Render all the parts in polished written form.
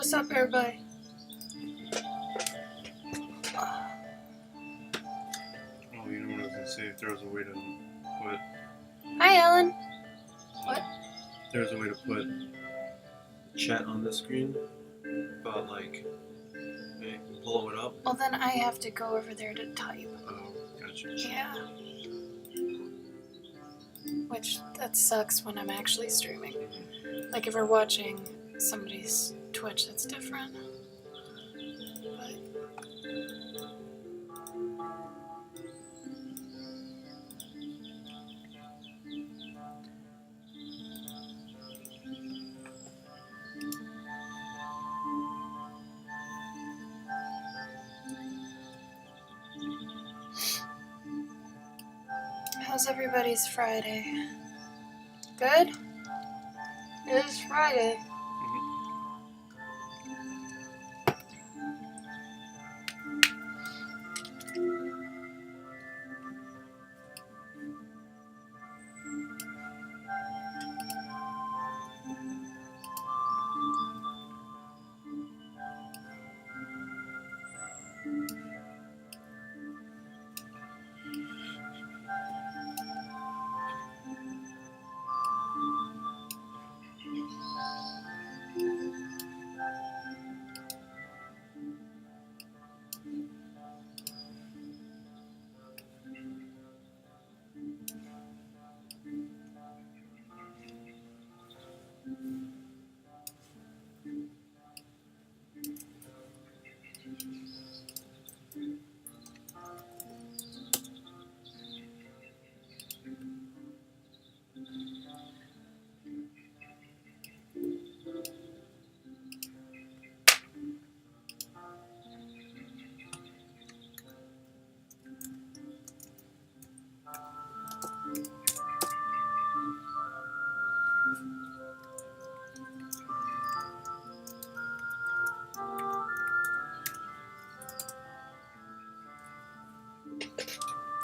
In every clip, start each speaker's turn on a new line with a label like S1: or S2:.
S1: What's up, everybody?
S2: Oh, you know what I was gonna say? If there was a way to put.
S1: Hi, Ellen. What?
S2: If there was a way to put chat on the screen, but like, blow it up.
S1: Well, then I have to go over there to type.
S2: Oh, gotcha.
S1: Yeah. Which, that sucks when I'm actually streaming. Like, if we're watching somebody's Twitch, that's different. But how's everybody's Friday? Good? It is Friday.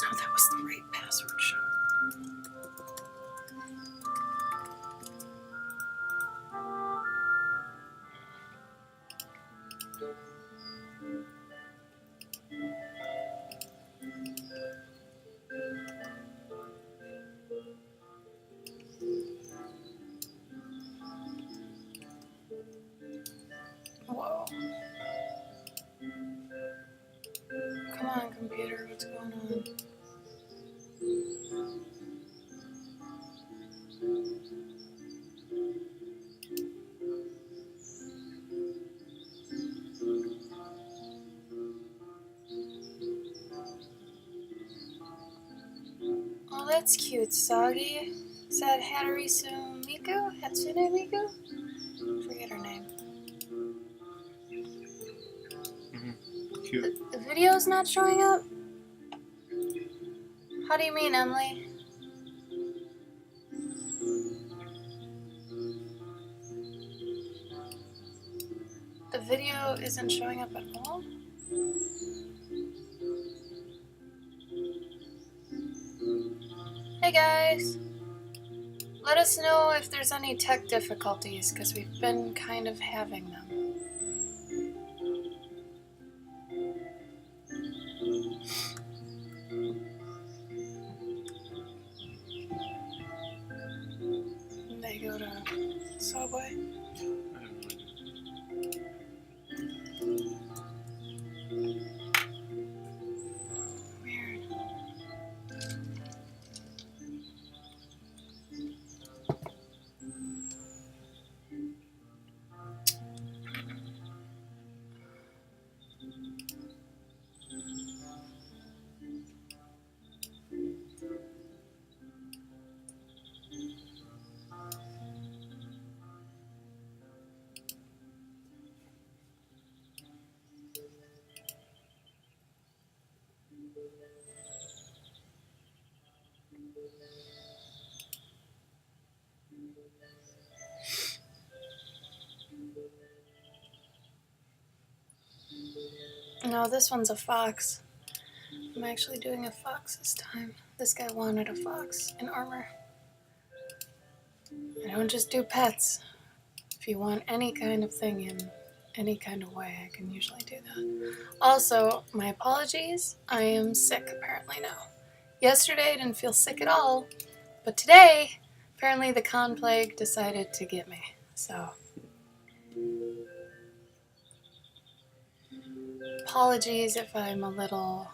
S1: Oh, that was the right password show. Whoa. Come on, computer, what's going on? Oh, that's cute, Soggy. Is that Hatterisu Miku? Hatsune Miku? Forget her name.
S2: Cute.
S1: The video's not showing up? How do you mean, Emily? The video isn't showing up at all? Hey guys! Let us know if there's any tech difficulties, because we've been kind of having them. They go to Subway. Weird. No, this one's a fox. I'm actually doing a fox this time. This guy wanted a fox in armor. I don't just do pets. If you want any kind of thing in any kind of way, I can usually do that. Also, my apologies. I am sick apparently now. Yesterday I didn't feel sick at all, but today, apparently the con plague decided to get me. So, apologies if I'm a little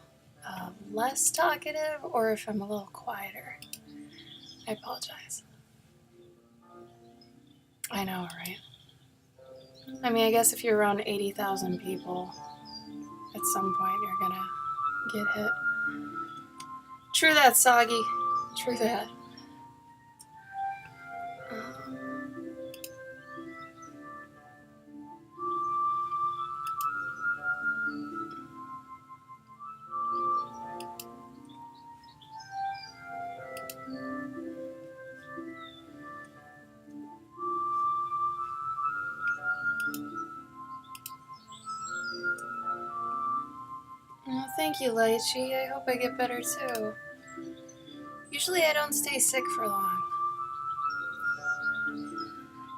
S1: less talkative or if I'm a little quieter. I apologize. I know, right? I mean, I guess if you're around 80,000 people, at some point you're gonna get hit. True that, Soggy. True that. Well, thank you, Lychee. I hope I get better too. Usually I don't stay sick for long.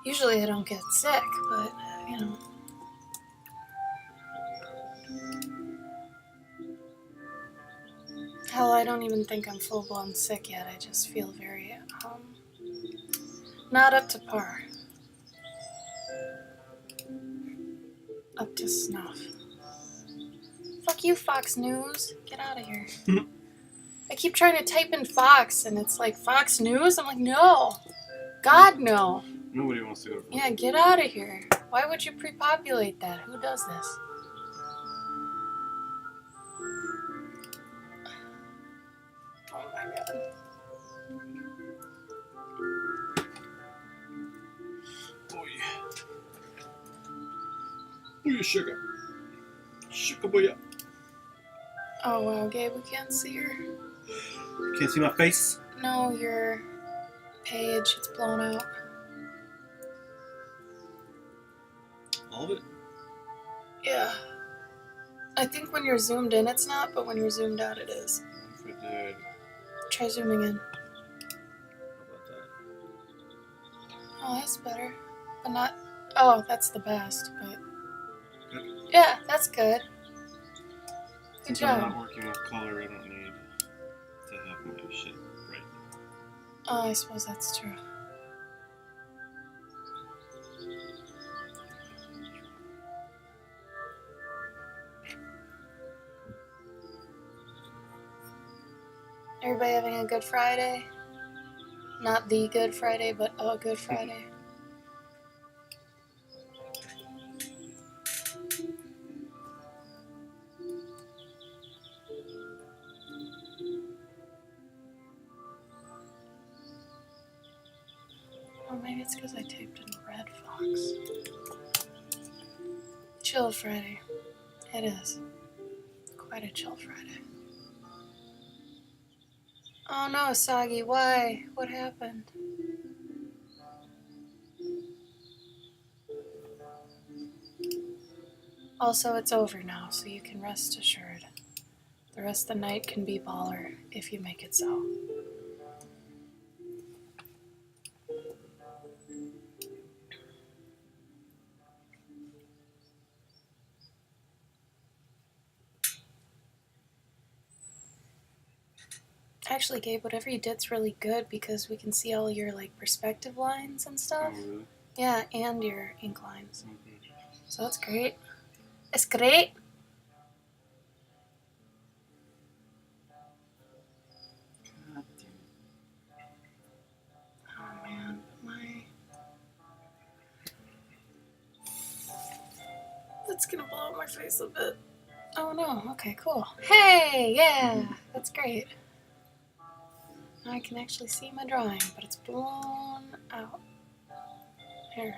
S1: Usually I don't get sick, but, you know. Hell, I don't even think I'm full-blown sick yet. I just feel very, not up to par. Up to snuff. Fuck you, Fox News. Get out of here. I keep trying to type in Fox, and it's like, Fox News? I'm like, no. God, no.
S2: Nobody wants to go to Fox.
S1: Yeah, get out of here. Why would you pre-populate that? Who does this? Oh my god.
S2: Oh yeah. Oh yeah, sugar. Sugar boy.
S1: Oh wow, Gabe, we can't see her.
S2: Can't see my face?
S1: No, your page, it's blown out.
S2: All of it?
S1: Yeah. I think when you're zoomed in it's not, but when you're zoomed out it is.
S2: If it did.
S1: Try zooming in.
S2: How about that?
S1: Oh, that's better. But not... Oh, that's the best, but...
S2: Good.
S1: Yeah, that's good. Good
S2: Since I'm
S1: job.
S2: not working with color, I don't need to have my shit right.
S1: Oh, I suppose that's true. Everybody having a good Friday? Not the Good Friday, but a Good Friday. Or maybe it's because I typed in Red Fox. Chill Friday. It is. Quite a chill Friday. Oh no, Soggy, why? What happened? Also, it's over now, so you can rest assured. The rest of the night can be baller if you make it so. Actually, Gabe, whatever you did's really good because we can see all your like perspective lines and stuff.
S2: Oh, really?
S1: Yeah, and your ink lines.
S2: Mm-hmm.
S1: So that's great. It's great.
S2: God damn it.
S1: Oh man, that's gonna blow up my face a bit. Oh no, okay, cool. Hey, yeah, that's great. Now I can actually see my drawing, but it's blown out. Here we go.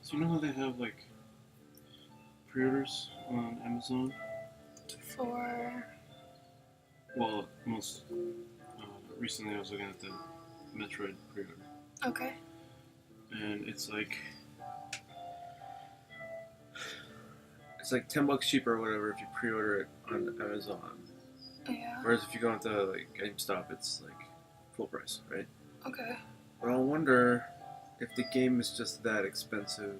S2: So you know how they have like pre-orders on Amazon?
S1: For...
S2: Well, most recently I was looking at the Metroid pre-order,
S1: Okay.
S2: and it's like $10 cheaper or whatever if you pre-order it on Amazon.
S1: Yeah.
S2: Whereas if you go into like GameStop, it's like full price, right?
S1: Okay.
S2: But I wonder if the game is just that expensive,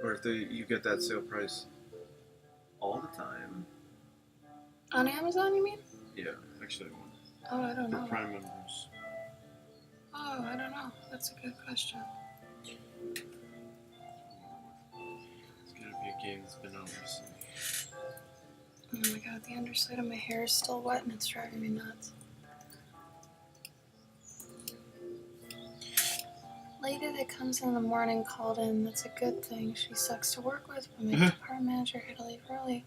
S2: or if you get that sale price all the time.
S1: On Amazon, you mean?
S2: Yeah, actually, I wonder.
S1: Oh, I don't
S2: For
S1: know.
S2: Prime members.
S1: Oh, I don't know. That's a good question.
S2: It's gotta be a game that's been out recently.
S1: Oh my god, the underside of my hair is still wet and it's driving me nuts. Lady that comes in the morning called in. That's a good thing. She sucks to work with, but my department manager had to leave early.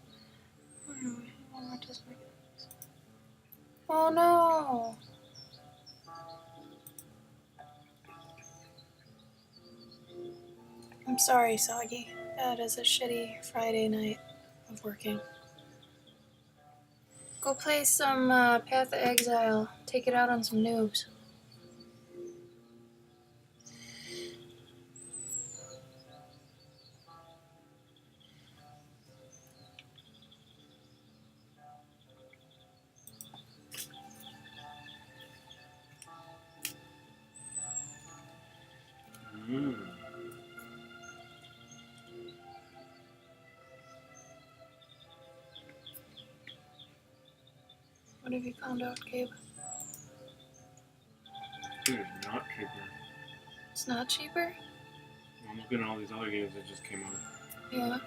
S1: Oh no! I'm sorry, Soggy. That is a shitty Friday night of working. Go play some Path of Exile. Take it out on some noobs. What have you found out, Gabe?
S2: Dude, it's not cheaper.
S1: It's not cheaper?
S2: I'm looking at all these other games that just came out.
S1: Yeah.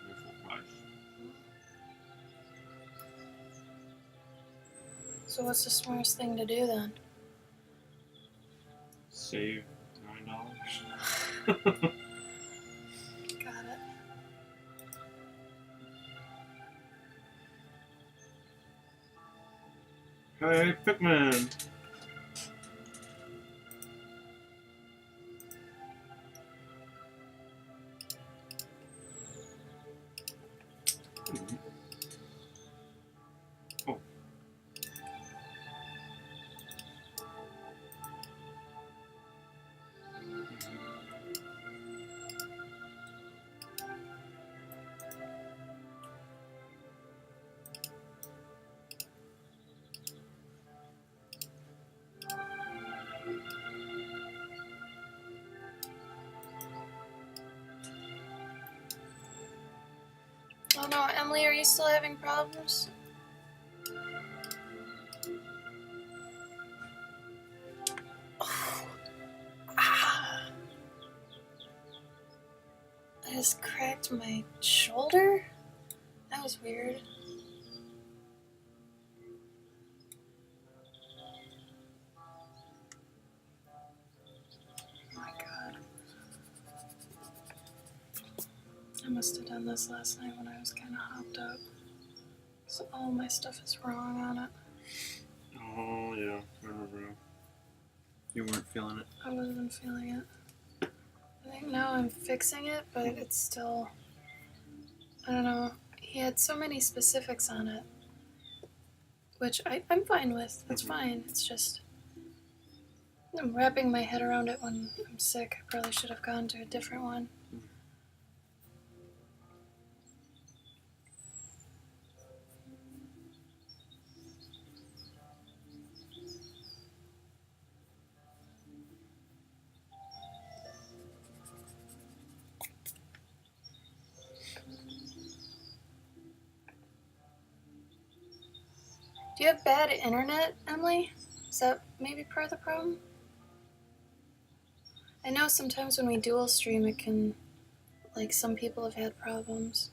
S2: They're full price.
S1: So what's the smartest thing to do then?
S2: Save $9.
S1: Got it.
S2: Hey, Pikmin! Oh.
S1: Oh no, Emily, are you still having problems? Oh. Ah. I just cracked my shoulder? That was weird. Oh my god. I must have done this last night when I was kind of hopped up. So all my stuff is wrong on it.
S2: Oh, yeah. I remember. You weren't feeling it.
S1: I wasn't feeling it. I think now I'm fixing it, but it's still... I don't know. He had so many specifics on it. Which I'm fine with. That's fine. It's just... I'm wrapping my head around it when I'm sick. I probably should have gone to a different one. Do you have bad internet, Emily? Is that maybe part of the problem? I know sometimes when we dual stream it can... Like, some people have had problems.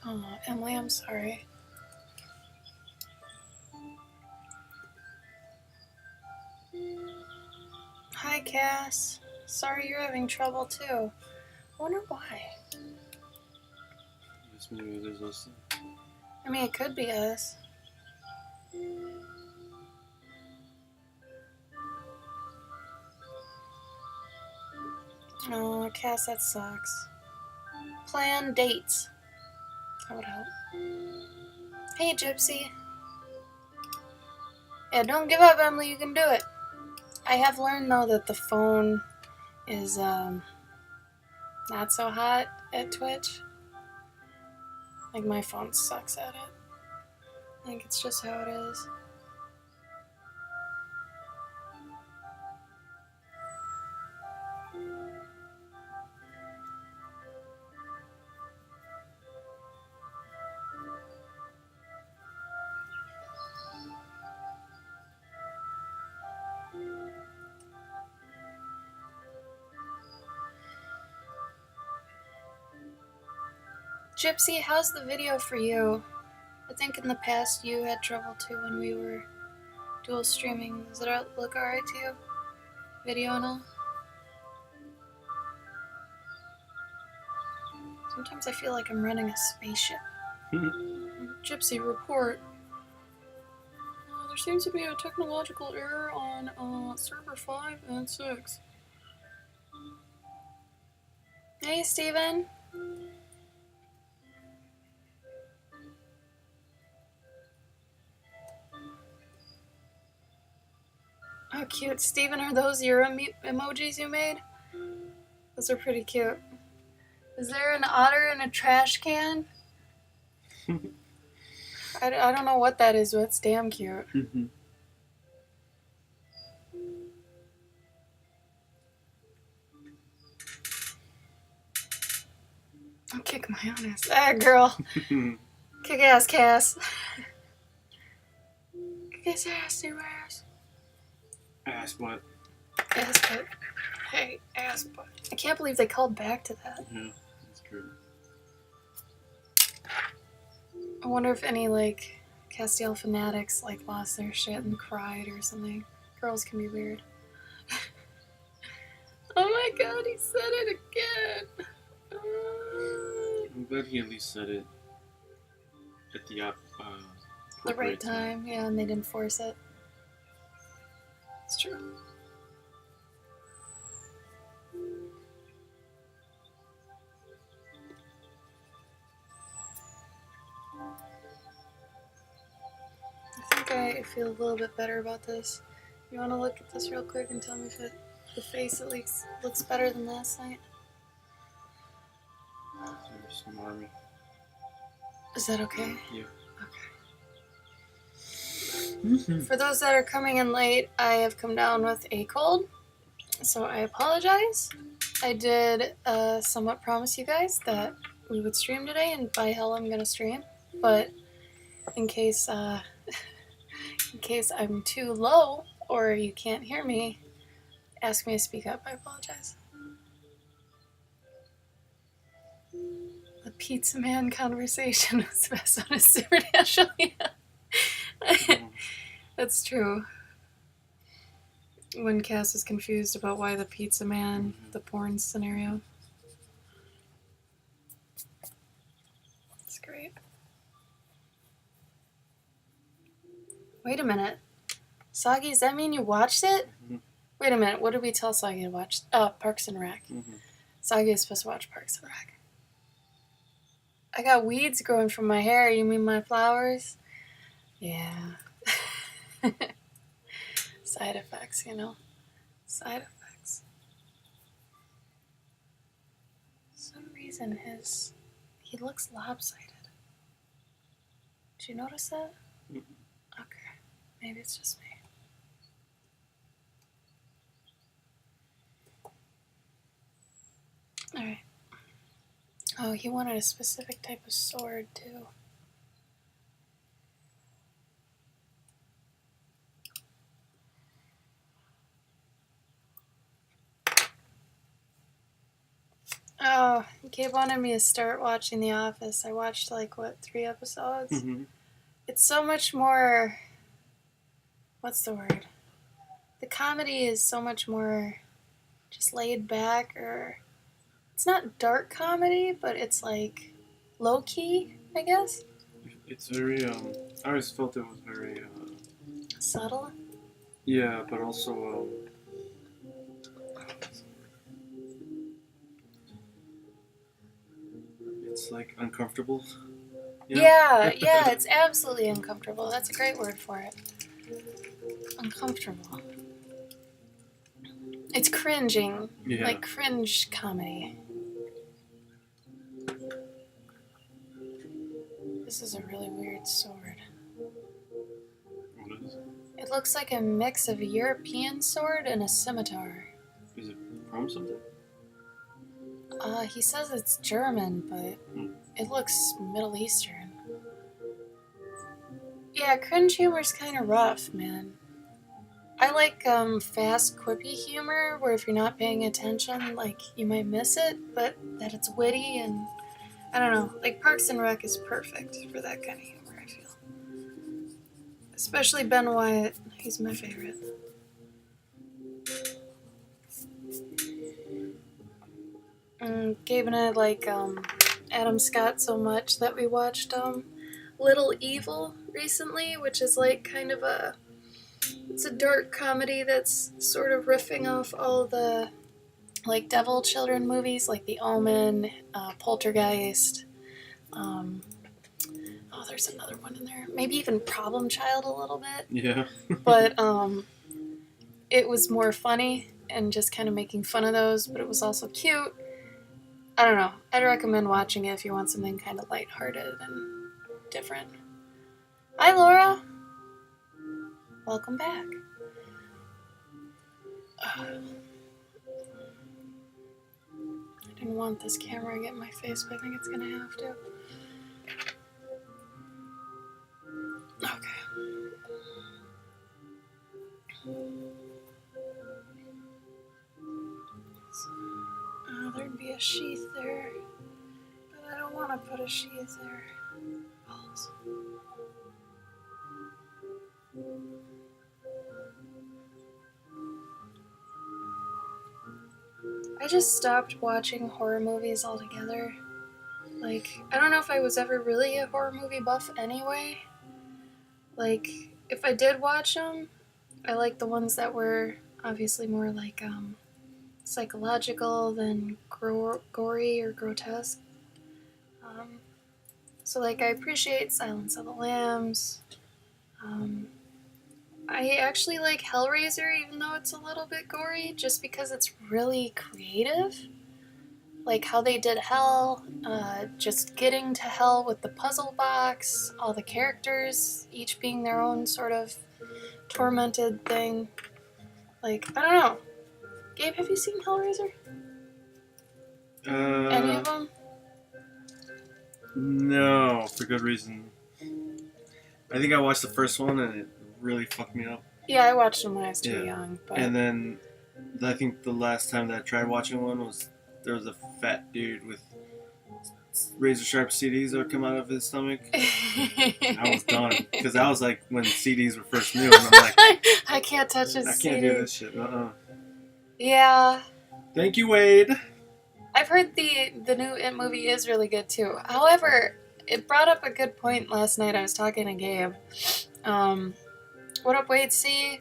S1: Oh, Emily, I'm sorry. Hi, Cass. Sorry you're having trouble too. I wonder why.
S2: Guess maybe it is us.
S1: I mean, it could be us. Oh, Cass, that sucks. Plan dates. That would help. Hey, Gypsy. Yeah, don't give up, Emily. You can do it. I have learned, though, that the phone is, not so hot at Twitch. Like, my phone sucks at it. I think it's just how it is. Gypsy, how's the video for you? I think in the past you had trouble too when we were dual streaming. Does it look alright to you? Video and all? Sometimes I feel like I'm running a spaceship. Gypsy, report. There seems to be a technological error on server 5 and 6. Hey, Steven. Oh, cute. Steven, are those your emojis you made? Those are pretty cute. Is there an otter in a trash can? I don't know what that is, but it's damn cute. I'll kick my own ass. Ah, girl. Kick ass, Cass. Kick his ass, your ass.
S2: Ass butt.
S1: Ass butt. Hey, ass butt. I can't believe they called back to that.
S2: Yeah, that's true.
S1: I wonder if any, like, Castiel fanatics, like, lost their shit and cried or something. Girls can be weird. Oh my god, he said it again.
S2: I'm glad he at least said it at the
S1: The
S2: appropriate
S1: right time, yeah, and they didn't force it. It's true. I think I feel a little bit better about this. You want to look at this real quick and tell me if the face at least looks better than last night?
S2: Smarmy.
S1: Is that okay?
S2: Yeah.
S1: Okay. For those that are coming in late, I have come down with a cold, so I apologize. I did somewhat promise you guys that we would stream today, and by hell I'm gonna stream. But in case I'm too low or you can't hear me, ask me to speak up. I apologize. The pizza man conversation was best on a supernatural. That's true. When Cass was confused about why the pizza man, the porn scenario. That's great. Wait a minute. Sagi, does that mean you watched it? Wait a minute. What did we tell Sagi to watch? Oh, Parks and Rec. Sagi is supposed to watch Parks and Rec. I got weeds growing from my hair. You mean my flowers? Yeah. Side effects, you know? Side effects. For some reason, he looks lopsided. Did you notice that? Okay. Maybe it's just me. Alright. Oh, he wanted a specific type of sword, too. Oh, Gabe wanted me to start watching The Office. I watched, 3 episodes?
S2: Mm-hmm.
S1: It's so much more... What's the word? The comedy is so much more just laid back, or... It's not dark comedy, but it's, low-key, I guess?
S2: It's very, I always felt it was very,
S1: Subtle?
S2: yeah, but also, it's like uncomfortable. You know?
S1: Yeah, it's absolutely uncomfortable. That's a great word for it. Uncomfortable. It's cringing.
S2: Yeah.
S1: Like cringe comedy. This is a really weird sword.
S2: What is it?
S1: It looks like a mix of a European sword and a scimitar.
S2: Is it from something?
S1: He says it's German, but it looks Middle Eastern. Yeah, cringe humor's kind of rough, man. I like fast, quippy humor where if you're not paying attention, you might miss it, but that it's witty and I don't know. Parks and Rec is perfect for that kind of humor, I feel. Especially Ben Wyatt. He's my favorite. Gabe and I like Adam Scott so much that we watched Little Evil recently, which is it's a dark comedy that's sort of riffing off all the devil children movies like The Omen, Poltergeist. There's another one in there. Maybe even Problem Child a little bit.
S2: Yeah.
S1: But it was more funny and just kind of making fun of those, but it was also cute. I don't know. I'd recommend watching it if you want something kind of lighthearted and different. Hi, Laura. Welcome back. I didn't want this camera to get in my face, but I think it's going to have to. Okay. There'd be a sheath there, but I don't want to put a sheath there. Balls. I just stopped watching horror movies altogether. I don't know if I was ever really a horror movie buff anyway. If I did watch them, I liked the ones that were obviously more psychological than gory or grotesque. So I appreciate Silence of the Lambs. I actually like Hellraiser, even though it's a little bit gory, just because it's really creative. How they did Hell, just getting to Hell with the puzzle box, all the characters, each being their own sort of tormented thing. I don't know. Gabe, have you seen Hellraiser? Any of them?
S2: No, for good reason. I think I watched the first one and it really fucked me up.
S1: Yeah, I watched them when I was too young. But...
S2: And then I think the last time that I tried watching one was there was a fat dude with razor sharp CDs that would come out of his stomach. I was done because that was when CDs were first new, and I'm like,
S1: I can't touch his
S2: I
S1: CD.
S2: can't do this shit.
S1: Yeah.
S2: Thank you, Wade.
S1: I've heard the new It movie is really good too. However, it brought up a good point last night. I was talking to Gabe. What up, Wade C?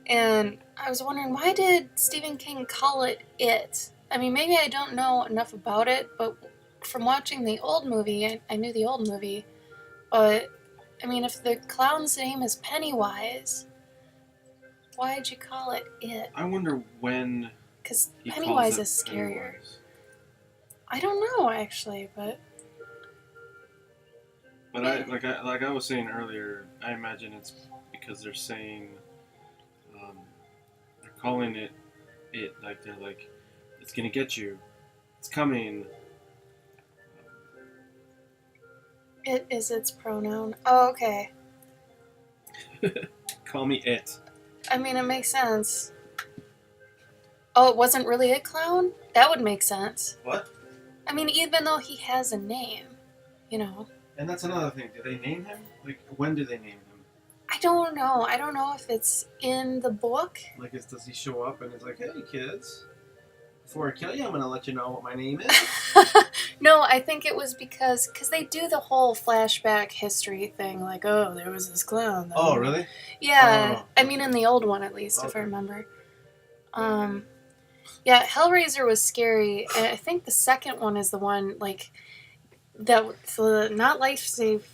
S1: And I was wondering, why did Stephen King call it It? I mean, maybe I don't know enough about it, but from watching the old movie, I knew the old movie, but, I mean, if the clown's name is Pennywise, why'd you call it It?
S2: I wonder when.
S1: Because Pennywise is scarier. Pennywise. I don't know, actually, but...
S2: But I was saying earlier, I imagine it's because they're saying, they're calling it, they're like, it's gonna get you, it's coming.
S1: It is its pronoun. Oh, okay.
S2: Call me it.
S1: I mean, it makes sense. Oh, it wasn't really a clown? That would make sense.
S2: What?
S1: I mean, even though he has a name, you know.
S2: And that's another thing. Do they name him? Like, when do they name him?
S1: I don't know. I don't know if it's in the book.
S2: Like, does he show up and it's like, hey, kids, before I kill you, I'm going to let you know what my name is?
S1: No, I think it was because they do the whole flashback history thing, like, oh, there was this clown.
S2: Oh, really?
S1: Yeah.
S2: Oh,
S1: I mean, in the old one, at least, if I remember. Yeah, Hellraiser was scary. And I think the second one is the one, like, the not life save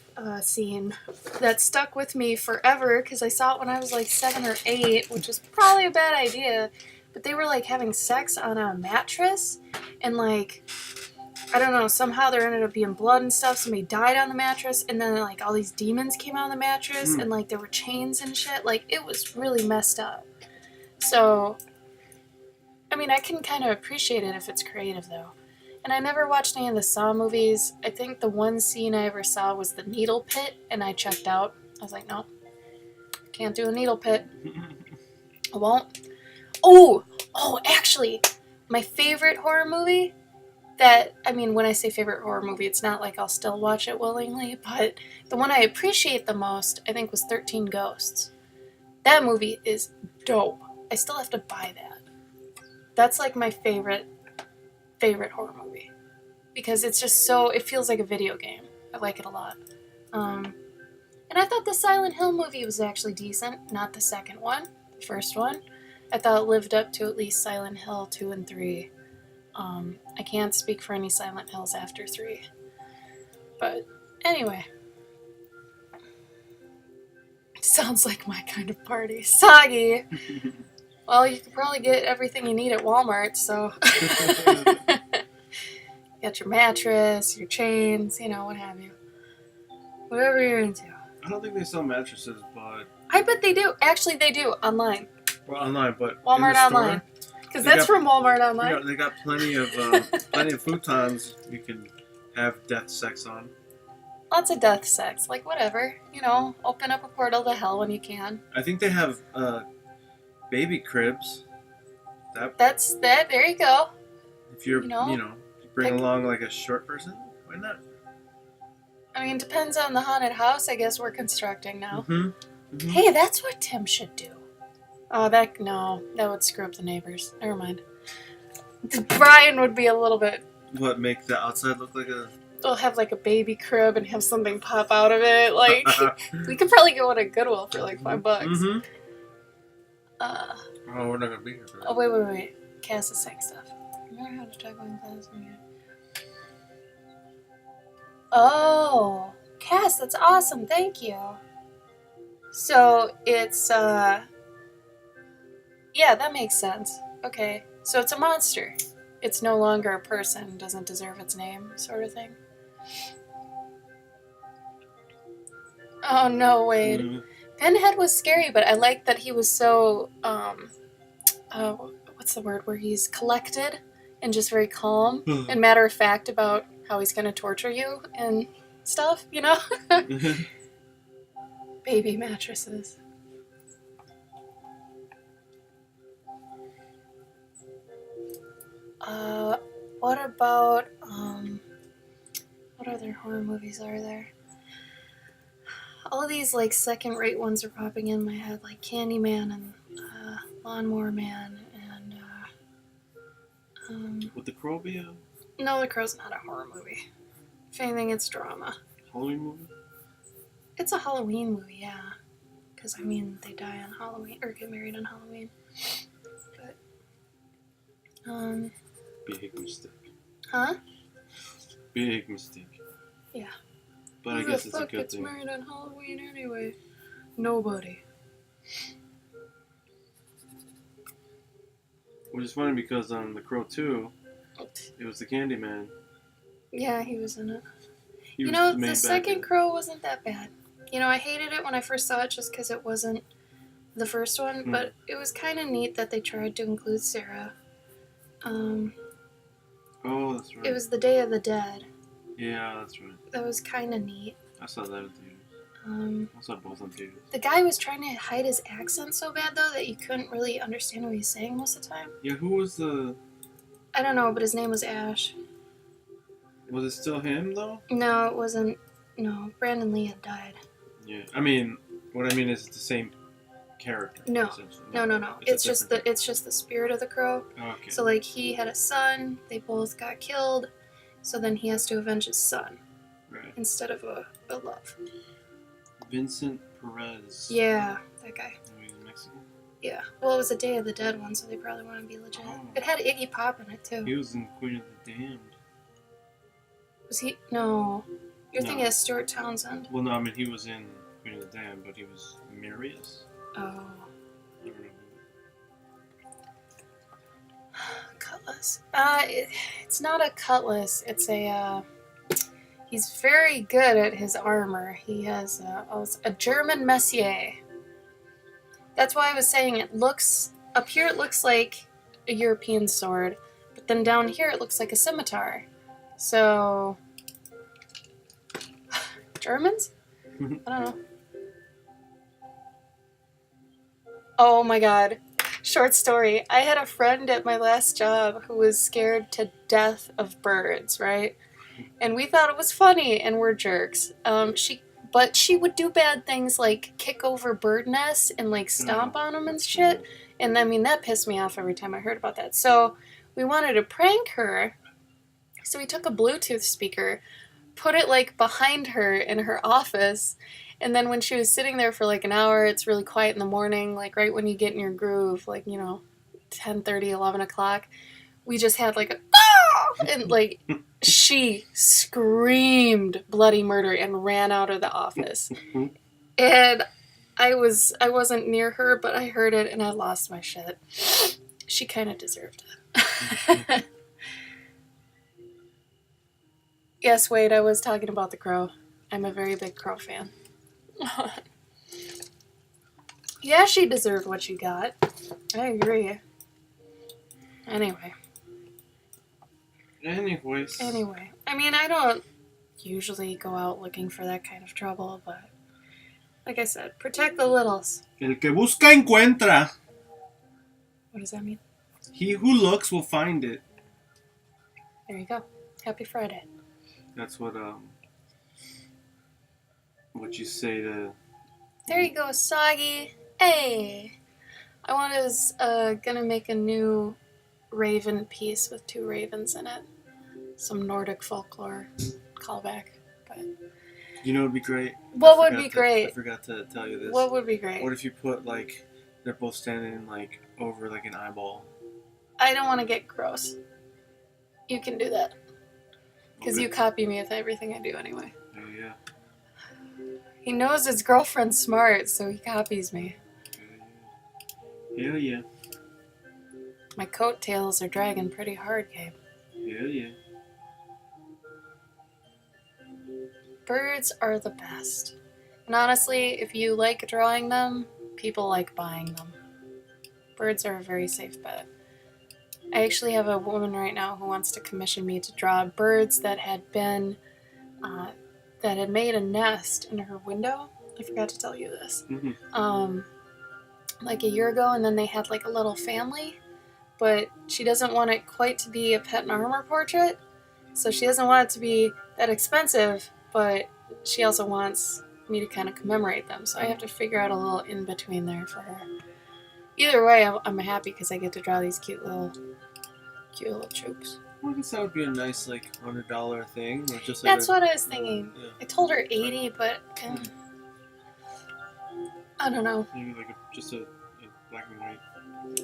S1: scene that stuck with me forever because I saw it when I was like 7 or 8, which was probably a bad idea. But they were like having sex on a mattress, and like, I don't know, somehow there ended up being blood and stuff. Somebody died on the mattress, and then like all these demons came out of the mattress, and like there were chains and shit. Like, it was really messed up. So, I mean, I can kind of appreciate it if it's creative though. And I never watched any of the Saw movies. I think the one scene I ever saw was the needle pit, and I checked out. I was like, no, can't do a needle pit. I won't. Oh, actually, my favorite horror movie that, I mean, when I say favorite horror movie, it's not like I'll still watch it willingly, but the one I appreciate the most, I think, was 13 Ghosts. That movie is dope. I still have to buy that. That's like my favorite horror movie because it's just so, it feels like a video game. I like it a lot. And I thought the Silent Hill movie was actually decent. Not the second one, the first one. I thought it lived up to at least Silent Hill 2 and 3. I can't speak for any Silent Hills after 3. But anyway. Sounds like my kind of party. Soggy! Well, you can probably get everything you need at Walmart, so. You got your mattress, your chains, you know, what have you. Whatever you're into.
S2: I don't think they sell mattresses, but...
S1: I bet they do. Actually, they do, online.
S2: Well, online, but
S1: Walmart
S2: in the store,
S1: online. Because that's from Walmart online.
S2: Yeah, they got plenty of futons you can have death sex on.
S1: Lots of death sex. Like, whatever. You know, open up a portal to hell when you can.
S2: I think they have baby cribs.
S1: That's that. There you go.
S2: If you're, you bring along like a short person, why not?
S1: I mean, depends on the haunted house I guess we're constructing now.
S2: Mm-hmm.
S1: Hey, that's what Tim should do. Oh, that would screw up the neighbors. Never mind. Brian would be a little bit...
S2: What, make the outside look like a...
S1: They'll have like a baby crib and have something pop out of it. Like, we could probably go on a Goodwill for like $5.
S2: Mm-hmm. We're not gonna be here for that.
S1: Oh, wait. Cass is saying stuff. Remember how to talk in class when you're... Oh, Cass, that's awesome. Thank you. So it's yeah, that makes sense. Okay, so it's a monster. It's no longer a person, doesn't deserve its name, sort of thing. Oh no, Wade.
S2: Mm-hmm.
S1: Pinhead was scary, but I like that he was so what's the word, where he's collected and just very calm and matter of fact about how he's gonna torture you and stuff, you know? Baby mattresses. What about, what other horror movies are there? All these, like, second-rate ones are popping in my head, like Candyman and, Lawnmower Man and,
S2: Would The Crow be a...
S1: No, The Crow's not a horror movie. If anything, it's drama.
S2: Halloween movie?
S1: It's a Halloween movie, yeah. Because, I mean, they die on Halloween, or get married on Halloween. But,
S2: Big mistake.
S1: Huh?
S2: Big mistake.
S1: Yeah.
S2: But I guess it's a good thing.
S1: Who gets married on Halloween anyway? Nobody.
S2: Which is funny because on The Crow 2, it was the Candyman.
S1: Yeah, he was in it.
S2: He was
S1: the
S2: the main
S1: second
S2: bad guy.
S1: Crow wasn't that bad. I hated it when I first saw it just because it wasn't the first one, but it was kind of neat that they tried to include Sarah.
S2: Oh, that's right.
S1: It was the Day of the Dead.
S2: Yeah, that's right.
S1: That was kind of neat.
S2: I saw that in theaters. I saw both on theaters.
S1: The guy was trying to hide his accent so bad, though, that you couldn't really understand what he was saying most of the time.
S2: Yeah, who was the...
S1: I don't know, but his name was Ash.
S2: Was it still him though?
S1: No, it wasn't. No, Brandon Lee had died.
S2: Yeah. I mean, what I mean is it's the same character.
S1: No.
S2: essentially.
S1: No. It's just the spirit of the crow.
S2: Okay.
S1: So like he had a son, they both got killed, so then he has to avenge his son
S2: Right.
S1: instead of a love.
S2: Vincent Perez.
S1: Yeah, that guy.
S2: He's Mexican.
S1: Yeah. Well, it was a Day of the Dead one, so they probably want to be legit.
S2: Oh.
S1: It had Iggy Pop in it too.
S2: He was in Queen of the Damned.
S1: Was he? No. You're
S2: No.
S1: thinking of Stuart Townsend.
S2: Well, no, I mean he was in Queen of the Damned, but he was Marius.
S1: Oh.
S2: I don't know.
S1: Cutlass. It's not a cutlass. It's a. He's very good at his armor. He has a German Messier. That's why I was saying it looks up here. It looks like a European sword, but then down here it looks like a scimitar. So Germans? I don't know. Oh my god. Short story. I had a friend at my last job who was scared to death of birds, right? And we thought it was funny, and we're jerks. But she would do bad things like kick over bird nests and like stomp on them and shit. And I mean, that pissed me off every time I heard about that. So we wanted to prank her. So we took a Bluetooth speaker, put it like behind her in her office. And then when she was sitting there for like an hour, it's really quiet in the morning, like right when you get in your groove, like, 10:30, 11 o'clock, we just had like a, ah! And like she screamed bloody murder and ran out of the office. And I wasn't near her, but I heard it and I lost my shit. She kind of deserved it. Yes, Wade, I was talking about the crow. I'm a very big crow fan. Yeah, she deserved what she got. I agree. Anyway. I mean, I don't usually go out looking for that kind of trouble, but like I said, protect the littles.
S2: El que busca encuentra.
S1: What does that mean?
S2: He who looks will find it.
S1: There you go. Happy Friday.
S2: That's what you say to.
S1: There you go, Soggy. Hey! I was gonna make a new raven piece with 2 ravens in it. Some Nordic folklore callback. But
S2: You know, it'd be great.
S1: What would be great?
S2: I forgot to tell you this.
S1: What would be great?
S2: What if you put like they're both standing like over like an eyeball?
S1: I don't want to get gross. You can do that. Because you copy me with everything I do anyway.
S2: Oh, yeah.
S1: He knows his girlfriend's smart, so he copies me.
S2: Hell yeah.
S1: My coattails are dragging pretty hard, Gabe.
S2: Hell yeah.
S1: Birds are the best. And honestly, if you like drawing them, people like buying them. Birds are a very safe bet. I actually have a woman right now who wants to commission me to draw birds that had been, that had made a nest in her window. I forgot to tell you this.
S2: Mm-hmm.
S1: Like a year ago, and then they had like a little family, but she doesn't want it quite to be a pet and armor portrait, so she doesn't want it to be that expensive, but she also wants me to kind of commemorate them, so I have to figure out a little in between there for her. Either way, I'm happy because I get to draw these cute little troops.
S2: Well, I guess that would be a nice like $100 thing, or just like
S1: That's what I was thinking.
S2: Yeah.
S1: I told her 80, but I don't know.
S2: Maybe like just a black and white.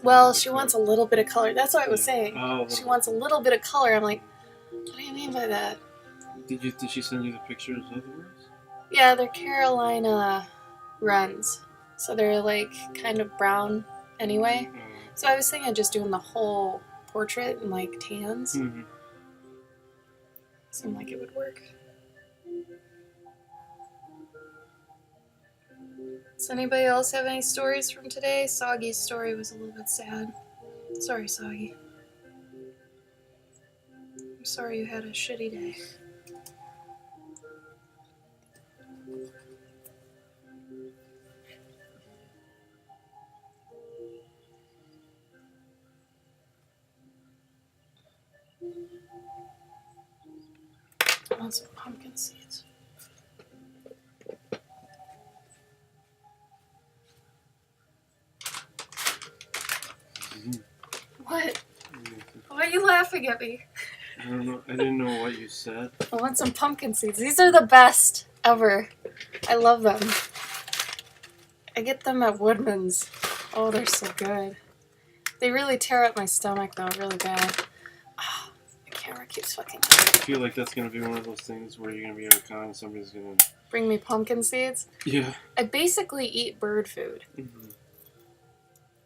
S1: Well, she wants a little bit of color. That's what I was saying.
S2: Oh,
S1: She wants a little bit of color. I'm like, what do you mean by that?
S2: Did she send you the pictures of the birds?
S1: Yeah, they're Carolina wrens, so they're like kind of brown anyway. So I was thinking of just doing the whole portrait in like tans.
S2: Mm-hmm.
S1: Seemed like it would work. Does anybody else have any stories from today? Soggy's story was a little bit sad. Sorry, Soggy. I'm sorry you had a shitty day. What? Why are you laughing at me?
S2: I don't know. I didn't know what you said.
S1: I want some pumpkin seeds. These are the best ever. I love them. I get them at Woodman's. Oh, they're so good. They really tear up my stomach, though, really bad. Oh, the camera keeps fucking...
S2: I feel like that's going to be one of those things where you're going to be at a con and somebody's going to...
S1: Bring me pumpkin seeds?
S2: Yeah.
S1: I basically eat bird food.
S2: Mm-hmm.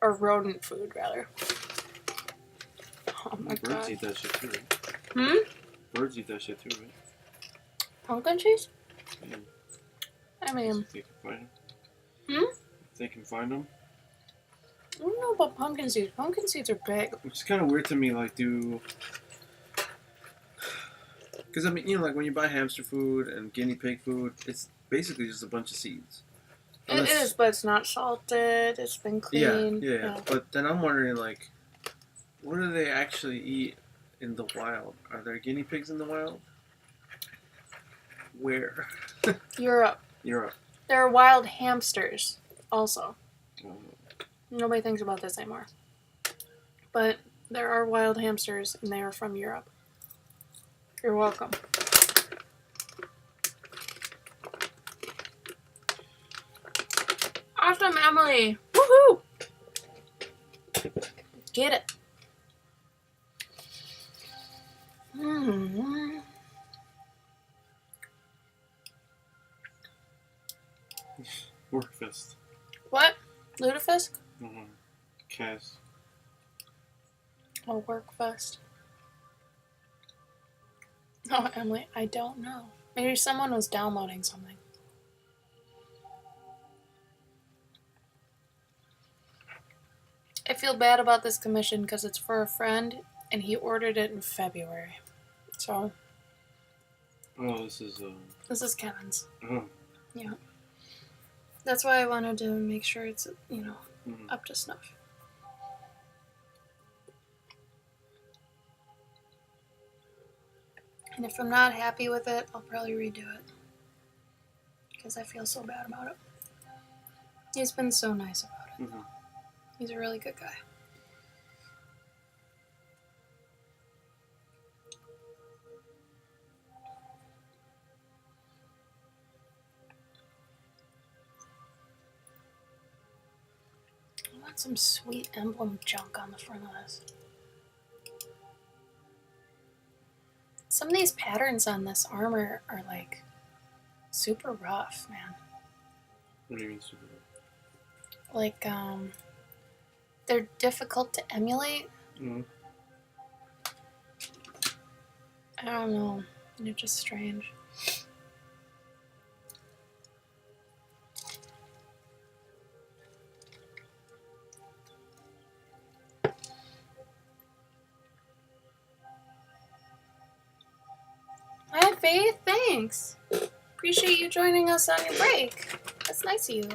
S1: Or rodent food, rather. Oh my god.
S2: Birds eat that shit too, right?
S1: Hmm?
S2: Birds eat that shit too, right?
S1: Pumpkin seeds?
S2: Yeah.
S1: I mean...
S2: If they can find them.
S1: Hmm?
S2: If they can find them.
S1: I don't know about pumpkin seeds. Pumpkin seeds are big.
S2: Which is kind of weird to me, like, because, I mean, you know, like, when you buy hamster food and guinea pig food, it's basically just a bunch of seeds.
S1: It is, but it's not salted. It's been cleaned.
S2: Yeah. But then I'm wondering, like, what do they actually eat in the wild? Are there guinea pigs in the wild? Where?
S1: Europe.
S2: Europe.
S1: There are wild hamsters, also.
S2: Oh.
S1: Nobody thinks about this anymore. But there are wild hamsters, and they are from Europe. You're welcome. Awesome, Emily! Woohoo! Get it. Mm-hmm.
S2: Workfest.
S1: What? Lutefisk?
S2: Mm-hmm. Cass.
S1: Oh, Workfest. Oh, Emily, I don't know. Maybe someone was downloading something. I feel bad about this commission because it's for a friend, and he ordered it in February. So...
S2: Oh, this is,
S1: This is Kevin's.
S2: Oh.
S1: Yeah. That's why I wanted to make sure it's,
S2: Mm-hmm.
S1: up to snuff. And if I'm not happy with it, I'll probably redo it. Because I feel so bad about it. He's been so nice about it.
S2: Mm-hmm.
S1: He's a really good guy. I want some sweet emblem junk on the front of this. Some of these patterns on this armor are like super rough, man.
S2: What do you mean super rough?
S1: Like, they're difficult to emulate.
S2: Mm-hmm.
S1: I don't know. They're just strange. Hi, Faith. Thanks. Appreciate you joining us on your break. That's nice of you.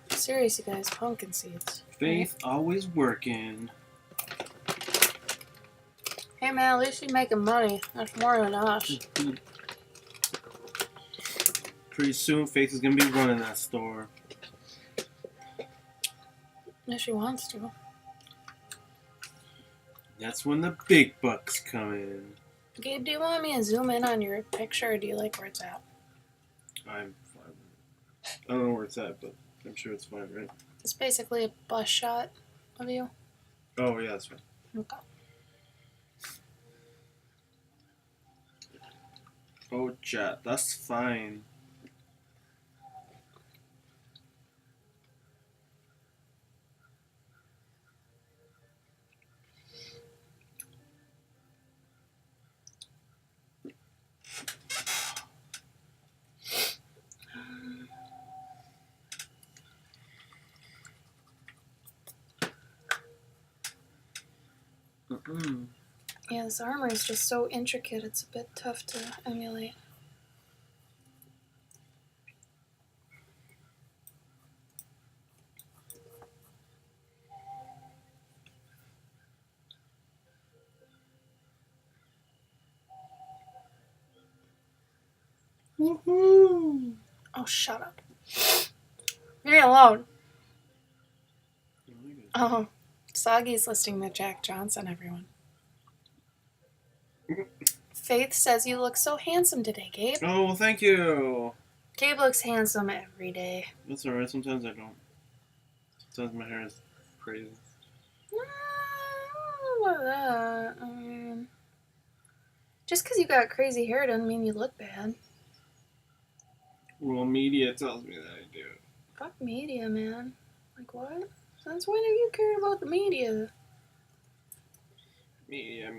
S1: Serious, you guys. Pumpkin seeds.
S2: Faith always working.
S1: Hey, man, at least you're making money. That's more than us.
S2: Pretty soon, Faith is gonna be running that store.
S1: If she wants to.
S2: That's when the big bucks come in.
S1: Gabe, do you want me to zoom in on your picture, or do you like where it's at?
S2: I'm fine. I don't know where it's at, but I'm sure it's fine, right?
S1: It's basically a bus shot of you.
S2: Oh, yeah, that's fine.
S1: Okay.
S2: Oh, chat, that's fine.
S1: Yeah, this armor is just so intricate, it's a bit tough to emulate.
S2: Woohoo!
S1: Oh, shut up. Leave me alone. Oh, Soggy's listing the Jack Johnson, everyone. Faith says you look so handsome today, Gabe.
S2: Oh, well, thank you.
S1: Gabe looks handsome every day.
S2: That's alright. Sometimes I don't. Sometimes my hair is crazy.
S1: I don't know about that. I mean, just because you got crazy hair doesn't mean you look bad.
S2: Well, media tells me that I do.
S1: Fuck media, man. Like, what? Since when have you cared about the media?
S2: Media.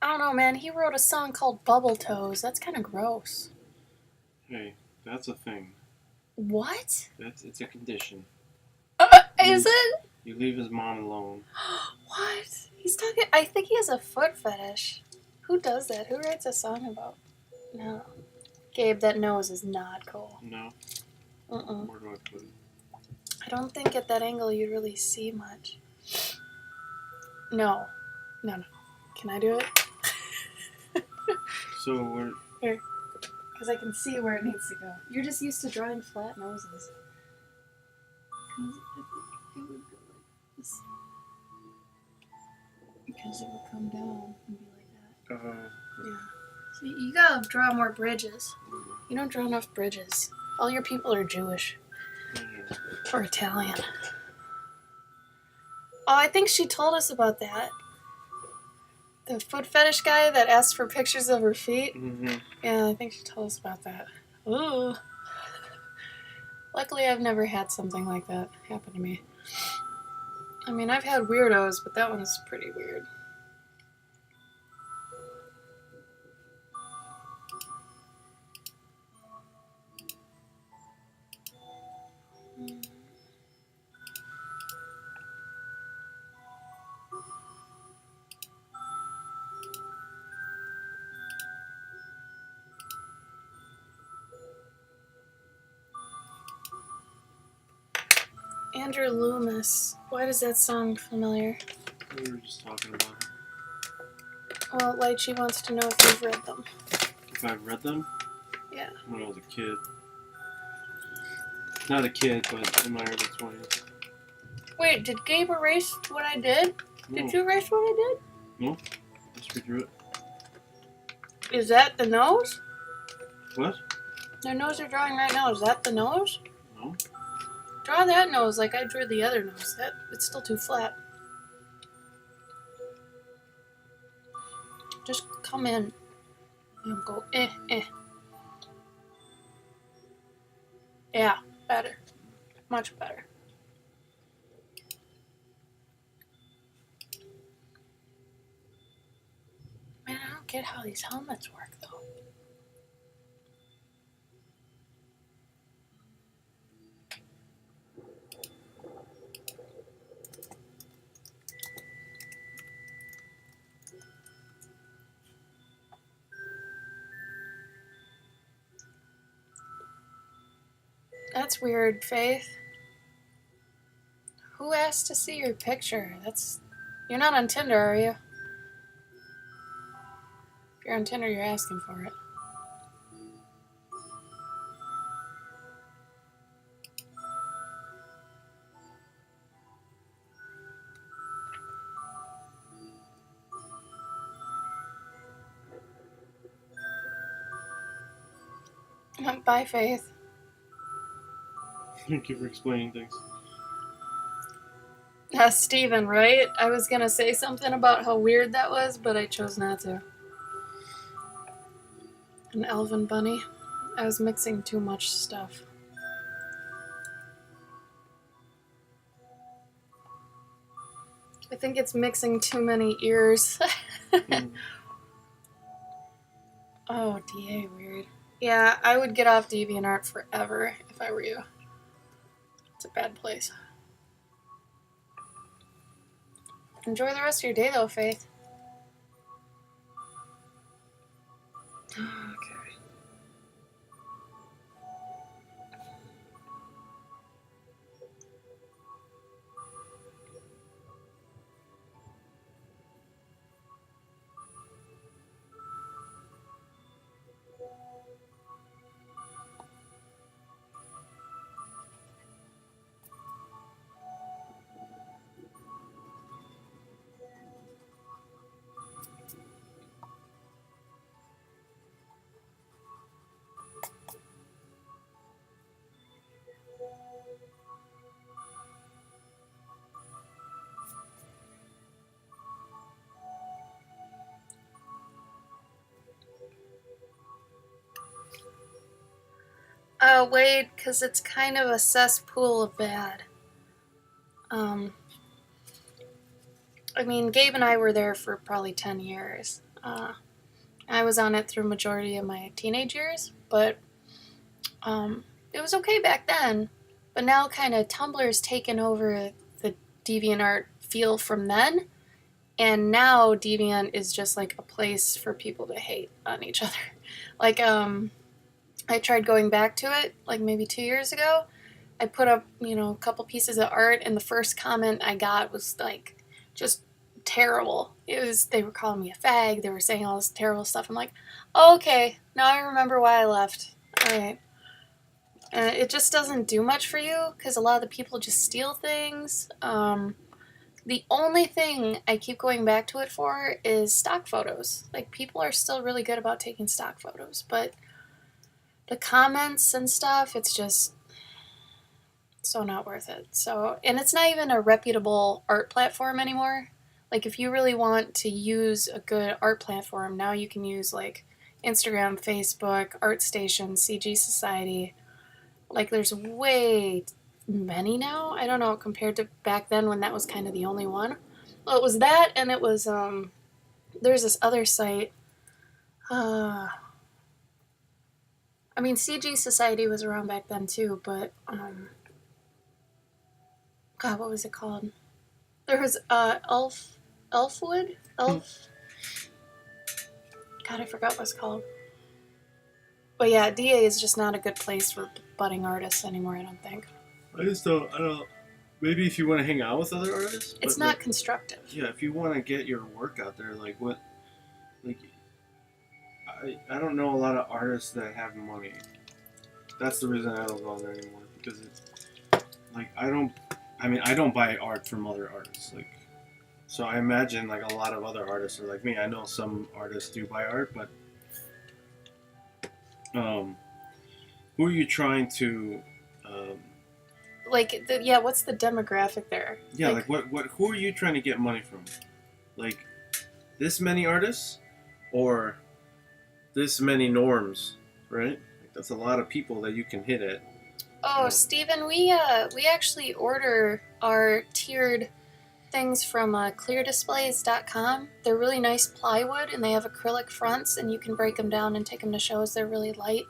S1: I don't know, man. He wrote a song called Bubble Toes. That's kind of gross.
S2: Hey, that's a thing.
S1: What?
S2: It's a condition.
S1: Is it?
S2: You leave his mom alone.
S1: What? He's talking. I think he has a foot fetish. Who does that? Who writes a song about? No. Gabe, that nose is not cool.
S2: No.
S1: Uh-uh.
S2: Where do I put it?
S1: I don't think at that angle you'd really see much. No. No. Can I do it?
S2: So where?
S1: Here. Because I can see where it needs to go. You're just used to drawing flat noses. Because I think it would go like this. Because it would come down and be like that. Yeah. So you gotta draw more bridges. You don't draw enough bridges. All your people are Jewish. Or Italian. Oh, I think she told us about that. The foot fetish guy that asked for pictures of her feet.
S2: Mm-hmm.
S1: Yeah, I think she told us about that. Ooh. Luckily, I've never had something like that happen to me. I mean, I've had weirdos, but that one's pretty weird. Andrew Loomis. Why does that sound familiar?
S2: We were just talking about it.
S1: Well, Lychee wants to know if you've read them.
S2: If I've read them?
S1: Yeah.
S2: When I was a kid. Not a kid, but in my early 20s.
S1: Wait, did Gabe erase what I did?
S2: No.
S1: Did you erase what I did?
S2: No. Just redrew it.
S1: Is that the nose?
S2: What?
S1: The nose you're drawing right now, is that the nose?
S2: No.
S1: Draw that nose like I drew the other nose. It's still too flat. Just come in and go eh. Yeah, better. Much better. Man, I don't get how these helmets work though. That's weird, Faith. Who asked to see your picture? You're not on Tinder, are you? If you're on Tinder, you're asking for it. Bye, Faith.
S2: Thank you for explaining things.
S1: Steven, right? I was gonna say something about how weird that was, but I chose not to. An elven bunny. I was mixing too much stuff. I think it's mixing too many ears. Oh, DA, weird. Yeah, I would get off DeviantArt forever if I were you. It's a bad place. Enjoy the rest of your day, though, Faith. Okay. Wait, because it's kind of a cesspool of bad. I mean, Gabe and I were there for probably 10 years. I was on it through majority of my teenage years, but it was okay back then. But now kind of Tumblr's taken over the DeviantArt feel from then, and now Deviant is just like a place for people to hate on each other. Like, I tried going back to it, like maybe 2 years ago. I put up, a couple pieces of art, and the first comment I got was like, just terrible. They were calling me a fag. They were saying all this terrible stuff. I'm like, oh, okay, now I remember why I left. All right. It just doesn't do much for you because a lot of the people just steal things. The only thing I keep going back to it for is stock photos. Like, people are still really good about taking stock photos, but the comments and stuff, it's just so not worth it. So, and it's not even a reputable art platform anymore. Like, if you really want to use a good art platform, now you can use like Instagram, Facebook, ArtStation, CG Society. Like, there's way many now. I don't know, compared to back then when that was kind of the only one. Well, it was that, and it was there's this other site. I mean, CG Society was around back then too, but God, what was it called? There was Elfwood. God, I forgot what it's called. But yeah, DA is just not a good place for budding artists anymore, I don't think.
S2: I don't. Maybe if you want to hang out with other artists,
S1: it's not like, constructive.
S2: Yeah, if you want to get your work out there, I don't know a lot of artists that have money. That's the reason I don't go on there anymore, because it's like I don't buy art from other artists. Like, so I imagine like a lot of other artists are like me. I know some artists do buy art, but who are you trying to
S1: what's the demographic there?
S2: Yeah, like what who are you trying to get money from? Like, this many artists or this many norms, right? Like, that's a lot of people that you can hit at.
S1: Oh, Steven, we actually order our tiered things from cleardisplays.com. They're really nice plywood, and they have acrylic fronts, and you can break them down and take them to shows. They're really light.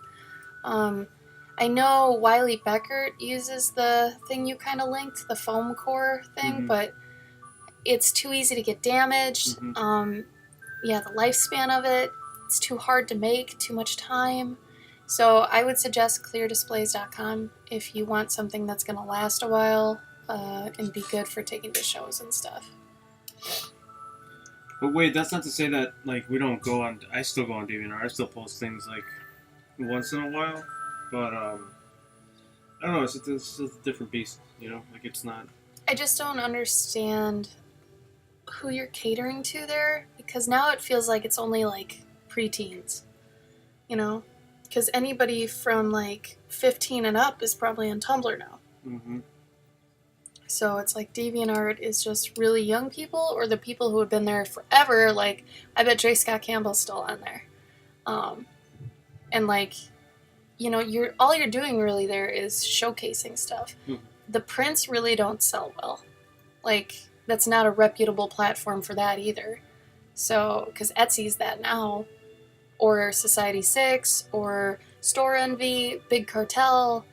S1: I know Wiley Beckert uses the thing you kind of linked, the foam core thing, but it's too easy to get damaged. The lifespan of it's too hard to make, too much time. So I would suggest cleardisplays.com if you want something that's going to last a while and be good for taking to shows and stuff.
S2: But wait, that's not to say that like we don't go on. I still go on DeviantArt. I still post things like once in a while, but I don't know. It's a different beast, Like, it's not.
S1: I just don't understand who you're catering to there, because now it feels like it's only like preteens, because anybody from like 15 and up is probably on Tumblr now. So it's like DeviantArt is just really young people, or the people who have been there forever. Like, I bet J. Scott Campbell's still on there, and like, all you're doing really there is showcasing stuff. The prints really don't sell well. Like, that's not a reputable platform for that either. So, because Etsy's that now, or Society 6, or Store Envy, Big Cartel,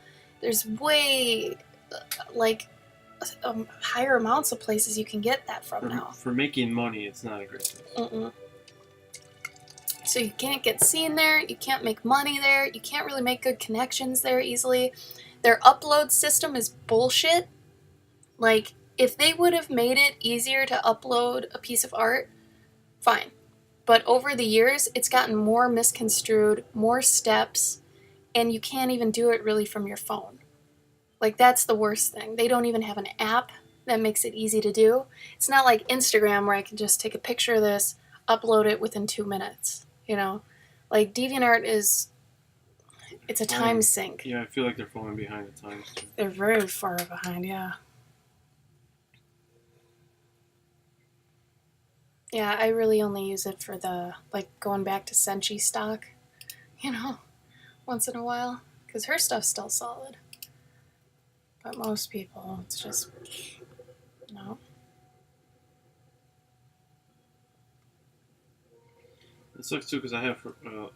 S1: there's way, higher amounts of places you can get that from now.
S2: For making money, it's not a great place.
S1: So you can't get seen there, you can't make money there, you can't really make good connections there easily. Their upload system is bullshit. Like, if they would have made it easier to upload a piece of art, fine. But over the years, it's gotten more misconstrued, more steps, and you can't even do it really from your phone. Like, that's the worst thing. They don't even have an app that makes it easy to do. It's not like Instagram where I can just take a picture of this, upload it within 2 minutes, Like, DeviantArt it's a time sink.
S2: Yeah, I feel like they're falling behind at times, too.
S1: They're very far behind, yeah. Yeah, I really only use it for going back to Senchi stock, once in a while. Because her stuff's still solid. But most people, it's just, no.
S2: It sucks too because I have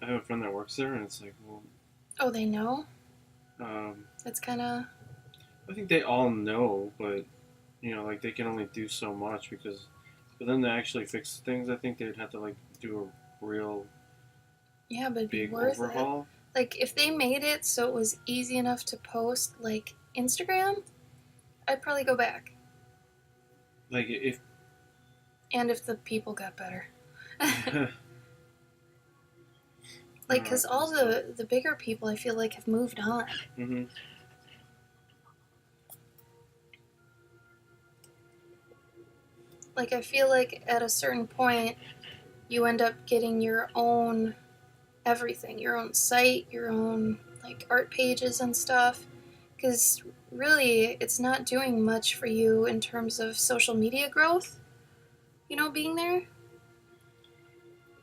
S2: a friend that works there, and it's like, well.
S1: Oh, they know?
S2: It's
S1: kind of.
S2: I think they all know, but like they can only do so much because for them to actually fix things, I think they'd have to like do a real
S1: but it'd be
S2: big
S1: worth
S2: overhaul.
S1: It. Like if they made it so it was easy enough to post like Instagram, I'd probably go back.
S2: Like if
S1: the people got better. Like, because all the bigger people, I feel like, have moved on.
S2: Mm-hmm.
S1: Like, I feel like at a certain point, you end up getting your own everything, your own site, your own, like, art pages and stuff. Because really, it's not doing much for you in terms of social media growth, being there.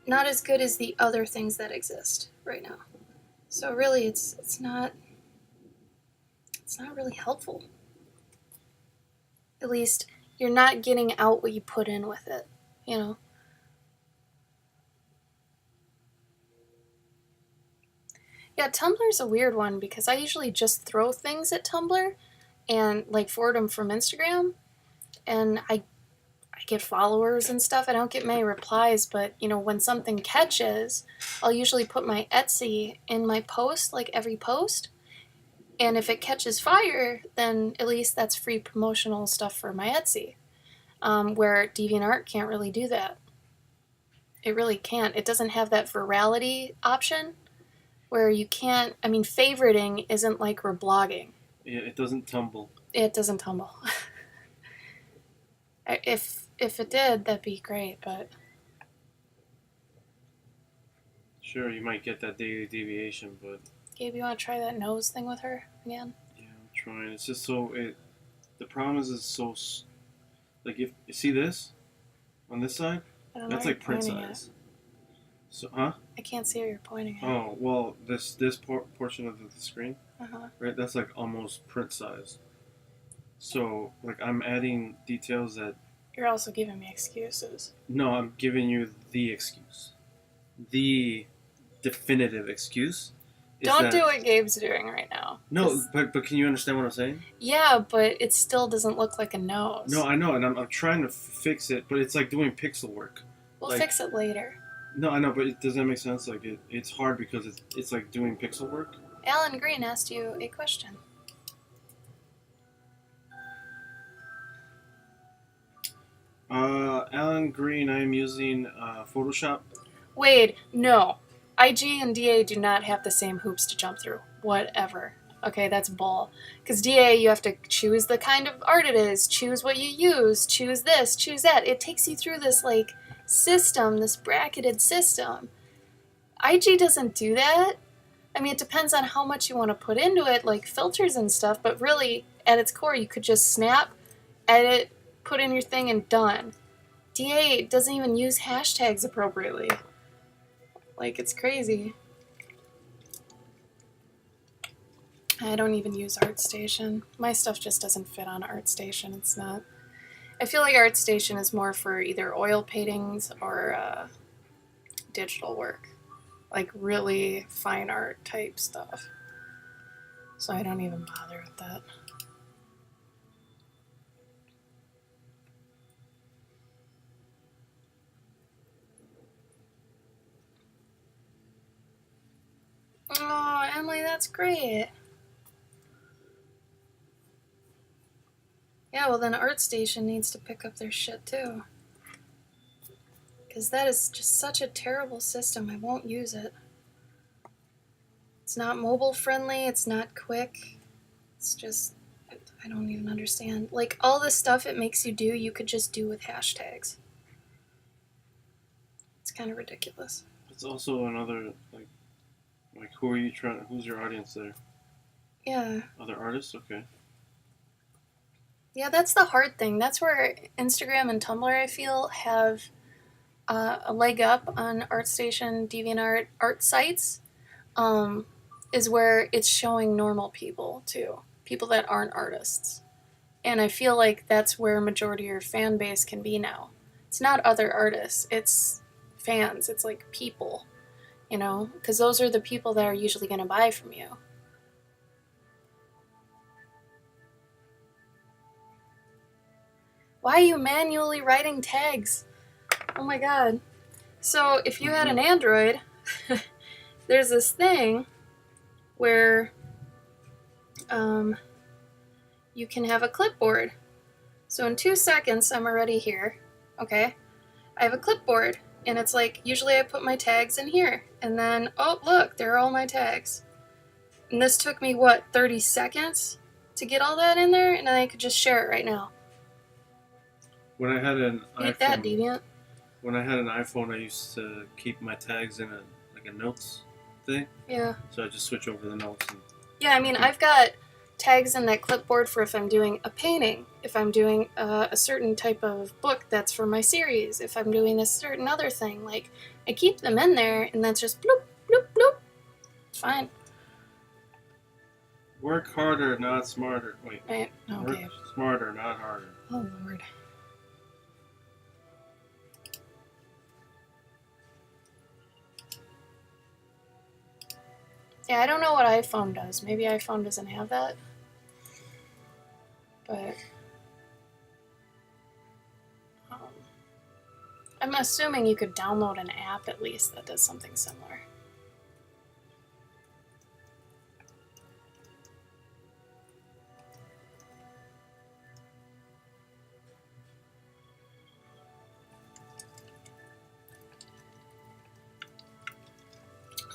S1: Not as good as the other things that exist right now. So really, it's not really helpful. At least you're not getting out what you put in with it, Yeah, Tumblr's a weird one because I usually just throw things at Tumblr and like forward them from Instagram, and I get followers and stuff. I don't get many replies, but when something catches, I'll usually put my Etsy in my post, like every post. And if it catches fire, then at least that's free promotional stuff for my Etsy, where DeviantArt can't really do that. It really can't. It doesn't have that virality option where you can't, favoriting isn't like reblogging.
S2: Yeah, it doesn't tumble.
S1: It doesn't tumble. If it did, that'd be great, but...
S2: Sure, you might get that daily deviation, but...
S1: Gabe, you want to try that nose thing with her again?
S2: Yeah, I'm trying. It's just so... The problem is it's so... Like, if you see this? On this side? That's like print size. So, huh?
S1: I can't see where you're pointing at.
S2: Oh, well, this portion of the screen, right? That's like almost print size. So, like, I'm adding details that...
S1: You're also giving me excuses.
S2: No, I'm giving you the excuse. The definitive excuse.
S1: Don't do what Gabe's doing right now.
S2: No, but can you understand what I'm saying?
S1: Yeah, but it still doesn't look like a nose.
S2: No, I know, and I'm trying to fix it, but it's like doing pixel work.
S1: We'll fix it later.
S2: No, I know, but does that make sense? Like, it's hard because it's like doing pixel work.
S1: Alan Green asked you a question.
S2: Alan Green, I am using Photoshop.
S1: Wait, no. IG and DA do not have the same hoops to jump through. Whatever. Okay, that's bull. Because DA, you have to choose the kind of art it is, choose what you use, choose this, choose that. It takes you through this, like, system, this bracketed system. IG doesn't do that. It depends on how much you want to put into it, like filters and stuff, but really, at its core, you could just snap, edit, put in your thing, and done. DA doesn't even use hashtags appropriately. Like, it's crazy. I don't even use ArtStation. My stuff just doesn't fit on ArtStation. It's not... I feel like ArtStation is more for either oil paintings or digital work. Like, really fine art type stuff. So I don't even bother with that. Oh, Emily, that's great. Yeah, well then ArtStation needs to pick up their shit too. Because that is just such a terrible system, I won't use it. It's not mobile friendly, it's not quick. It's just, I don't even understand. Like, all the stuff it makes you do, you could just do with hashtags. It's kind of ridiculous.
S2: It's also another, like who are you trying, who's your audience there?
S1: Yeah.
S2: Other artists? Okay.
S1: Yeah, that's the hard thing. That's where Instagram and Tumblr, I feel, have a leg up on ArtStation, DeviantArt, art sites. is where it's showing normal people too, people that aren't artists. And I feel like that's where majority of your fan base can be now. It's not other artists, it's fans, it's like people, you know, because those are the people that are usually going to buy from you. Why are you manually writing tags? Oh my god. So if you had an Android, there's this thing where you can have a clipboard. So in 2 seconds, I'm already here. Okay. I have a clipboard, and it's like, usually I put my tags in here, and then, oh, look, there are all my tags. And this took me, what, 30 seconds to get all that in there, and then I could just share it right now.
S2: When I had an
S1: Ain't
S2: iPhone,
S1: that deviant?
S2: when I had an iPhone, I used to keep my tags in a notes thing.
S1: Yeah.
S2: So I just switch over the notes. And
S1: Yeah, I mean, I've got tags in that clipboard for if I'm doing a painting, if I'm doing a certain type of book that's for my series, if I'm doing a certain other thing. Like, I keep them in there, and that's just bloop, bloop, bloop. It's fine.
S2: Work harder, not smarter. Wait.
S1: Right? Okay.
S2: Work smarter, not harder.
S1: Oh, Lord. Yeah, I don't know what iPhone does. Maybe iPhone doesn't have that. But I'm assuming you could download an app at least that does something similar.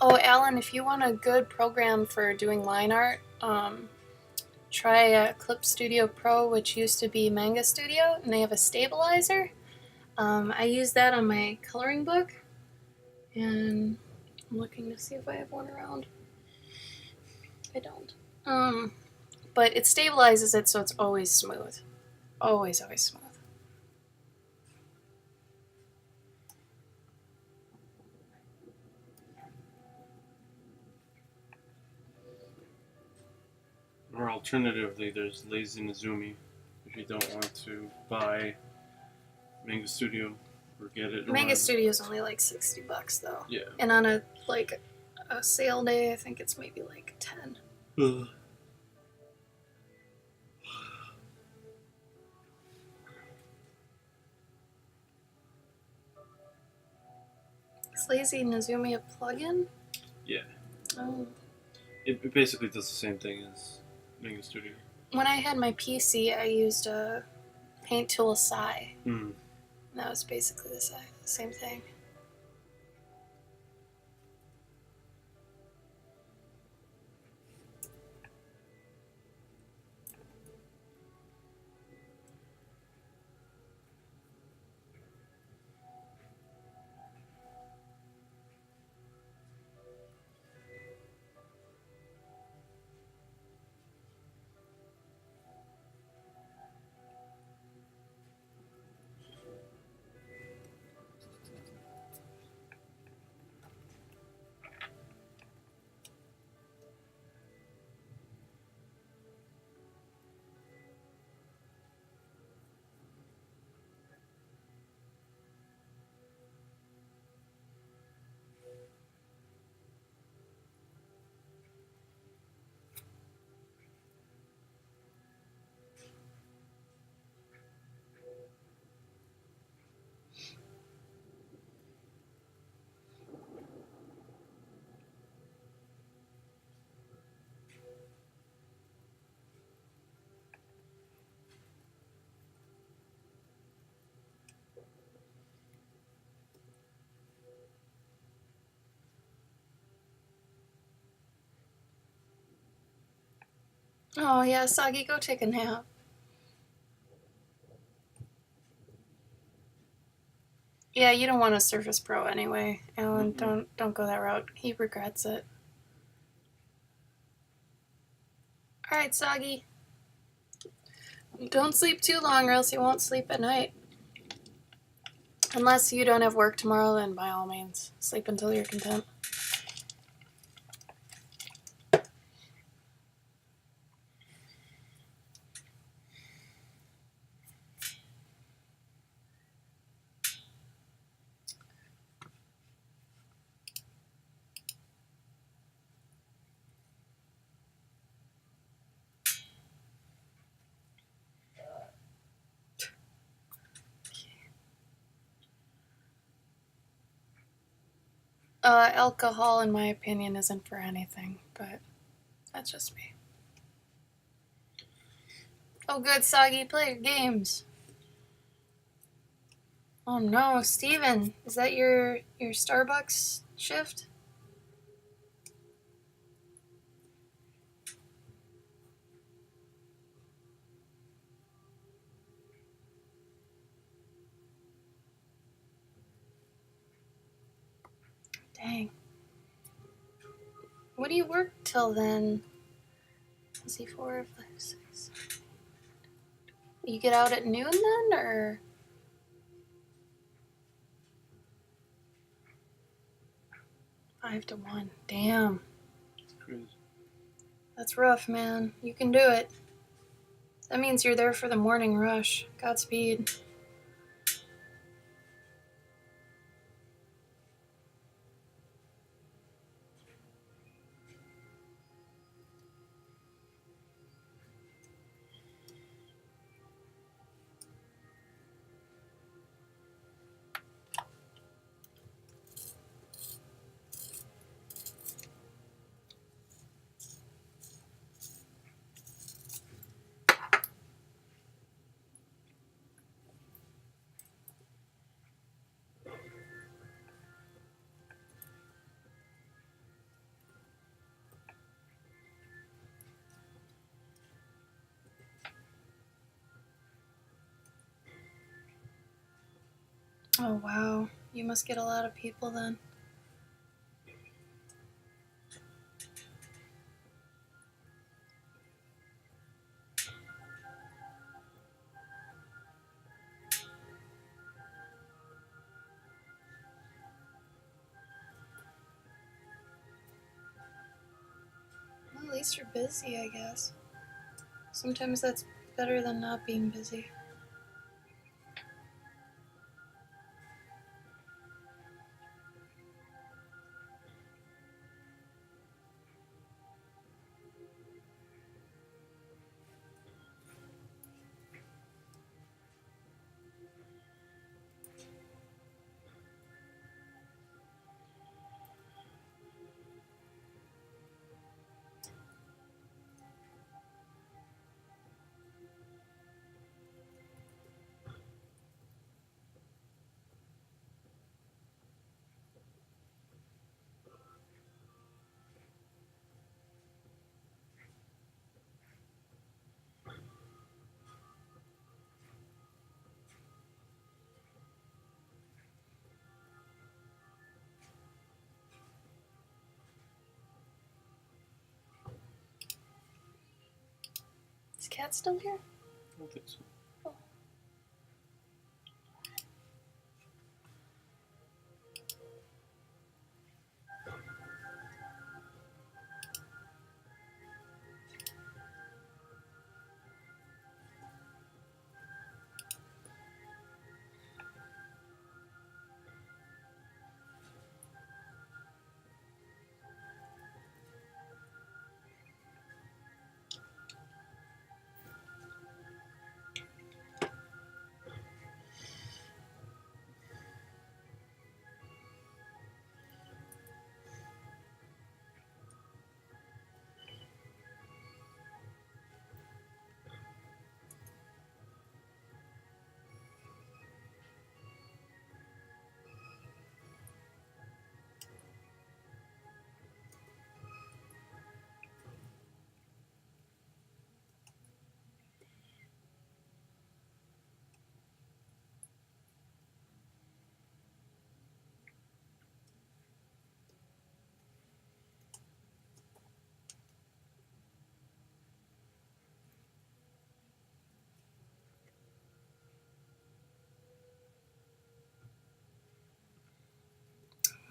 S1: Oh, Alan, if you want a good program for doing line art, try Clip Studio Pro, which used to be Manga Studio, and they have a stabilizer. I use that on my coloring book, and I'm looking to see if I have one around. I don't. But it stabilizes it so it's always smooth. Always, always smooth.
S2: Or alternatively, there's Lazy Nezumi. If you don't want to buy Manga Studio or get it.
S1: Manga Studio's only like $60 though.
S2: Yeah.
S1: And on a sale day, I think it's maybe like 10.
S2: Ugh.
S1: Is Lazy Nezumi a plugin?
S2: Yeah.
S1: Oh.
S2: It basically does the same thing as Manga Studio.
S1: When I had my PC, I used a Paint Tool Sai.
S2: Hmm.
S1: That was basically the same thing. Oh yeah, Sagi, go take a nap. Yeah, you don't want a Surface Pro anyway, Alan. Don't go that route. He regrets it. All right, Sagi. Don't sleep too long, or else you won't sleep at night. Unless you don't have work tomorrow, then by all means, sleep until you're content. Alcohol, in my opinion, isn't for anything, but that's just me. Oh, good, Soggy, play your games. Oh no, Steven, is that your Starbucks shift? Dang. What do you work till then? Let's see, 4, 5, 6. You get out at noon then, or? Five to 1. Damn.
S2: It's crazy.
S1: That's rough, man. You can do it. That means you're there for the morning rush. Godspeed. Oh, wow. You must get a lot of people then. Well, at least you're busy, I guess. Sometimes that's better than not being busy. Is Cat still here?
S2: I don't think so.
S1: Oh.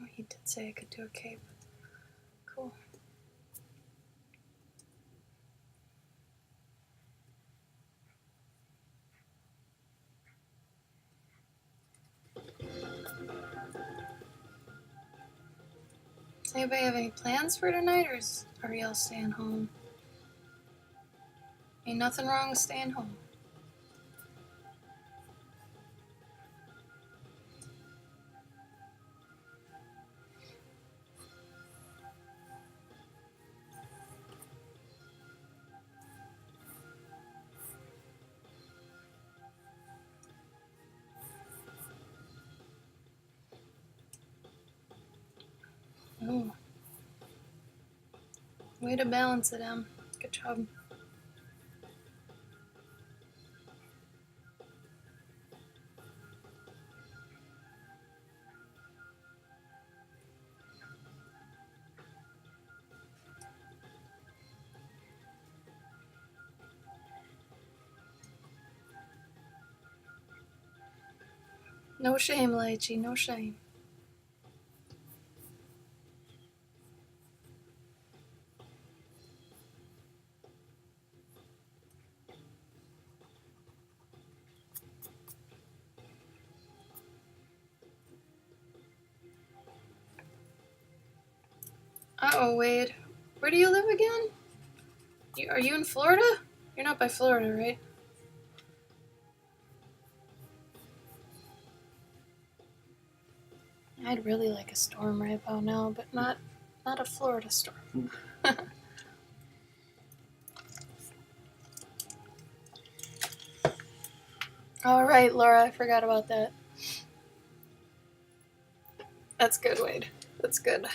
S1: Oh, he did say I could do a cape. Cool. Does anybody have any plans for tonight, or are y'all staying home? Ain't nothing wrong with staying home. Way to balance it, Em. Good job. No shame, Lychee, no shame. Uh-oh, Wade. Where do you live again? Are you in Florida? You're not by Florida, right? I'd really like a storm right about now, but not a Florida storm. All right, Laura, I forgot about that. That's good, Wade. That's good.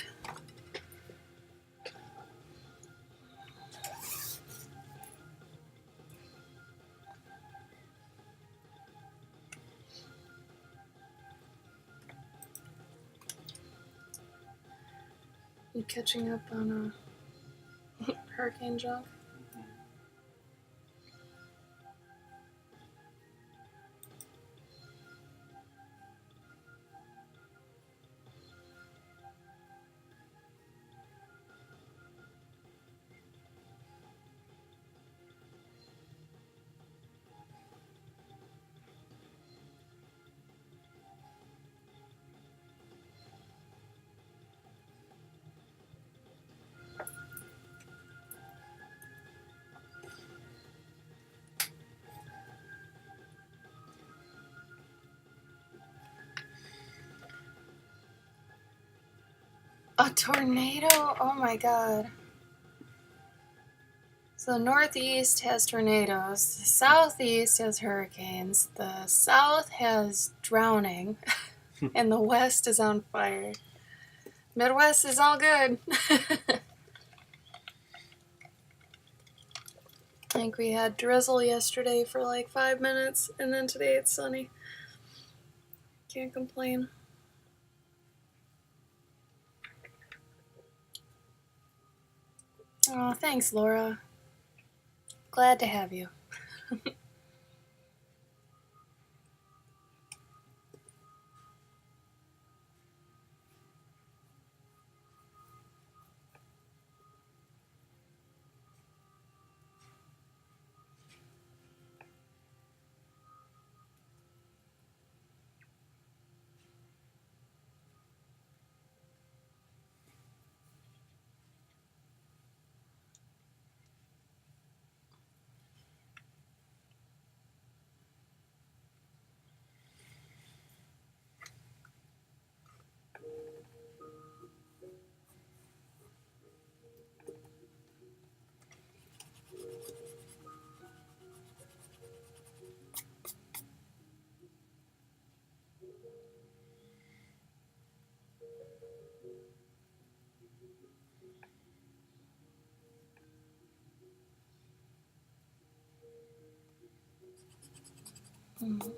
S1: You catching up on hurricane junk? A tornado? Oh my god. So the Northeast has tornadoes, the Southeast has hurricanes, the South has drowning, and the West is on fire. Midwest is all good. I think we had drizzle yesterday for like 5 minutes, and then today it's sunny. Can't complain. Oh, thanks, Laura. Glad to have you. Mm.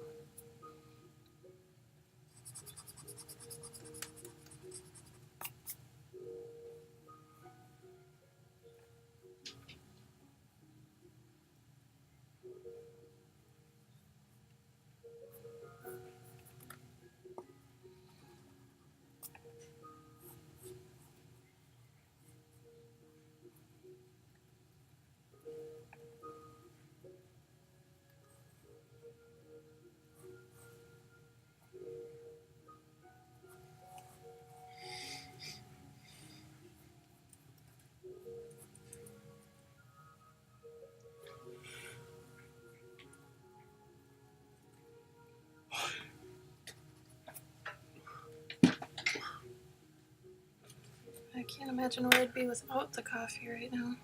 S1: I can't imagine where I'd be without the coffee right now.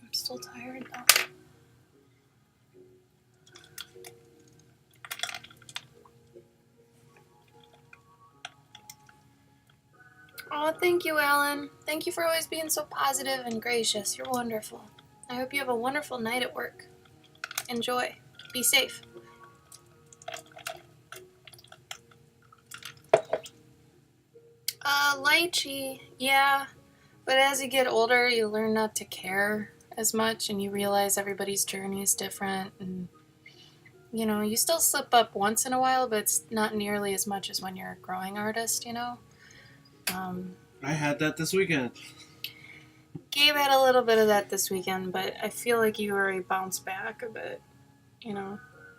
S1: I'm still tired though. Oh, thank you, Alan. Thank you for always being so positive and gracious. You're wonderful. I hope you have a wonderful night at work. Enjoy. Be safe. Lychee. Yeah. But as you get older, you learn not to care as much, and you realize everybody's journey is different, and you still slip up once in a while, but it's not nearly as much as when you're a growing artist,
S2: I had that this weekend.
S1: Gabe had a little bit of that this weekend, but I feel like you already bounced back a bit,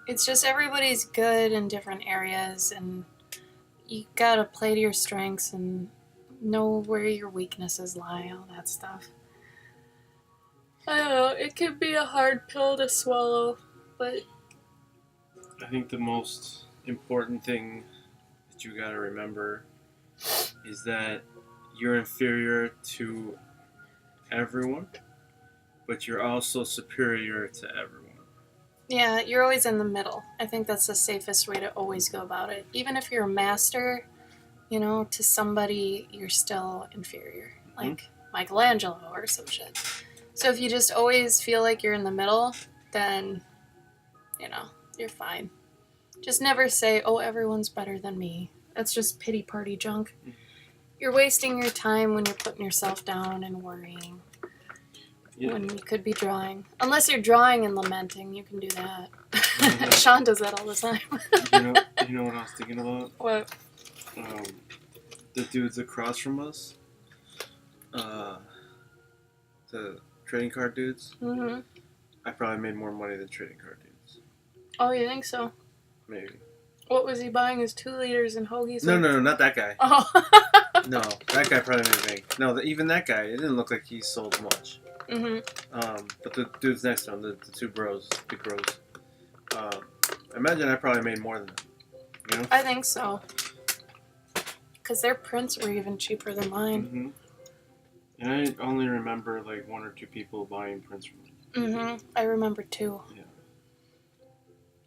S1: It's just everybody's good in different areas, and you gotta play to your strengths and know where your weaknesses lie, all that stuff. I don't know, it can be a hard pill to swallow, but
S2: I think the most important thing that you gotta remember is that you're inferior to everyone, but you're also superior to everyone.
S1: yeah, you're always in the middle. I think that's the safest way to always go about it. Even if you're a master, to somebody, you're still inferior. Like Michelangelo or some shit. So if you just always feel like you're in the middle, then, you're fine. Just never say, oh, everyone's better than me. That's just pity party junk. You're wasting your time when you're putting yourself down and worrying. Yeah. When you could be drawing. Unless you're drawing and lamenting, you can do that. Sean does that all the time.
S2: You know what I was thinking about?
S1: What?
S2: The dudes across from us. The trading card dudes. Mm-hmm. I probably made more money than trading card dudes.
S1: Oh, you think so?
S2: Maybe.
S1: What was he buying his 2 liters in hoagies?
S2: No, not that guy.
S1: Oh.
S2: No, that guy probably made bank. No, even that guy, it didn't look like he sold much.
S1: Mm-hmm.
S2: But the dudes next to him, the two bros, big bros, I imagine I probably made more than them.
S1: I think so. Because their prints were even cheaper than mine.
S2: Mm-hmm. And I only remember like 1 or 2 people buying prints from me.
S1: Mm-hmm. I remember 2.
S2: Yeah.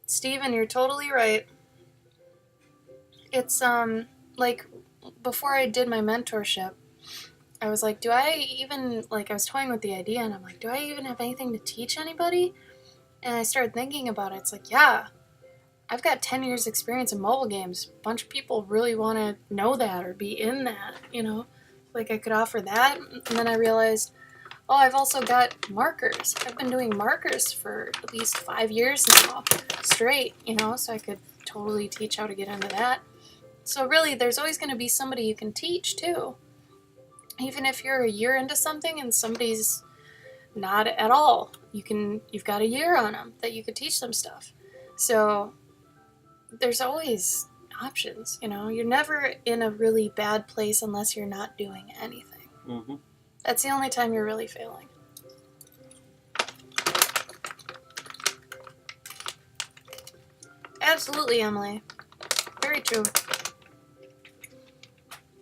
S1: Steven, you're totally right. It's, like, before I did my mentorship, I was like, I was toying with the idea, and I'm like, do I even have anything to teach anybody? And I started thinking about it. It's like, yeah, I've got 10 years experience in mobile games. A bunch of people really want to know that or be in that, Like, I could offer that. And then I realized, oh, I've also got markers. I've been doing markers for at least 5 years now, straight, so I could totally teach how to get into that. So really, there's always going to be somebody you can teach, too. Even if you're a year into something and somebody's not at all, you've got a year on them that you could teach them stuff. So there's always options, You're never in a really bad place unless you're not doing anything.
S2: Mm-hmm.
S1: That's the only time you're really failing. Absolutely, Emily. Very true.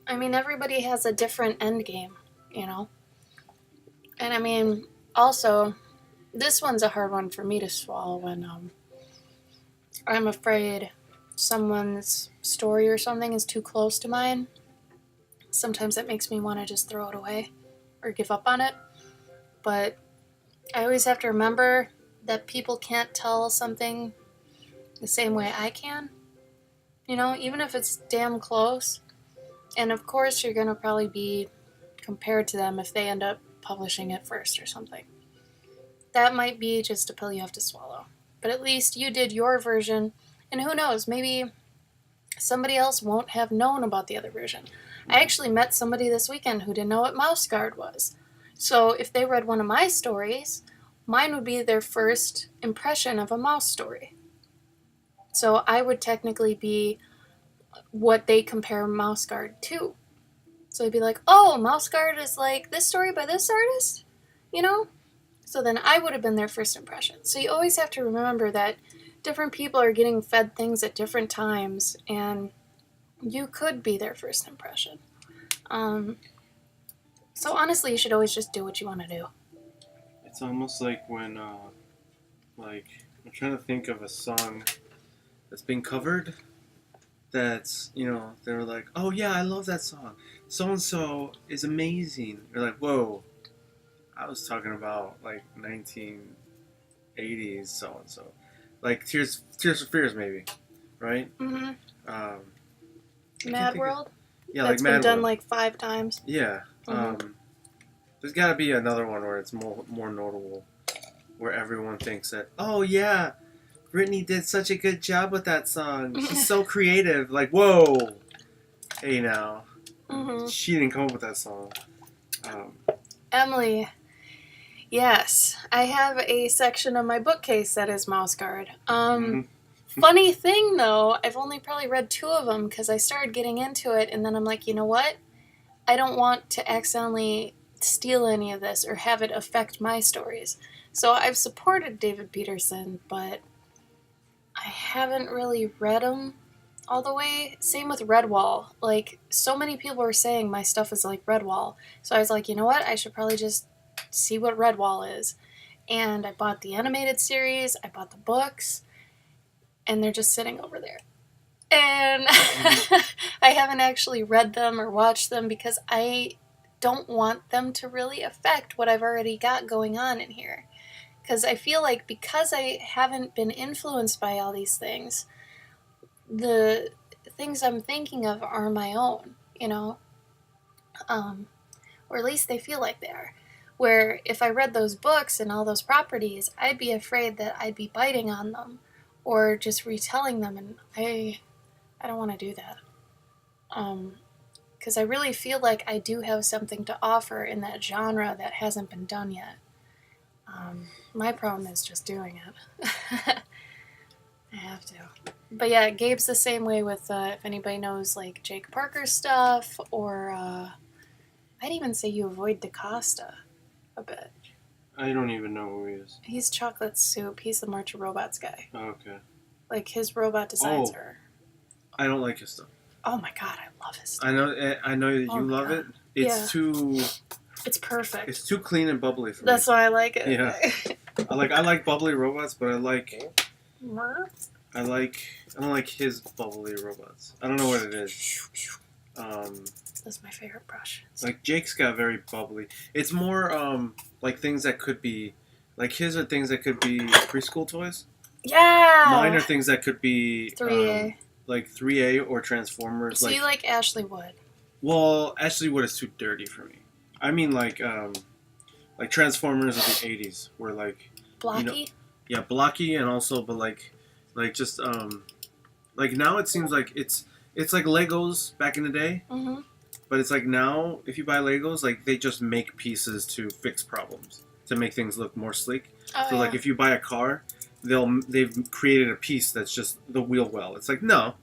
S1: I mean, everybody has a different end game, And I mean, also, this one's a hard one for me to swallow when I'm afraid someone's story or something is too close to mine. Sometimes that makes me want to just throw it away or give up on it. But I always have to remember that people can't tell something the same way I can. Even if it's damn close. And of course, you're going to probably be compared to them if they end up publishing it first or something. That might be just a pill you have to swallow. But at least you did your version, and who knows, maybe somebody else won't have known about the other version. I actually met somebody this weekend who didn't know what mouse guard was. So if they read one of my stories, mine would be their first impression of a mouse story. So I would technically be what they compare mouse guard to. So they'd be like, oh, mouse guard is like this story by this artist? So then I would have been their first impression. So you always have to remember that different people are getting fed things at different times, and you could be their first impression. So honestly, you should always just do what you want to do.
S2: It's almost like when, I'm trying to think of a song that's been covered that's, they were like, oh yeah, I love that song. so and so is amazing. You're like, whoa, I was talking about like 1980s so and so, like Tears for Fears maybe, right?
S1: Mm-hmm.
S2: Um,
S1: Mad World.
S2: Yeah,
S1: That's
S2: like
S1: been
S2: Mad
S1: done
S2: World.
S1: like 5 times.
S2: Yeah.
S1: Mm-hmm.
S2: There's got to be another one where it's more notable, where everyone thinks that, oh yeah, Britney did such a good job with that song. She's so creative. Like, whoa, hey now,
S1: Mm-hmm.
S2: she didn't come up with that song.
S1: Emily. Yes, I have a section of my bookcase that is Mouse Guard.
S2: Mm-hmm.
S1: Funny thing though, I've only probably read 2 of them because I started getting into it, and then I'm like, you know what? I don't want to accidentally steal any of this or have it affect my stories. So I've supported David Peterson, but I haven't really read him all the way. Same with Redwall. Like, so many people were saying my stuff is like Redwall. So I was like, you know what? I should probably just see what Redwall is. And I bought the animated series, I bought the books, and they're just sitting over there. And I haven't actually read them or watched them because I don't want them to really affect what I've already got going on in here. Because I feel like because I haven't been influenced by all these things, the things I'm thinking of are my own, you know? Or at least they feel like they are. Where if I read those books and all those properties, I'd be afraid that I'd be biting on them or just retelling them, and I don't want to do that. Because I really feel like I do have something to offer in that genre that hasn't been done yet. My problem is just doing it. I have to. But yeah, Gabe's the same way with, if anybody knows, like, Jake Parker stuff, or I'd even say you avoid DaCosta a bit.
S2: I don't even know who he is.
S1: He's Chocolate Soup. He's the March of Robots guy.
S2: Oh, okay.
S1: Like, his robot designs are...
S2: I don't like his stuff.
S1: Oh my god, I love his stuff.
S2: I know that you love it. It's too...
S1: It's perfect.
S2: It's too clean and bubbly for me.
S1: That's why I like it.
S2: Yeah. I like bubbly robots, but I don't like his bubbly robots. I don't know what it is.
S1: That's my favorite brush.
S2: Like Jake's got very bubbly. It's more like things that could be, like his are things that could be preschool toys.
S1: Yeah.
S2: Mine are things that could be
S1: 3A.
S2: Like 3A or Transformers.
S1: So you like Ashley Wood?
S2: Well, Ashley Wood is too dirty for me. I mean like Transformers of the 80s were like
S1: blocky.
S2: You know, yeah, blocky, and also but like just like now it seems like it's like Legos back in the day.
S1: Mm-hmm.
S2: But it's like now, if you buy Legos, like they just make pieces to fix problems, to make things look more sleek.
S1: Oh,
S2: so like if you buy a car, they've created a piece that's just the wheel well. It's like no,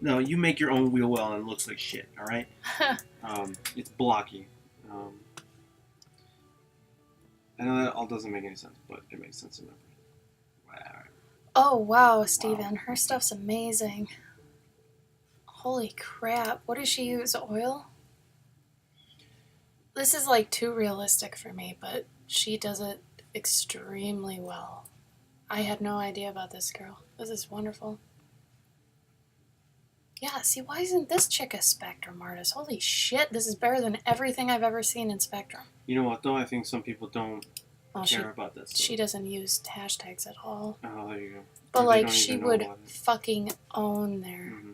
S2: you make your own wheel well and it looks like shit. All right, it's blocky. I know that all doesn't make any sense, but it makes sense in my brain. Wow.
S1: Oh wow, Steven, her stuff's amazing. Holy crap. What does she use? Oil? This is like too realistic for me, but she does it extremely well. I had no idea about this girl. This is wonderful. Yeah, see, why isn't this chick a Spectrum artist? Holy shit, this is better than everything I've ever seen in Spectrum.
S2: You know what, though? I think some people don't care about this.
S1: She doesn't use hashtags at all.
S2: Oh, there you go.
S1: But, like, she would fucking own there.
S2: Mm-hmm.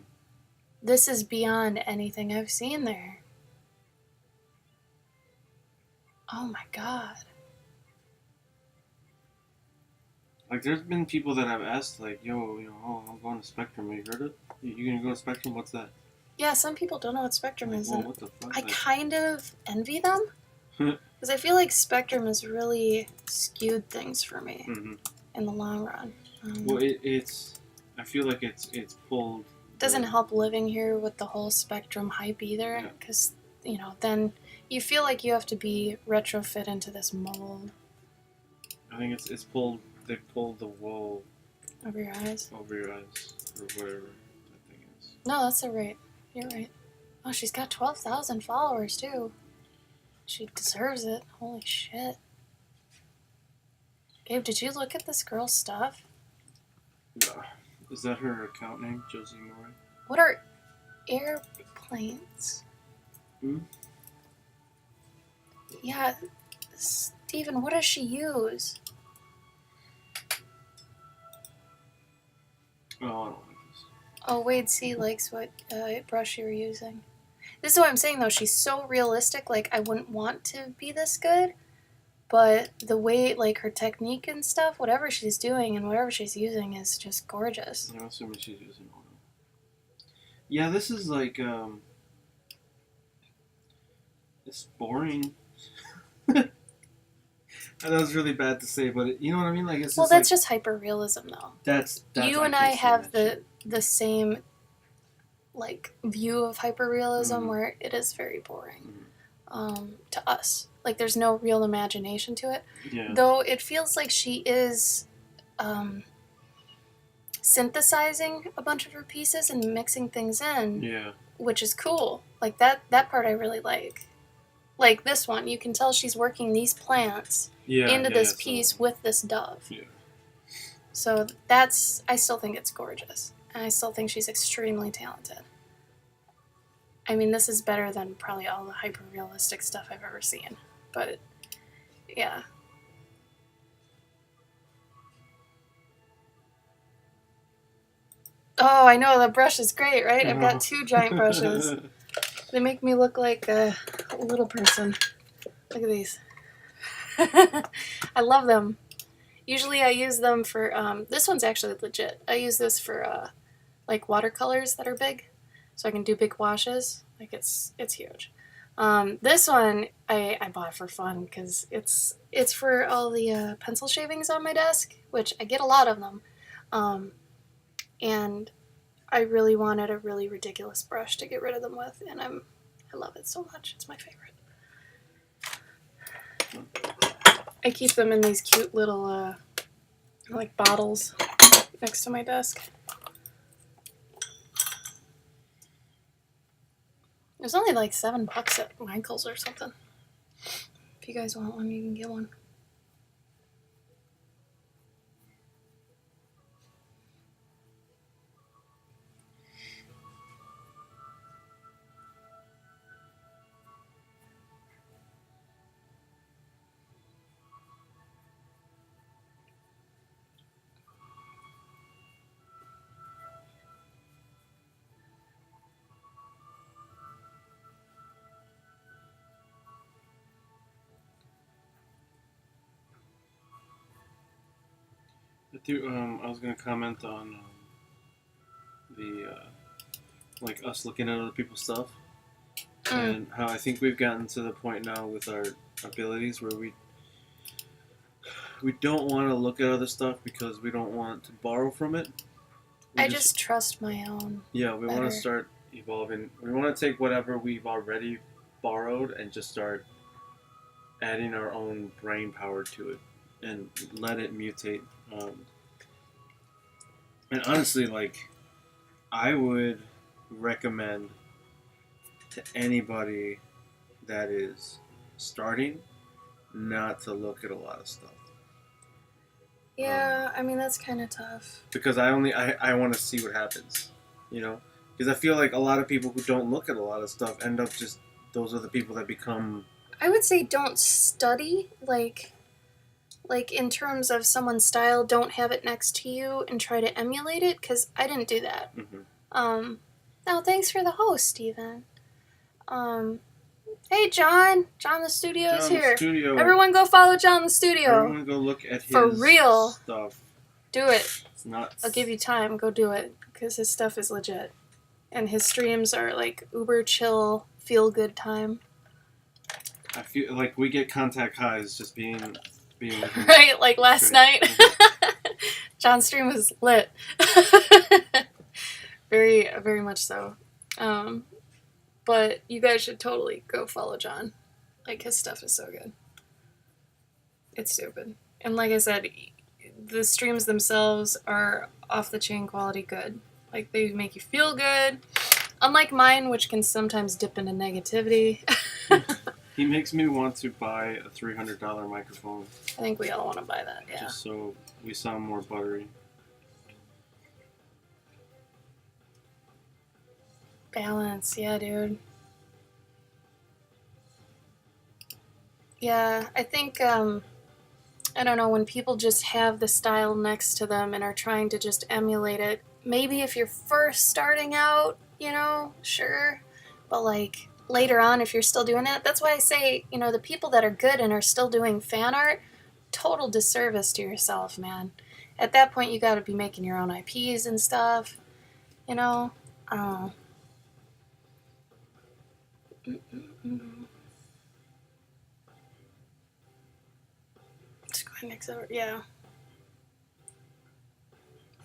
S1: This is beyond anything I've seen there. Oh my god.
S2: Like, there's been people that have asked, like, yo, I'm going to Spectrum. Have you heard it? You gonna go to Spectrum? What's that?
S1: Yeah, some people don't know what Spectrum is.
S2: Well, what the fuck?
S1: I kind of envy them. Because I feel like Spectrum has really skewed things for me in the long run.
S2: Well, it's... I feel like it's pulled...
S1: Doesn't help living here with the whole Spectrum hype either, because then you feel like you have to be retrofit into this mold.
S2: I think it's pulled. They pulled the wool
S1: over your eyes,
S2: or whatever that thing is.
S1: No, that's alright. You're right. Oh, she's got 12,000 followers too. She deserves it. Holy shit. Gabe, did you look at this girl's stuff?
S2: Is that her account name, Josie Moore?
S1: What are airplanes?
S2: Hmm?
S1: Yeah, Steven, what does she use?
S2: Oh, I don't like this.
S1: Oh, Wade C likes what brush you were using. This is what I'm saying, though. She's so realistic. Like, I wouldn't want to be this good. But the way, like, her technique and stuff, whatever she's doing and whatever she's using is just gorgeous.
S2: I'm assuming she's using oil. Yeah, this is like, it's boring. I know it's really bad to say, but you know what I mean? Like, it's
S1: Well,
S2: just
S1: that's
S2: like,
S1: just hyper-realism, though.
S2: that's
S1: You and I have the same, like, view of hyper-realism where it is very boring to us. Like, there's no real imagination to it.
S2: Yeah.
S1: Though it feels like she is synthesizing a bunch of her pieces and mixing things in,
S2: Yeah.
S1: which is cool. Like, that part I really like. Like this one, you can tell she's working these plants into this piece with this dove.
S2: Yeah.
S1: So I still think it's gorgeous. And I still think she's extremely talented. I mean, this is better than probably all the hyper-realistic stuff I've ever seen. But, yeah. Oh, I know, the brush is great, right? I've got 2 giant brushes. They make me look like a little person. Look at these. I love them. Usually I use them for, this one's actually legit. I use this for, like, watercolors that are big. So I can do big washes. Like, it's huge. This one I bought for fun because it's for all the pencil shavings on my desk, which I get a lot of them. And I really wanted a really ridiculous brush to get rid of them with, and I love it so much. It's my favorite. I keep them in these cute little like bottles next to my desk. It was only like $7 at Michael's or something. If you guys want one, you can get one.
S2: I was gonna comment on the like us looking at other people's stuff, and how I think we've gotten to the point now with our abilities where we don't want to look at other stuff because we don't want to borrow from it.
S1: I just trust my own.
S2: Yeah, we want
S1: better.
S2: to start evolving. We want to take whatever we've already borrowed and just start adding our own brain power to it and let it mutate. And honestly, like, I would recommend to anybody that is starting not to look at a lot of stuff.
S1: Yeah, I mean, that's kind of tough.
S2: Because I want to see what happens, you know? Because I feel like a lot of people who don't look at a lot of stuff end up just, those are the people that become...
S1: I would say don't study, like in terms of someone's style, don't have it next to you and try to emulate it, because I didn't do that. Now, thanks for the host, Steven. Hey, John the Studio's here.
S2: Studio.
S1: Everyone go follow John the Studio.
S2: Everyone go look at his
S1: For real
S2: stuff.
S1: Do it.
S2: It's nuts.
S1: I'll give you time. Go do it, because his stuff is legit. And his streams are like uber chill, feel good time.
S2: I feel like we get contact highs just being
S1: right, like last night. John's stream was lit. Very, very much so. But you guys should totally go follow John. Like, his stuff is so good. It's stupid. And like I said, the streams themselves are off-the-chain quality good. Like, they make you feel good. Unlike mine, which can sometimes dip into negativity.
S2: He makes me want to buy a $300 microphone.
S1: I think we all want to buy that, yeah.
S2: Just so we sound more buttery.
S1: Balance, yeah, dude. Yeah, I think, I don't know, when people just have the style next to them and are trying to just emulate it, maybe if you're first starting out, sure. But like later on, if you're still doing that, that's why I say, the people that are good and are still doing fan art, total disservice to yourself, man. At that point, you got to be making your own IPs and stuff, you know? Uh, mm, mm, mm. Just go ahead and exit. Yeah.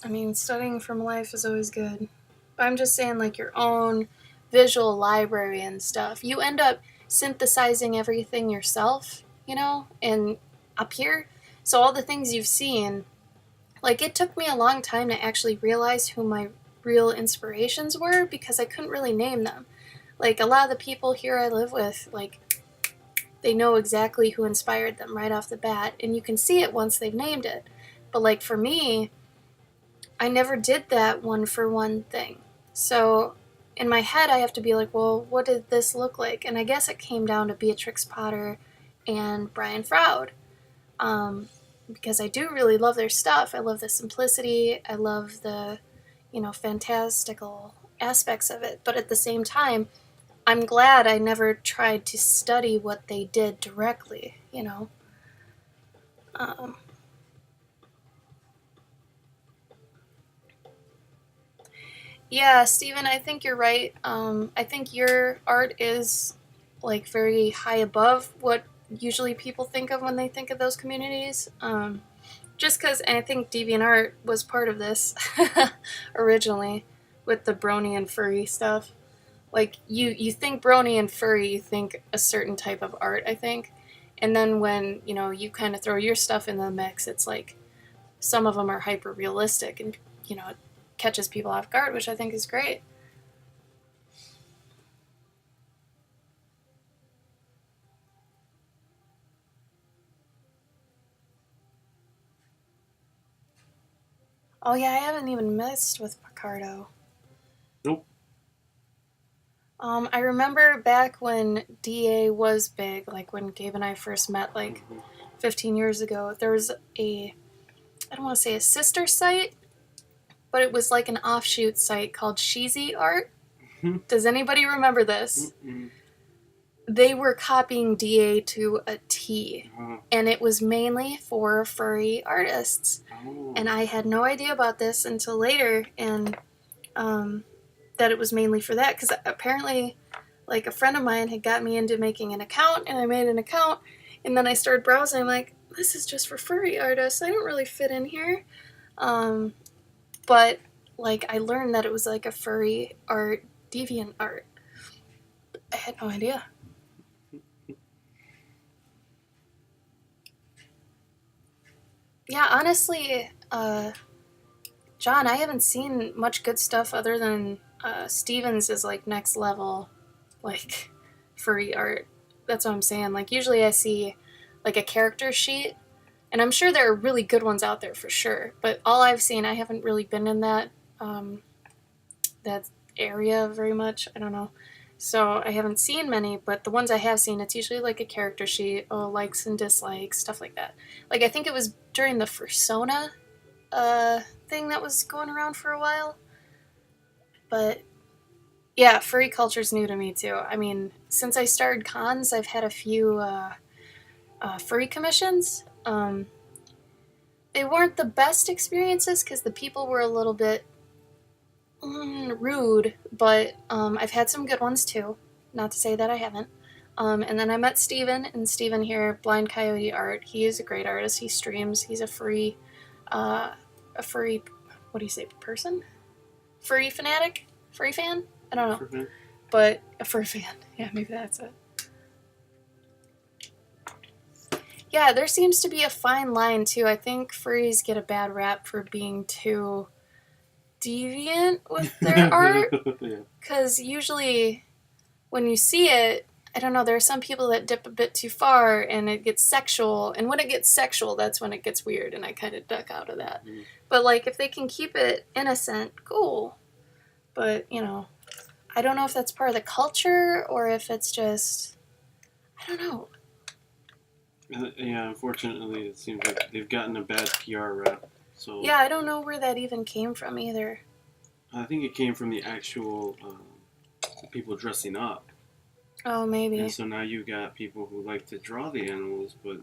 S1: I mean, studying from life is always good. But I'm just saying, like, your own visual library and stuff. You end up synthesizing everything yourself, and up here. So all the things you've seen, like, it took me a long time to actually realize who my real inspirations were because I couldn't really name them. Like, a lot of the people here I live with, like, they know exactly who inspired them right off the bat, and you can see it once they've named it. But, like, for me, I never did that one for one thing. So in my head, I have to be like, well, what did this look like? And I guess it came down to Beatrix Potter and Brian Froud. Because I do really love their stuff. I love the simplicity. I love the, fantastical aspects of it. But at the same time, I'm glad I never tried to study what they did directly. Um, Yeah, Steven, I think you're right. I think your art is like very high above what usually people think of when they think of those communities. Just because, and I think DeviantArt was part of this originally with the brony and furry stuff. Like you think brony and furry, you think a certain type of art, I think, and then when you kind of throw your stuff in the mix, it's like some of them are hyper realistic, and it catches people off guard, which I think is great. Oh yeah, I haven't even messed with Picardo.
S2: Nope.
S1: I remember back when DA was big, like when Gabe and I first met, like 15 years ago. There was I don't want to say a sister site, but it was like an offshoot site called Sheezy Art. Does anybody remember this? They were copying DA to a T, and it was mainly for furry artists. And I had no idea about this until later, and that it was mainly for that, because apparently, like, a friend of mine had got me into making an account, and I made an account, and then I started browsing. I'm like, this is just for furry artists. I don't really fit in here. But like, I learned that it was like a furry art, deviant art. I had no idea. Yeah, honestly, John, I haven't seen much good stuff other than Stevens is like next level, like furry art. That's what I'm saying. Like, usually I see like a character sheet, and I'm sure there are really good ones out there for sure. But all I've seen, I haven't really been in that area very much. I don't know. So I haven't seen many, but the ones I have seen, it's usually like a character sheet, likes and dislikes, stuff like that. Like, I think it was during the Fursona thing that was going around for a while. But yeah, furry culture's new to me too. I mean, since I started cons, I've had a few furry commissions. They weren't the best experiences because the people were a little bit rude, but I've had some good ones too. Not to say that I haven't. And then I met Steven, and Steven here, Blind Coyote Art. He is a great artist. He streams. He's a furry, what do you say, person? Furry fanatic? Furry fan? I don't know. But a furry fan. Yeah, maybe that's it. Yeah, there seems to be a fine line too. I think furries get a bad rap for being too deviant with their art. Because usually when you see it, I don't know, there are some people that dip a bit too far and it gets sexual. And when it gets sexual, that's when it gets weird, and I kind of duck out of that. But like, if they can keep it innocent, cool. But, I don't know if that's part of the culture or if it's just, I don't know.
S2: Yeah, unfortunately, it seems like they've gotten a bad PR rap. So
S1: Yeah, I don't know where that even came from either.
S2: I think it came from the actual people dressing up.
S1: Oh, maybe.
S2: And so now you got people who like to draw the animals, but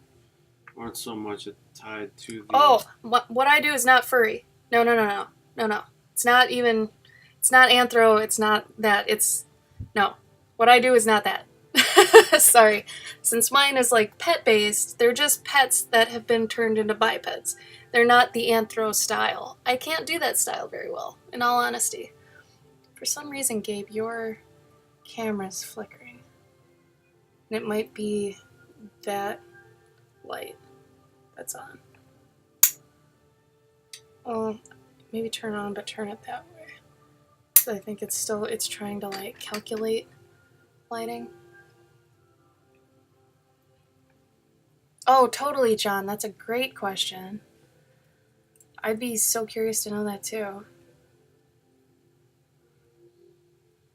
S2: aren't so much tied to the.
S1: Oh, what I do is not furry. No, no, no, no, no, no. It's not even. It's not anthro. It's not that. It's no. What I do is not that. Sorry. Since mine is like pet based, they're just pets that have been turned into bipeds. They're not the anthro style. I can't do that style very well, in all honesty. For some reason, Gabe, your camera's flickering. And it might be that light that's on. Well, maybe turn on, but turn it that way. So I think it's trying to like calculate lighting. Oh, totally, John. That's a great question. I'd be so curious to know that too.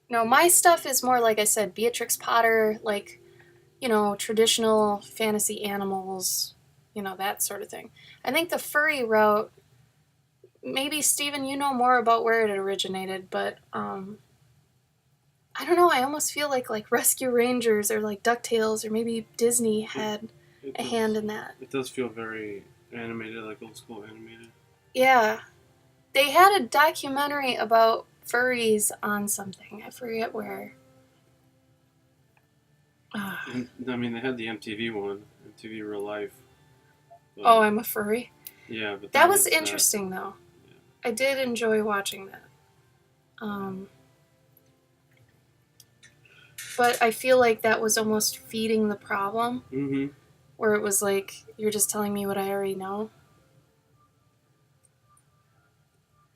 S1: No, my stuff is more, like I said, Beatrix Potter, like, traditional fantasy animals, that sort of thing. I think the furry route, maybe, Steven, you know more about where it originated, but I don't know, I almost feel like Rescue Rangers or like DuckTales or maybe Disney had a hand in that.
S2: It does feel very animated, like old school animated.
S1: Yeah. They had a documentary about furries on something. I forget where.
S2: And, I mean, they had the MTV one, MTV Real Life. But,
S1: Oh, I'm a furry?
S2: Yeah, but
S1: that was interesting, though.
S2: Yeah.
S1: I did enjoy watching that. But I feel like that was almost feeding the problem.
S2: Mm-hmm.
S1: Where it was like, you're just telling me what I already know.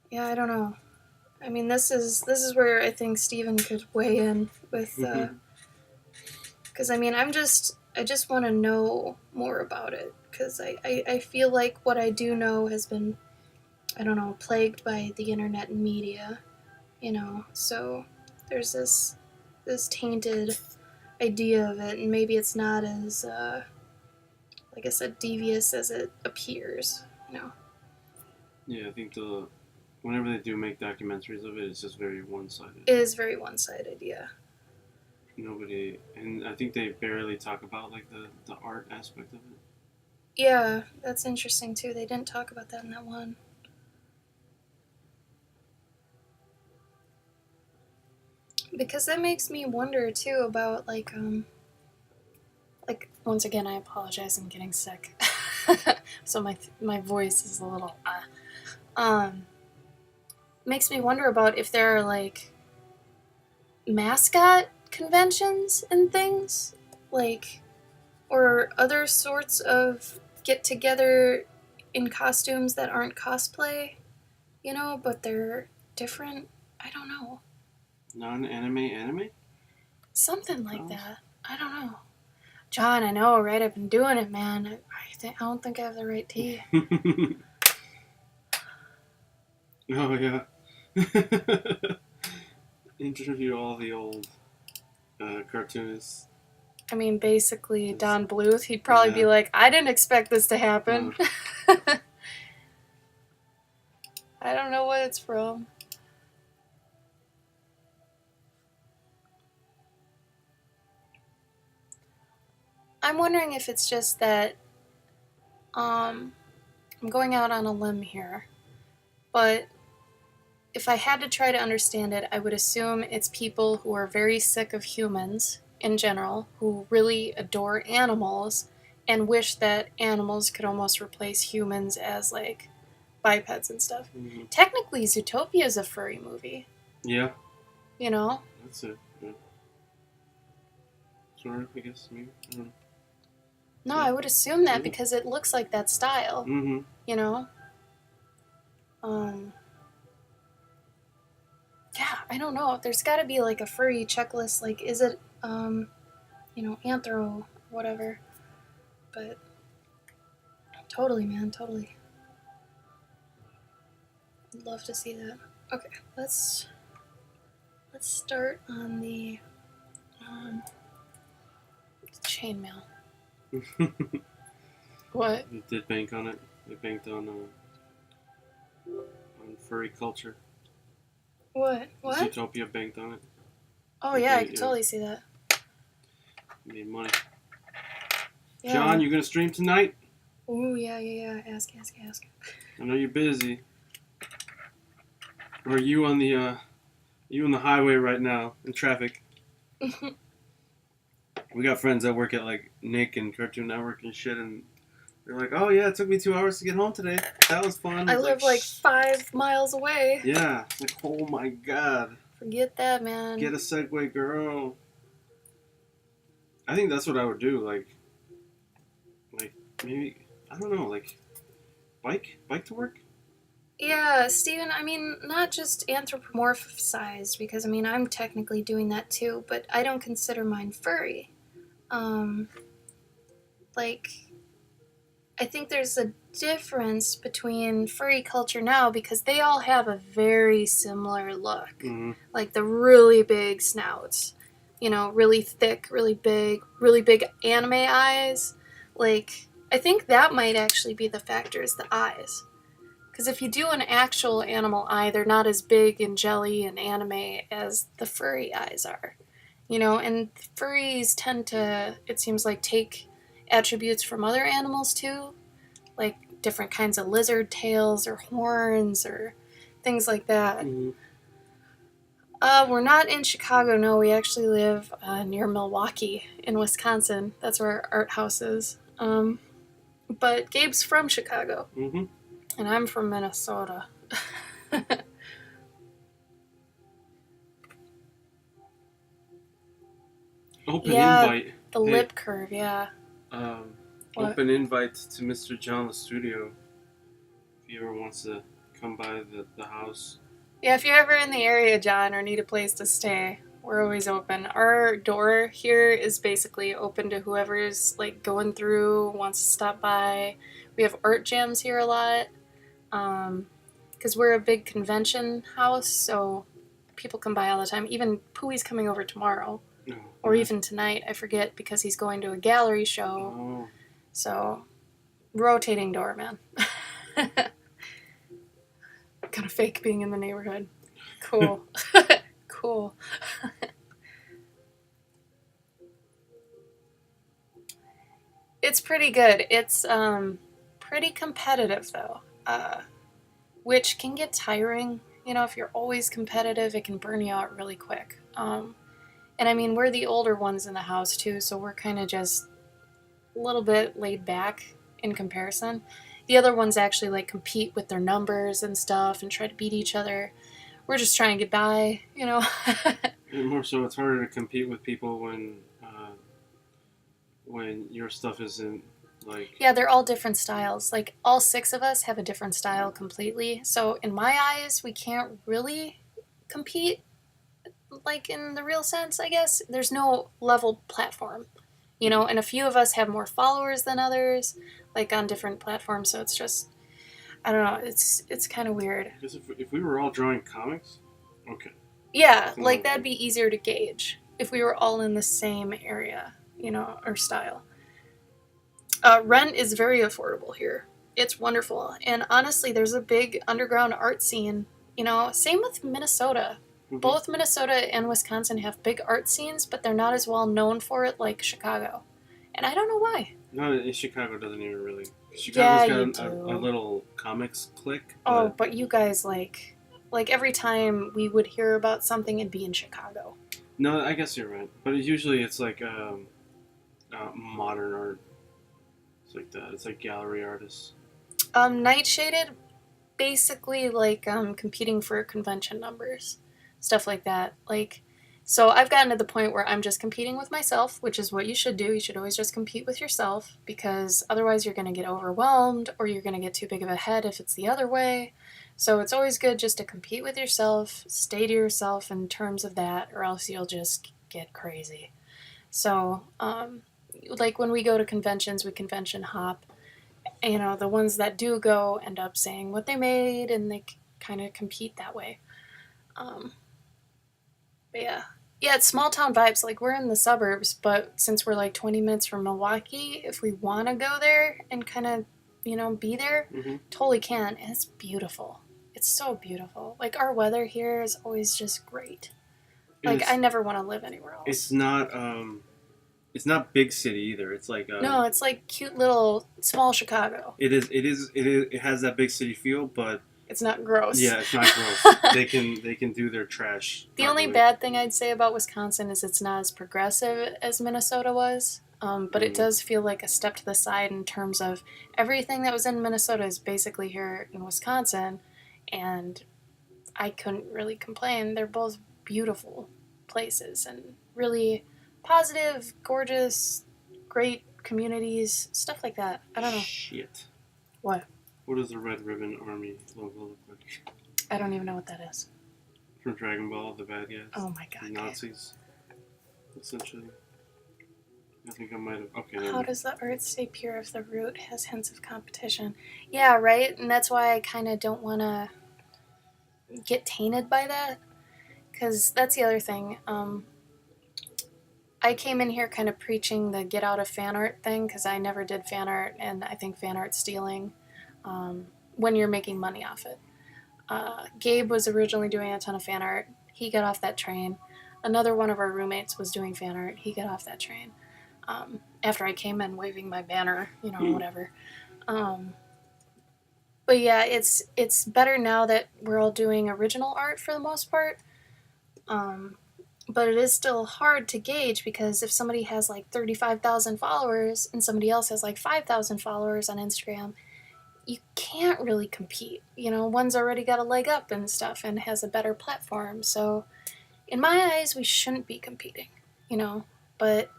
S1: Yeah, I don't know. I mean, this is where I think Steven could weigh in with, because I mean, I just want to know more about it, because I feel like what I do know has been, I don't know, plagued by the internet and media, so there's this tainted idea of it, and maybe it's not as, like I said, devious as it appears,
S2: Yeah, I think whenever they do make documentaries of it, it's just very one-sided.
S1: It is very one-sided, yeah.
S2: Nobody, and I think they barely talk about like the art aspect of it.
S1: Yeah, that's interesting too. They didn't talk about that in that one. Because that makes me wonder too about like once again, I apologize, I'm getting sick. So my voice is a little makes me wonder about if there are like mascot conventions and things, like, or other sorts of get together in costumes that aren't cosplay, but they're different. I don't know.
S2: Non-anime?
S1: Something like that. I don't know. John, I know, right? I've been doing it, man. I don't think I have the right tea.
S2: Oh, yeah. Interview all the old cartoonists.
S1: I mean, basically, Don Bluth, he'd probably be like, I didn't expect this to happen. I don't know what it's from. I'm wondering if it's just that, I'm going out on a limb here, but if I had to try to understand it, I would assume it's people who are very sick of humans in general, who really adore animals, and wish that animals could almost replace humans as, like, bipeds and stuff.
S2: Mm-hmm.
S1: Technically, Zootopia is a furry movie.
S2: Yeah.
S1: That's
S2: it. Yeah. Sort of, I guess. Maybe. I don't know.
S1: No, I would assume that because it looks like that style.
S2: Mm-hmm.
S1: Yeah, I don't know. There's got to be like a furry checklist. Like, is it, anthro, whatever. But totally, man, totally. I'd love to see that. Okay, let's start on the chainmail. What?
S2: They did bank on it. They banked on furry culture.
S1: What?
S2: Zootopia banked on it.
S1: Oh yeah, I could totally see that.
S2: Made money.
S1: Yeah.
S2: John, you gonna stream tonight?
S1: Ooh, yeah. Ask.
S2: I know you're busy. Or are you on the highway right now in traffic? We got friends that work at like Nick and Cartoon Network and shit, and they're like, "Oh yeah, it took me 2 hours to get home today. That was fun."
S1: I live like 5 miles away.
S2: Yeah, like oh my god.
S1: Forget that, man.
S2: Get a Segway, girl. I think that's what I would do. Like maybe I don't know, like bike to work.
S1: Yeah, Steven, I mean, not just anthropomorphized, because I mean, I'm technically doing that too, but I don't consider mine furry. Like, I think there's a difference between furry culture now because they all have a very similar look.
S2: Mm-hmm.
S1: Like the really big snouts, you know, really thick, really big anime eyes. Like, I think that might actually be the factor is the eyes. Because if you do an actual animal eye, they're not as big and jelly and anime as the furry eyes are. You know, and furries tend to, it seems like, take attributes from other animals too. Like different kinds of lizard tails or horns or things like that.
S2: Mm-hmm.
S1: We're not in Chicago, no. We actually live near Milwaukee in Wisconsin. That's where our art house is. But Gabe's from Chicago.
S2: Mm-hmm.
S1: And I'm from Minnesota.
S2: Open invite.
S1: The lip curve, yeah.
S2: Open invite to Mr. John the studio. If he ever wants to come by the house.
S1: Yeah, if you're ever in the area, John, or need a place to stay, we're always open. Our door here is basically open to whoever's like going through, wants to stop by. We have art jams here a lot. Because we're a big convention house, so people come by all the time. Even Pooey's coming over tomorrow, or even tonight. I forget because he's going to a gallery show.
S2: Oh.
S1: So, rotating door, man. Kind of fake being in the neighborhood. Cool. Cool. It's pretty good. It's pretty competitive though. Which can get tiring. You know, if you're always competitive, it can burn you out really quick. And I mean, we're the older ones in the house too, so we're kind of just a little bit laid back in comparison. The other ones actually like compete with their numbers and stuff and try to beat each other. We're just trying to get by, you know.
S2: And more so, it's harder to compete with people when your stuff isn't like.
S1: Yeah, they're all different styles. Like all 6 of us have a different style completely. So in my eyes, we can't really compete like in the real sense, I guess. There's no level platform, you know, and a few of us have more followers than others, like on different platforms. So it's just, I don't know, it's kind of weird.
S2: Because if we were all drawing comics, okay.
S1: Yeah, like that'd be easier to gauge if we were all in the same area, you know, or style. Rent is very affordable here. It's wonderful. And honestly, there's a big underground art scene, you know, same with Minnesota. Mm-hmm. Both Minnesota and Wisconsin have big art scenes, but they're not as well known for it like Chicago. And I don't know why.
S2: No, Chicago doesn't even really. Chicago's got a little comics clique.
S1: Oh, but you guys like every time we would hear about something, it'd be in Chicago.
S2: No, I guess you're right. But usually it's like modern art. It's like that. It's like gallery artists.
S1: Nightshaded, basically like competing for convention numbers. Stuff like that. Like, so I've gotten to the point where I'm just competing with myself, which is what you should do. You should always just compete with yourself because otherwise you're going to get overwhelmed or you're going to get too big of a head if it's the other way. So it's always good just to compete with yourself, stay to yourself in terms of that, or else you'll just get crazy. So, like when we go to conventions, we convention hop. You know, the ones that do go end up saying what they made and they kind of compete that way. But yeah, Yeah, it's small town vibes. Like, we're in the suburbs, but since we're like 20 minutes from Milwaukee, if we want to go there and kind of, be there, totally can. And it's beautiful. It's so beautiful. Like, our weather here is always just great. Like, I never want to live anywhere else.
S2: It's not big city either. It's like
S1: no, it's like cute little small Chicago.
S2: It is. It has that big city feel, but
S1: it's not gross.
S2: Yeah, it's not gross. they can do their trash.
S1: The only bad thing I'd say about Wisconsin is it's not as progressive as Minnesota was. But it does feel like a step to the side in terms of everything that was in Minnesota is basically here in Wisconsin, and I couldn't really complain. They're both beautiful places and really positive, gorgeous, great communities, stuff like that. I don't know.
S2: Shit.
S1: What?
S2: What does the Red Ribbon Army logo look like?
S1: I don't even know what that is.
S2: From Dragon Ball, the bad guys.
S1: Oh my god.
S2: The Nazis. Essentially. I think I might have. Okay.
S1: How does the earth stay pure if the root has hints of competition? Yeah, right? And that's why I kind of don't want to get tainted by that. Because that's the other thing. I came in here kind of preaching the get out of fan art thing because I never did fan art, and I think fan art's stealing when you're making money off it. Gabe was originally doing a ton of fan art. He got off that train. Another one of our roommates was doing fan art. He got off that train. After I came in waving my banner, whatever. But yeah, it's better now that we're all doing original art for the most part. But it is still hard to gauge because if somebody has like 35,000 followers and somebody else has like 5,000 followers on Instagram, you can't really compete. One's already got a leg up and stuff and has a better platform. So in my eyes, we shouldn't be competing, but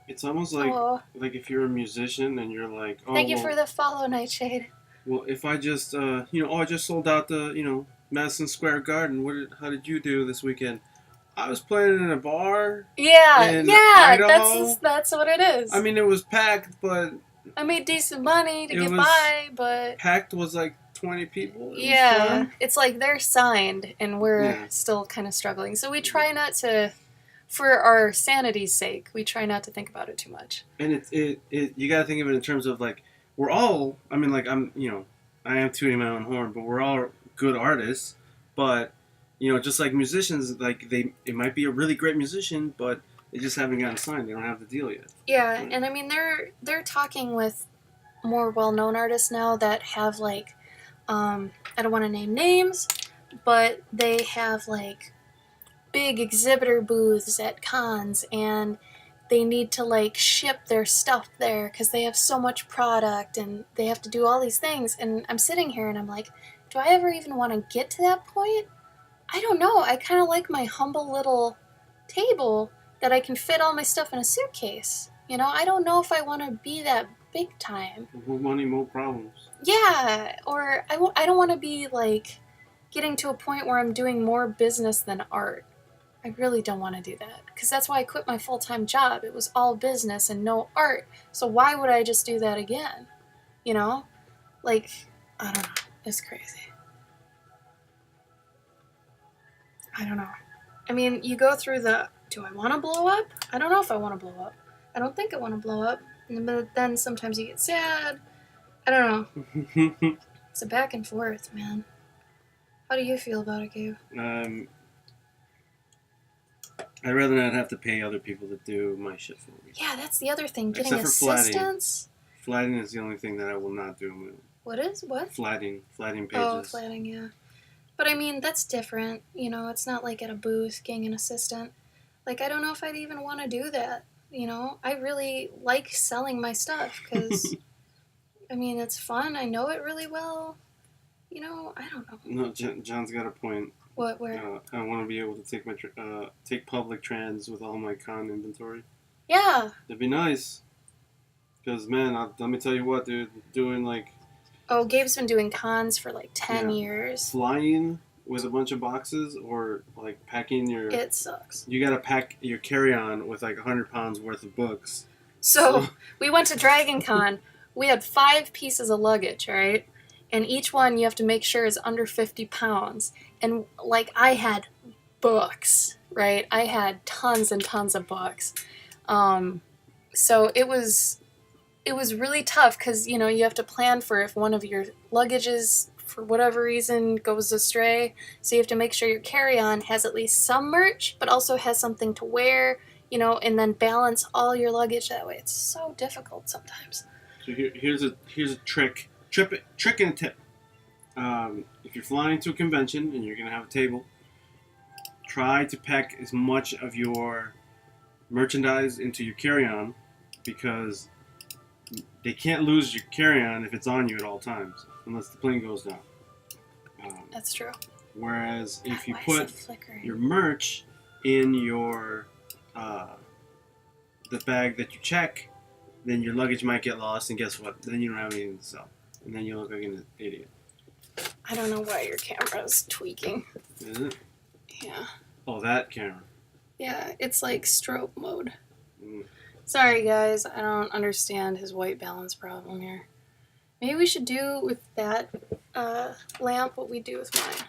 S2: it's almost like if you're a musician and you're like, oh,
S1: thank you for the follow, Nightshade.
S2: Well, if I just, I just sold out the, Madison Square Garden. How did you do this weekend? I was playing in a bar.
S1: Yeah, that's what it is.
S2: I mean, it was packed, but
S1: I made decent money to get by, but
S2: packed was like 20 people.
S1: Yeah, it's like they're signed and we're still kind of struggling. So we try not to, for our sanity's sake, we try not to think about it too much.
S2: And you got to think of it in terms of like we're all. I mean, like I am tooting my own horn, but we're all good artists, but. Just like musicians, like it might be a really great musician, but they just haven't gotten signed. They don't have the deal yet.
S1: Yeah, and I mean they're talking with more well-known artists now that have like, I don't want to name names, but they have like big exhibitor booths at cons, and they need to like ship their stuff there because they have so much product and they have to do all these things. And I'm sitting here and I'm like, do I ever even want to get to that point? I don't know. I kind of like my humble little table that I can fit all my stuff in a suitcase. I don't know if I want to be that big time.
S2: More money, more problems.
S1: Yeah, or I don't want to be like getting to a point where I'm doing more business than art. I really don't want to do that because that's why I quit my full-time job. It was all business and no art. So why would I just do that again? Like, I don't know. It's crazy. I don't know. I mean, you go through do I want to blow up? I don't know if I want to blow up. I don't think I want to blow up. But then sometimes you get sad. I don't know. It's a back and forth, man. How do you feel about it, Gabe?
S2: I'd rather not have to pay other people to do my shit for me.
S1: Yeah, that's the other thing. Getting assistance.
S2: Flatting is the only thing that I will not do.
S1: What is? What?
S2: Flatting pages.
S1: Oh, flatting, yeah. But I mean, that's different. It's not like at a booth getting an assistant. Like, I don't know if I'd even want to do that. I really like selling my stuff because, I mean, it's fun. I know it really well. I don't know.
S2: No, John's got a point.
S1: What? Where?
S2: I want to be able to take my take public trans with all my con inventory.
S1: Yeah.
S2: That'd be nice. Because, man, let me tell you what, dude. Doing, like...
S1: Oh, Gabe's been doing cons for, like, 10 years.
S2: Flying with a bunch of boxes or, like, packing your...
S1: It sucks.
S2: You gotta pack your carry-on with, like, 100 pounds worth of books.
S1: So we went to Dragon Con. We had 5 pieces of luggage, right? And each one you have to make sure is under 50 pounds. And, like, I had books. right? I had tons and tons of books. So it was really tough because, you know, you have to plan for if one of your luggages, for whatever reason, goes astray. So you have to make sure your carry-on has at least some merch, but also has something to wear, you know, and then balance all your luggage that way. It's so difficult sometimes.
S2: So here's a trick and a tip. If you're flying to a convention and you're gonna have a table, try to pack as much of your merchandise into your carry-on, because they can't lose your carry-on if it's on you at all times, unless the plane goes down.
S1: That's true.
S2: Whereas if you
S1: Why is
S2: put
S1: it flickering?
S2: your merch in your the bag that you check, then your luggage might get lost, and guess what? Then you don't have anything to sell, and then you look like an idiot.
S1: I don't know why your camera's tweaking.
S2: Is it?
S1: Yeah.
S2: Oh, that camera.
S1: Yeah, it's like strobe mode.
S2: Mm.
S1: Sorry, guys. I don't understand his white balance problem here. Maybe we should do with that lamp what we do with mine.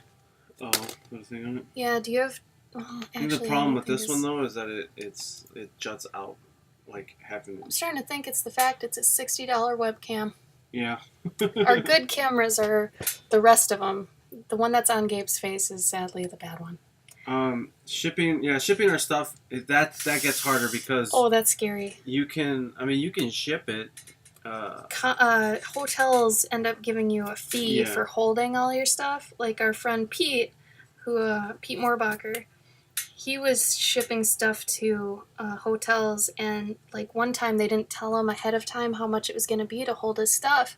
S2: Oh, put a thing on it.
S1: Yeah, do you have... Oh,
S2: I think
S1: actually,
S2: the problem with this one, though, is that it juts out like half an
S1: I'm
S2: inch.
S1: starting to think it's the fact it's a $60 webcam.
S2: Yeah.
S1: Our good cameras are the rest of them. The one that's on Gabe's face is sadly the bad one.
S2: Shipping our stuff, that gets harder because
S1: Oh, that's scary.
S2: you can ship it.
S1: Hotels end up giving you a fee for holding all your stuff. Like our friend Pete, Pete Moorbacher, he was shipping stuff to hotels, and like one time they didn't tell him ahead of time how much it was going to be to hold his stuff,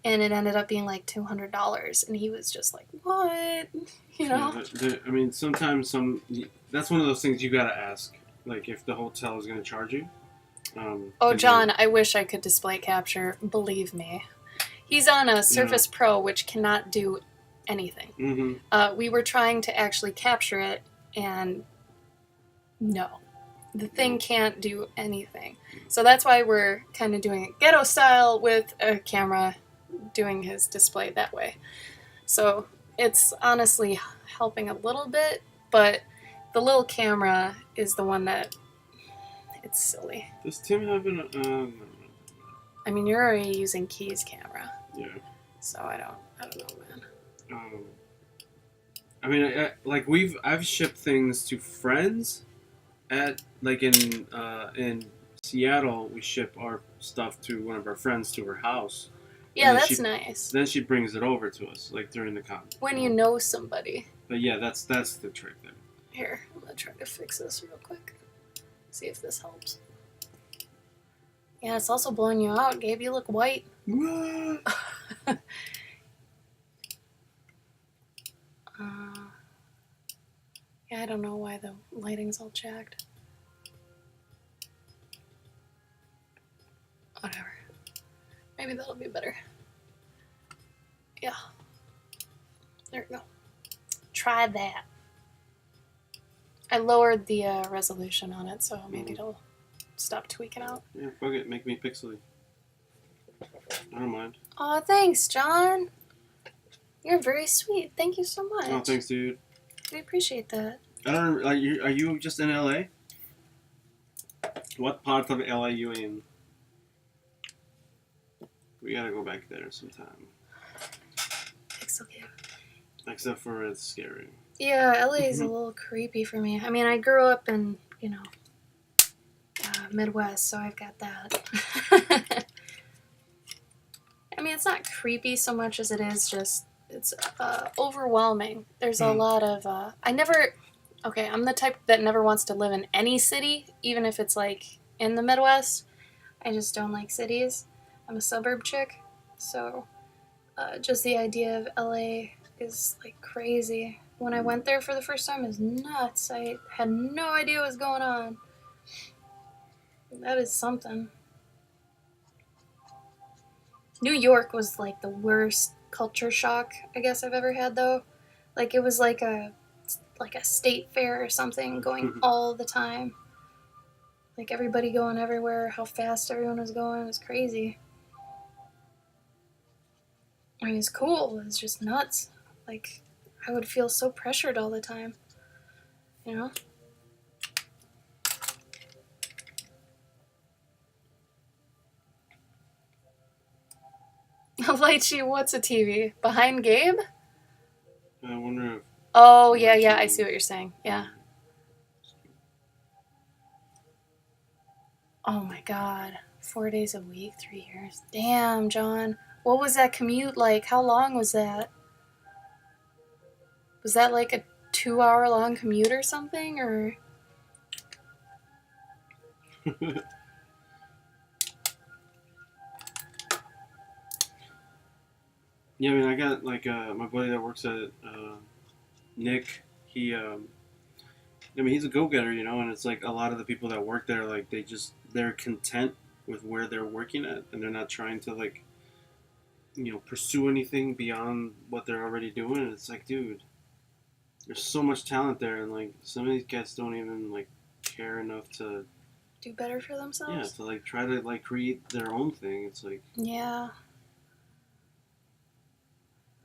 S1: and it ended up being like $200, and he was just like, what? You know?
S2: Yeah, sometimes that's one of those things you gotta ask, like if the hotel is going to charge you.
S1: Oh, John, I wish I could display capture. Believe me. He's on a Surface Pro, which cannot do anything.
S2: Mm-hmm.
S1: We were trying to actually capture it, and no. The thing can't do anything. So that's why we're kind of doing it ghetto style with a camera doing his display that way. So it's honestly helping a little bit, but the little camera is the one that... It's silly.
S2: Does Tim have an?
S1: I mean, you're already using Key's camera.
S2: Yeah.
S1: So I don't know,
S2: man. I've shipped things to friends, at like in Seattle. We ship our stuff to one of our friends to her house.
S1: Yeah, that's nice.
S2: Then she brings it over to us, like during the con.
S1: When you know somebody.
S2: But yeah, that's the trick there.
S1: Here, I'm gonna try to fix this real quick. See if this helps. Yeah, it's also blowing you out, Gabe. You look white.
S2: What?
S1: Yeah, I don't know why the lighting's all jacked. Whatever. Maybe that'll be better. Yeah. There we go. Try that. I lowered the resolution on it, so maybe it'll stop tweaking out.
S2: Yeah, fuck it. Make me pixely. I don't mind.
S1: Aw, thanks, John. You're very sweet. Thank you so much.
S2: Oh, thanks, dude.
S1: We appreciate that.
S2: I don't. Are you just in LA? What part of LA you in? We gotta go back there sometime.
S1: Pixel Gabe.
S2: Except for it's scary.
S1: Yeah, LA is a little creepy for me. I mean, I grew up in, Midwest, so I've got that. I mean, it's not creepy so much as it is just, it's overwhelming. There's a lot of, I'm the type that never wants to live in any city, even if it's like in the Midwest. I just don't like cities. I'm a suburb chick, so just the idea of LA is like crazy. When I went there for the first time, it was nuts. I had no idea what was going on. That is something. New York was like the worst culture shock I guess I've ever had, though. Like it was like a state fair or something going all the time. Like everybody going everywhere, how fast everyone was going, it was crazy. I mean, it's cool, it's just nuts. Like, I would feel so pressured all the time, you know? A light sheet, what's a TV? Behind Gabe?
S2: I wonder if.
S1: Oh, yeah, I see what you're saying. Yeah. Oh my god. 4 days a week, 3 years. Damn, John. What was that commute like? How long was that? Was that like a 2-hour long commute or something? Or.
S2: Yeah, I mean, I got like my buddy that works at Nick. He, I mean, he's a go-getter, you know, and it's like a lot of the people that work there, like they're content with where they're working at, and they're not trying to like, pursue anything beyond what they're already doing. And it's like, dude, there's so much talent there, and like some of these cats don't even like care enough to
S1: Do better for themselves?
S2: to like try to like create their own thing. It's like,
S1: yeah.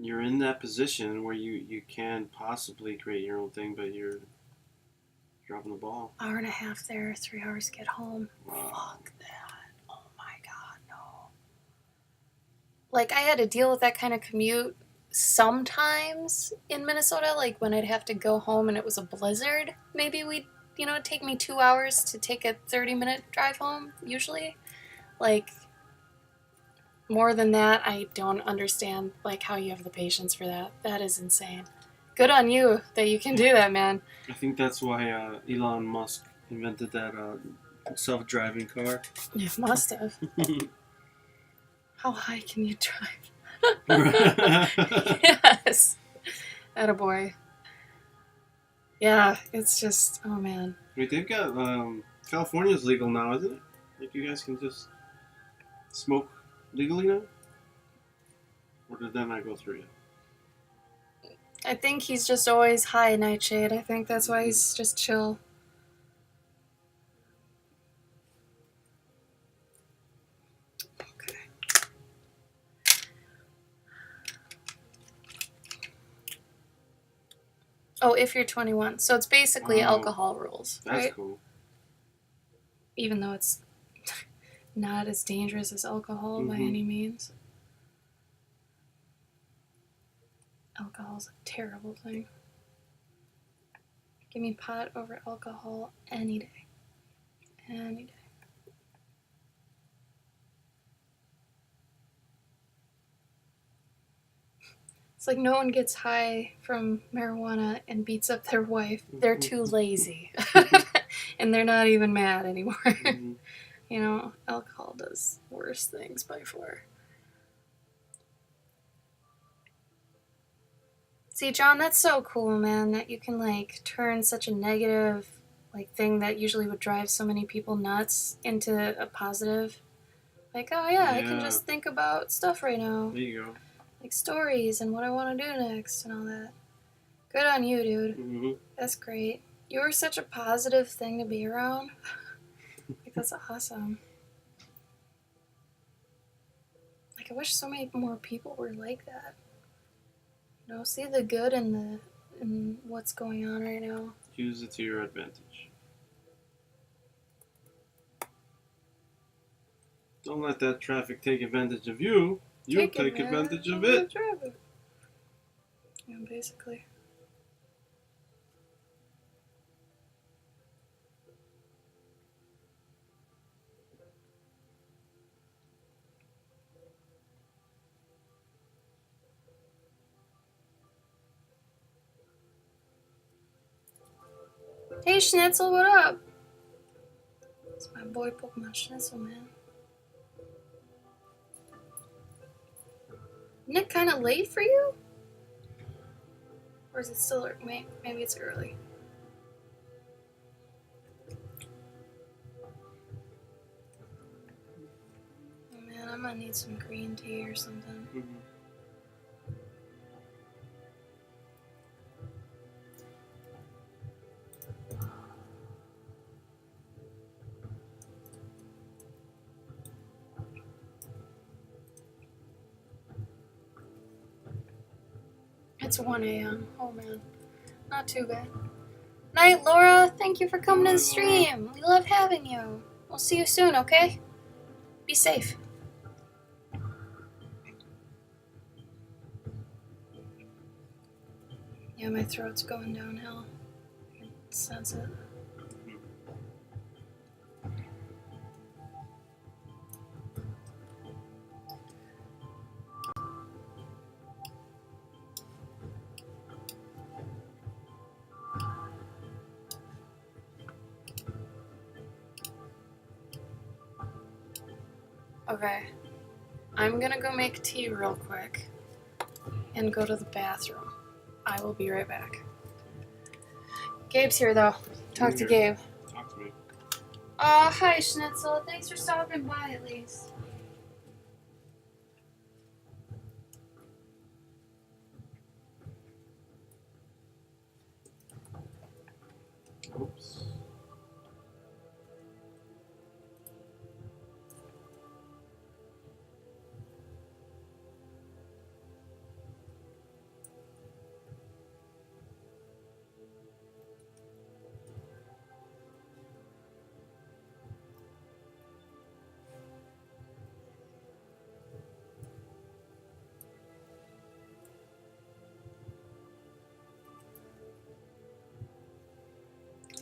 S2: You're in that position where you can possibly create your own thing, but you're dropping the ball.
S1: Hour and a half there, 3 hours to get home.
S2: Wow.
S1: Fuck that. Oh my god, no. Like, I had to deal with that kind of commute sometimes in Minnesota, like when I'd have to go home and it was a blizzard. Maybe it'd take me 2 hours to take a 30-minute drive home, usually. Like, more than that, I don't understand, like, how you have the patience for that. That is insane. Good on you that you can do that, man.
S2: I think that's why Elon Musk invented that self-driving car.
S1: Yeah, must have. How high can you drive? Yes. Attaboy. Yeah, it's just, oh man.
S2: Wait, they've got California's legal now, isn't it? Like you guys can just smoke legally now? Or did that not go through yet?
S1: I think he's just always high, Nightshade. I think that's why he's just chill. Okay. Oh, if you're 21. So it's basically alcohol rules, right?
S2: That's cool.
S1: Even though it's not as dangerous as alcohol by any means. Alcohol's a terrible thing. Give me pot over alcohol any day. Any day. It's like no one gets high from marijuana and beats up their wife. They're too lazy. And they're not even mad anymore. You know, alcohol does worse things by far. See, John, that's so cool, man, that you can, like, turn such a negative, like, thing that usually would drive so many people nuts into a positive. Like, oh, yeah, I can just think about stuff right now.
S2: There you go.
S1: Like, stories and what I want to do next and all that. Good on you, dude. That's great. You were such a positive thing to be around. Like, that's awesome. Like, I wish so many more people were like that. You know, see the good in what's going on right now.
S2: Use it to your advantage. Don't let that traffic take advantage of you. You take advantage of it.
S1: Yeah, basically. Hey Schnitzel, what up? It's my boy Pokemon Schnitzel, man. Isn't it kind of late for you? Or is it still early? Maybe it's early. Oh man, I'm gonna need some green tea or something. It's 1 a.m. Oh man, not too bad. Night, Laura. Thank you for coming to the stream. We love having you. We'll see you soon, okay? Be safe. Yeah, my throat's going downhill. I can sense it. Okay. I'm gonna go make tea real quick and go to the bathroom. I will be right back. Gabe's here though. Talk to Gabe.
S2: Talk to me.
S1: Hi Schnitzel. Thanks for stopping by at least.
S2: Oops.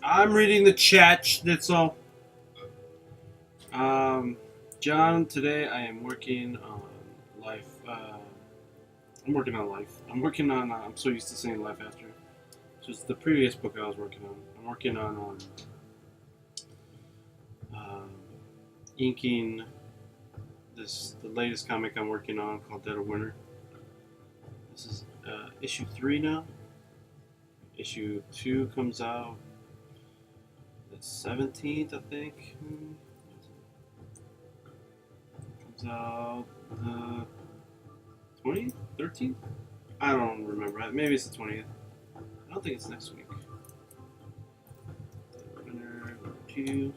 S2: I'm reading the chat, Schnitzel. John, today I am working on life. I'm working on life. I'm working on. I'm so used to saying life after. So it's the previous book I was working on. I'm working on um, inking the latest comic I'm working on called Dead of Winter. This is issue 3 now. Issue 2 comes out the 17th, I think. Comes out the 20th? 13th? I don't remember. Maybe it's the 20th. I don't think it's next week. Winner 2.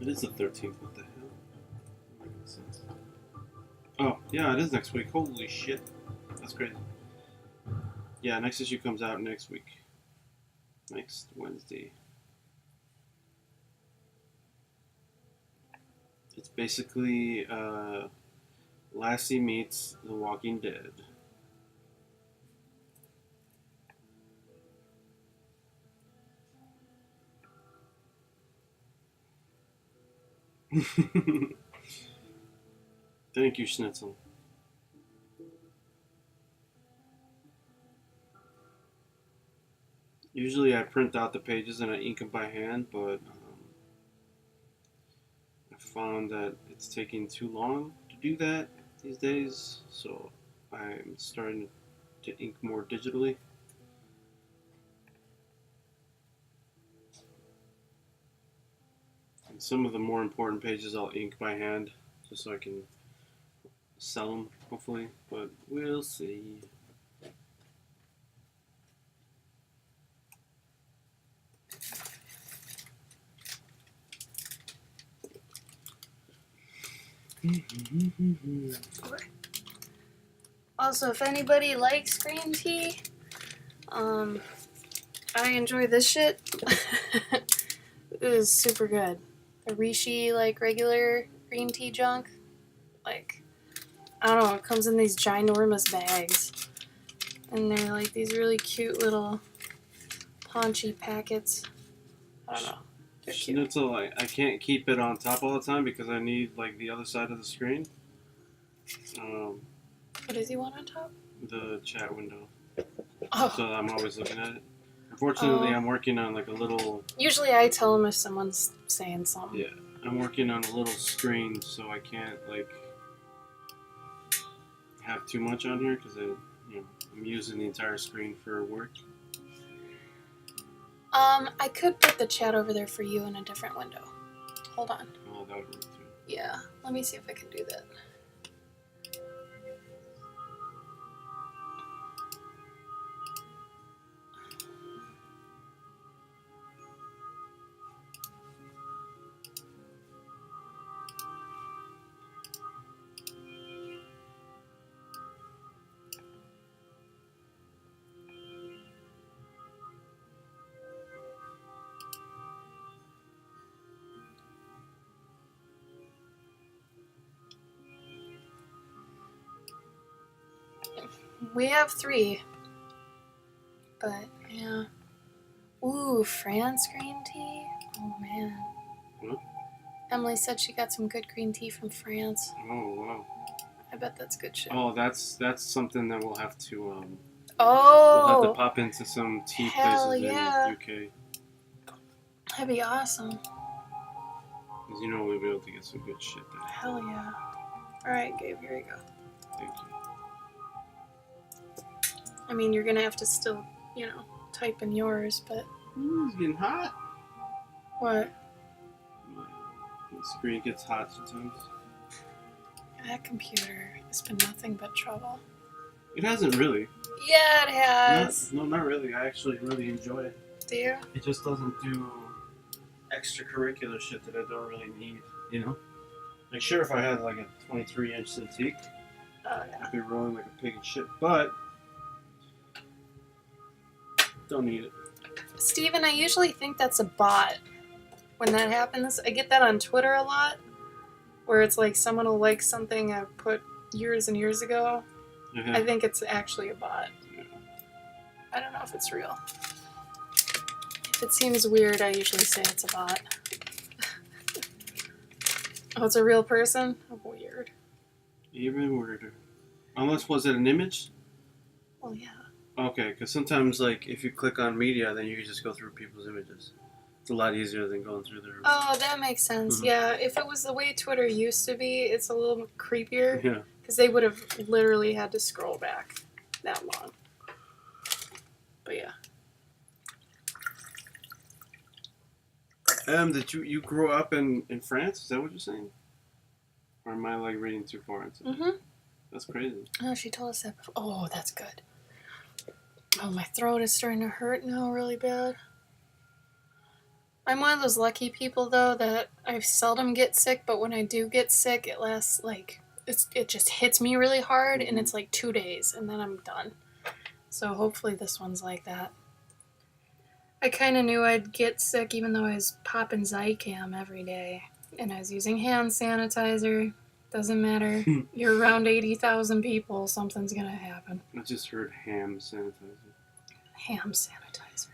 S2: It is the 13th. What the hell? Oh, yeah, it is next week. Holy shit. That's crazy. Yeah, next issue comes out next week. Next Wednesday. It's basically Lassie meets The Walking Dead. Thank you, Schnitzel. Usually I print out the pages and I ink them by hand, but I found that it's taking too long to do that these days, so I'm starting to ink more digitally. And some of the more important pages I'll ink by hand, just so I can sell them, hopefully, but we'll see.
S1: Also, if anybody likes green tea, I enjoy this shit. It is super good. The Rishi, like, regular green tea junk, like, I don't know, it comes in these ginormous bags. And they're, like, these really cute little paunchy packets. I don't know. They're cute.
S2: Schnitzel, I can't keep it on top all the time because I need, like, the other side of the screen.
S1: What does he want on top?
S2: The chat window.
S1: Oh.
S2: So I'm always looking at it. Unfortunately, I'm working on like a little...
S1: Usually I tell him if someone's saying something.
S2: Yeah, I'm working on a little screen, so I can't like have too much on here because I'm using the entire screen for work.
S1: I could put the chat over there for you in a different window. Hold on.
S2: Oh, that would work too.
S1: Yeah, let me see if I can do that. We have 3. But, yeah. Ooh, France green tea? Oh, man.
S2: What?
S1: Emily said she got some good green tea from France.
S2: Oh, wow.
S1: I bet that's good shit.
S2: Oh, that's something that we'll have to we'll have to
S1: Oh!
S2: pop into some tea
S1: Hell
S2: places
S1: yeah.
S2: in UK.
S1: That'd be awesome.
S2: Because you know we'll be able to get some good shit there.
S1: Hell yeah. Alright, Gabe, here we go.
S2: Thank you.
S1: I mean, you're gonna have to still, type in yours, but...
S2: It's getting hot.
S1: What?
S2: The screen gets hot sometimes.
S1: That computer has been nothing but trouble.
S2: It hasn't really.
S1: Yeah, it has.
S2: Not really. I actually really enjoy it.
S1: Do you?
S2: It just doesn't do extracurricular shit that I don't really need, you know? Like, sure, if I had like a 23-inch Cintiq,
S1: Oh, yeah.
S2: I'd be rolling like a pig in shit, but don't need it.
S1: Steven, I usually think that's a bot when that happens. I get that on Twitter a lot, where it's like someone will like something I put years and years ago.
S2: Yeah.
S1: I think it's actually a bot.
S2: Yeah.
S1: I don't know if it's real. If it seems weird, I usually say it's a bot. Oh, it's a real person? Oh, weird.
S2: Even weirder. Unless, was it an image?
S1: Well, yeah.
S2: Okay, because sometimes, like, if you click on media, then you can just go through people's images. It's a lot easier than going through their...
S1: Oh, that makes sense.
S2: Mm-hmm.
S1: Yeah, if it was the way Twitter used to be, it's a little creepier.
S2: Yeah.
S1: Because they would have literally had to scroll back that long. But yeah.
S2: Did you grow up in France? Is that what you're saying? Or am I, like, reading too far into it?
S1: Mm-hmm.
S2: That's crazy.
S1: Oh, she told us that before. Oh, that's good. Oh, my throat is starting to hurt now really bad. I'm one of those lucky people, though, that I seldom get sick, but when I do get sick, it lasts, like, it just hits me really hard, and it's, like, 2 days, and then I'm done. So hopefully this one's like that. I kind of knew I'd get sick, even though I was popping Zicam every day, and I was using hand sanitizer. Doesn't matter. You're around 80,000 people, something's gonna happen.
S2: I just heard ham sanitizer.
S1: Ham sanitizer.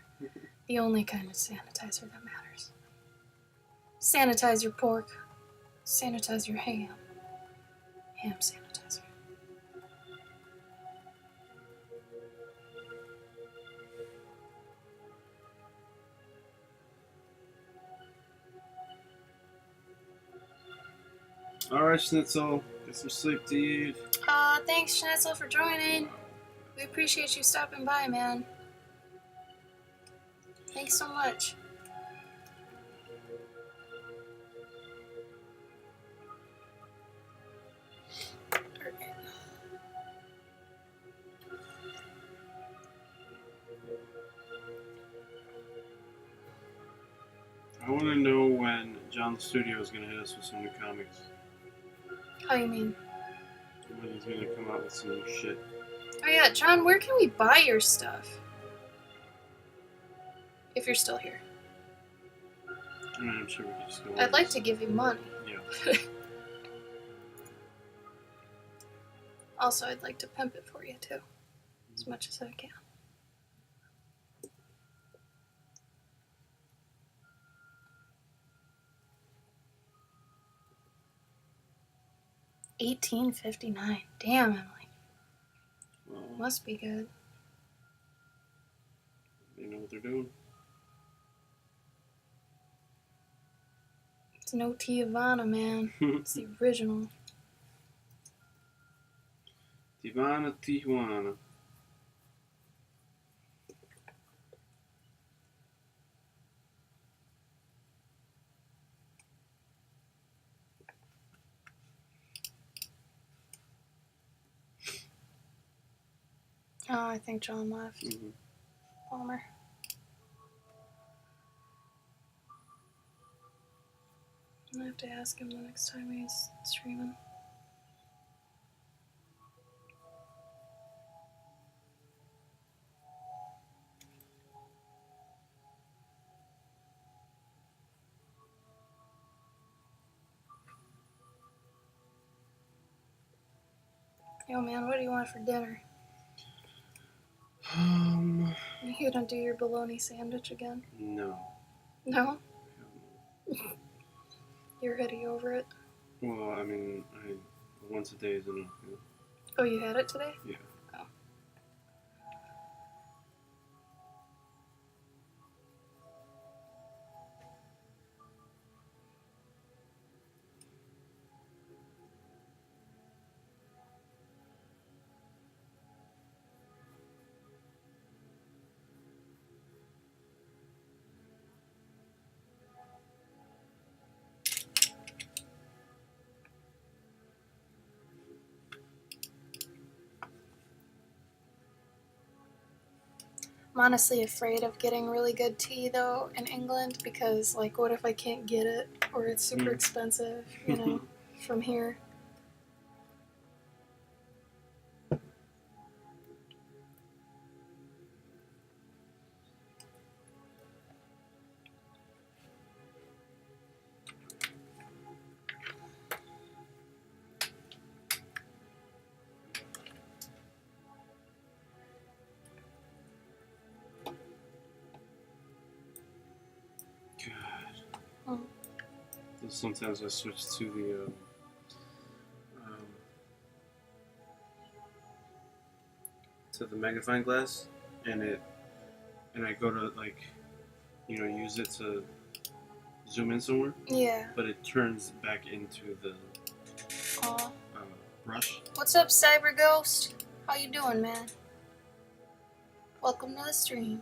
S1: The only kind of sanitizer that matters. Sanitize your pork. Sanitize your ham. Ham sanitizer.
S2: Alright, Schnitzel. Get some sleep, dude.
S1: Thanks, Schnitzel, for joining. We appreciate you stopping by, man. Thanks so much.
S2: I want to know when John the Studio is going to hit us with some new comics.
S1: How you mean?
S2: When he's going to come out with some new shit.
S1: Oh yeah, John, where can we buy your stuff? If you're still here.
S2: I'm sure we can just go.
S1: I'd like to give you money.
S2: Yeah.
S1: Also, I'd like to pimp it for you, too. As much as I can. $18.59. Damn, Emily.
S2: Well,
S1: Must be good.
S2: they know what they're doing.
S1: It's no Tijuana, man. It's the original.
S2: Tijuana.
S1: Oh, I think John left.
S2: Mm-hmm.
S1: Bummer. I'm gonna have to ask him the next time he's streaming. Yo, man, what do you want for dinner? You gonna do your bologna sandwich again?
S2: No.
S1: No? You're already over it?
S2: Well, I mean, once a day is enough. You know?
S1: Oh, you had it today?
S2: Yeah.
S1: Oh. I'm honestly afraid of getting really good tea, though, in England, because, like, what if I can't get it, or it's super expensive, you know, from here?
S2: God. Sometimes I switch to the magnifying glass, and I go to, like, use it to zoom in somewhere.
S1: Yeah.
S2: But it turns back into the
S1: Aw.
S2: brush.
S1: What's up, Cyber Ghost? How you doing, man? Welcome to the stream.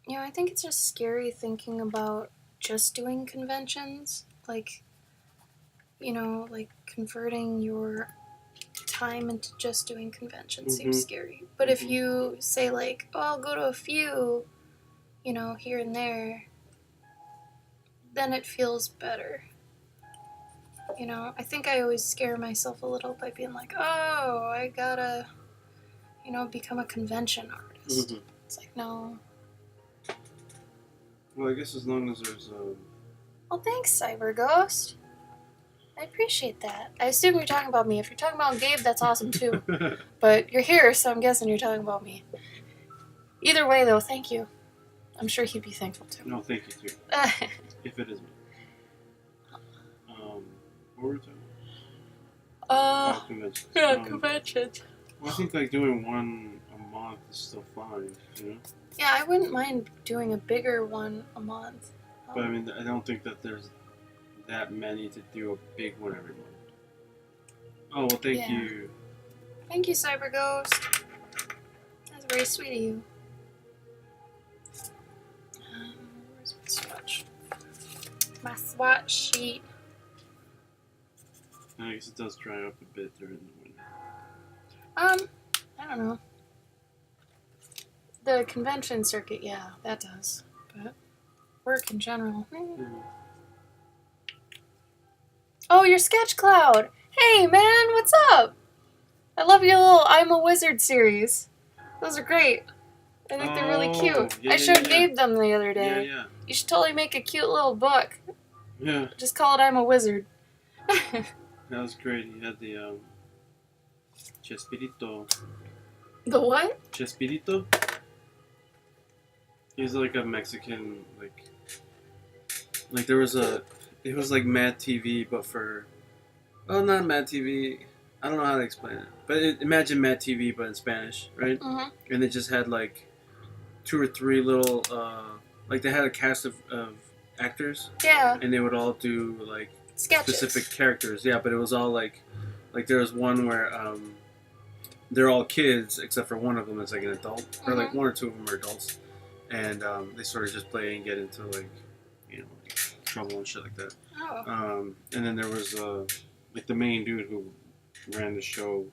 S1: You know, I think it's just scary thinking about just doing conventions. Like, you know, like converting your time into just doing conventions seems scary. But if you say, like, oh, I'll go to a few, you know, here and there, then it feels better. You know, I think I always scare myself a little by being like, oh, I gotta, you know, become a convention artist. It's like, no.
S2: Well, I guess as long as there's
S1: Well, thanks, Cyber Ghost. I appreciate that. I assume you're talking about me. If you're talking about Gabe, that's awesome too. But you're here, so I'm guessing you're talking about me. Either way, though, thank you. I'm sure he'd be thankful too.
S2: No, thank you too. If it is me. What were we talking about? Conventions.
S1: Yeah, conventions.
S2: Well, I think like doing one a month is still fine, you know?
S1: Yeah, I wouldn't mind doing a bigger one a month.
S2: But I mean, I don't think that there's that many to do a big one every month. Oh, well, thank you.
S1: Thank you, Cyber Ghost. That's very sweet of you. Where's my swatch? My swatch sheet.
S2: I guess it does dry up a bit during the winter.
S1: I don't know. The convention circuit, yeah, that does. But work in general. Oh, your Sketch Cloud! Hey, man, what's up? I love your little I'm a Wizard series. Those are great. I think they're really cute. I showed Gabe them the other day.
S2: Yeah.
S1: You should totally make a cute little book.
S2: Yeah.
S1: Just call it I'm a Wizard.
S2: That was great. He had the Chespirito.
S1: The what?
S2: Chespirito? He's like a Mexican, like there was it was like Mad TV, but for, well, not Mad TV, I don't know how to explain it, but imagine Mad TV, but in Spanish, right?
S1: Mm-hmm.
S2: And they just had like 2 or 3 little, like they had a cast of actors.
S1: Yeah.
S2: And they would all do like
S1: sketches.
S2: Specific characters, yeah, but it was all like there was one where they're all kids except for one of them is like an adult, or like
S1: Mhm.
S2: one or two of them are adults, and they sort of just play and get into like like trouble and shit like that.
S1: Oh.
S2: And then there was like the main dude who ran the show.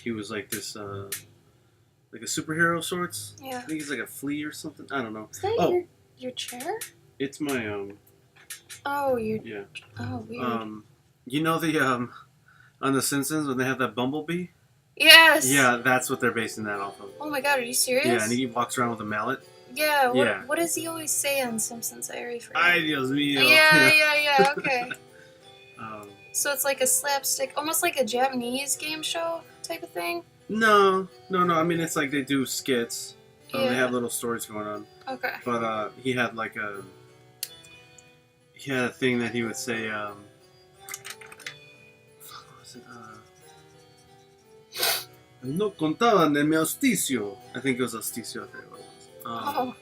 S2: He was like this like a superhero of sorts.
S1: Yeah.
S2: I think he's like a flea or something. I don't know.
S1: Is that your chair?
S2: It's my
S1: Oh,
S2: yeah.
S1: Oh, weird.
S2: You know the on the Simpsons when they have that bumblebee?
S1: Yes.
S2: Yeah, that's what they're basing that off of.
S1: Oh my god, are you serious?
S2: Yeah, and he walks around with a mallet.
S1: Yeah.
S2: Yeah.
S1: What does he always say on Simpsons? I already forgot.
S2: Ay, Dios mío.
S1: Yeah. Okay.
S2: Um,
S1: So it's like a slapstick, almost like a Japanese game show type of thing.
S2: no. I mean, it's like they do skits.
S1: Yeah.
S2: They have little stories going on.
S1: Okay.
S2: But he had like a thing that he would say. What was it? No contaban de mi austicio. I think it was austicio. I forget what it was.
S1: Oh.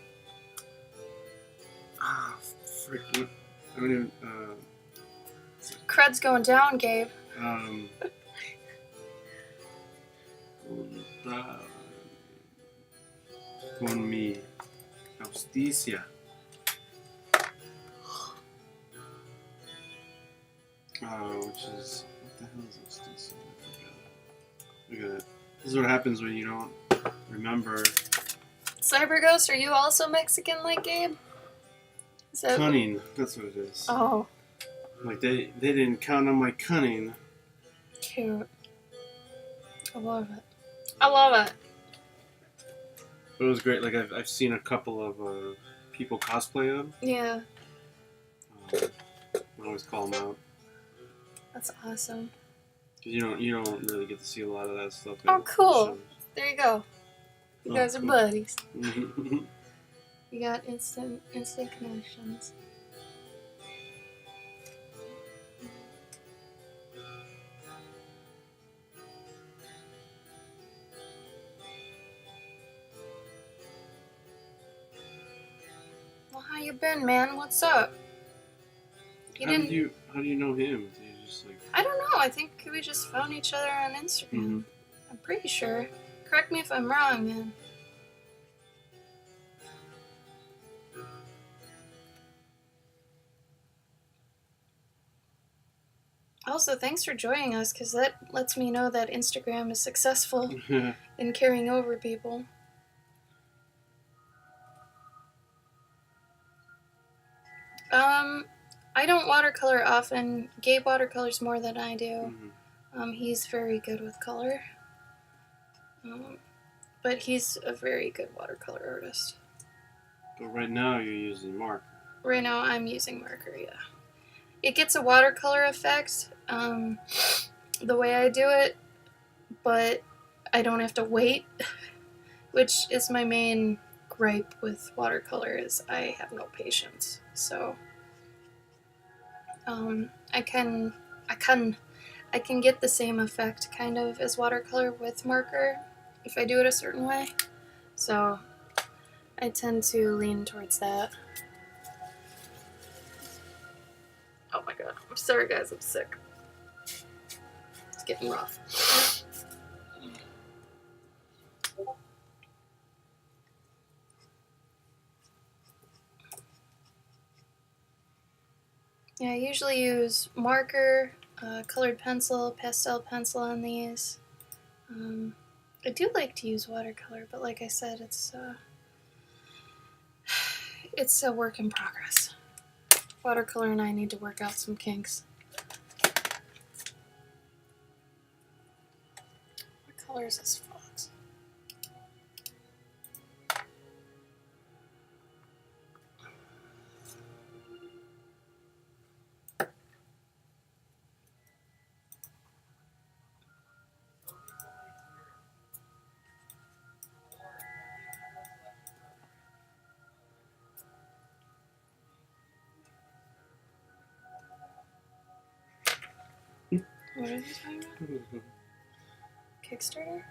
S2: Frick. I don't even.
S1: Crud's going down, Gabe.
S2: Con mi austicia. Which is, what the hell is austicia? Look at that. This is what happens when you don't remember.
S1: Cyberghost, are you also Mexican like Gabe? Is that...
S2: Cunning. That's what it is.
S1: Oh.
S2: Like they didn't count on my cunning.
S1: Cute. I love it. I love it.
S2: But it was great. Like I've seen a couple of people cosplay them.
S1: Yeah.
S2: I always call them out.
S1: That's awesome.
S2: Cause you don't really get to see a lot of that stuff.
S1: Oh, cool. There you go. You guys are
S2: cool.
S1: buddies. You got instant connections. Well, how you been, man? What's up?
S2: How do you know him? Did you just like?
S1: I don't know. I think we just found each other on Instagram.
S2: Mm-hmm.
S1: I'm pretty sure. Correct me if I'm wrong, man. Also, thanks for joining us, because that lets me know that Instagram is successful in carrying over people. I don't watercolor often. Gabe watercolors more than I do.
S2: Mm-hmm.
S1: He's very good with color. But he's a very good watercolor artist.
S2: But right now you're using marker.
S1: Right now I'm using marker, yeah. It gets a watercolor effect, the way I do it, but I don't have to wait, which is my main gripe with watercolor, is I have no patience. So I can get the same effect kind of as watercolor with marker if I do it a certain way. So I tend to lean towards that. Oh my god. I'm sorry guys, I'm sick. It's getting rough. Yeah, I usually use marker, colored pencil, pastel pencil on these. I do like to use watercolor, but like I said, it's a work in progress. Watercolor and I need to work out some kinks. What color is this fox? What are you talking about? Kickstarter?
S2: He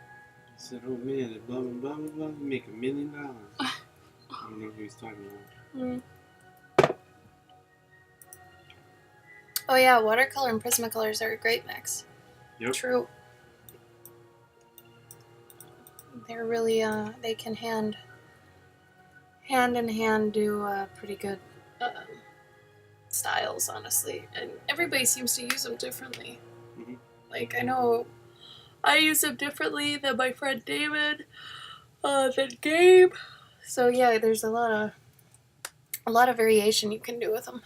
S2: said, "Oh man, blah blah blah blah blah, make $1 million." I don't know who he's talking about.
S1: Oh yeah, watercolor and Prismacolors are a great mix.
S2: Yep.
S1: True. They're really they can hand in hand do pretty good styles, honestly, and everybody seems to use them differently.
S2: Mhm.
S1: Like, I know I use them differently than my friend David, than Gabe. So yeah, there's a lot of variation you can do with them.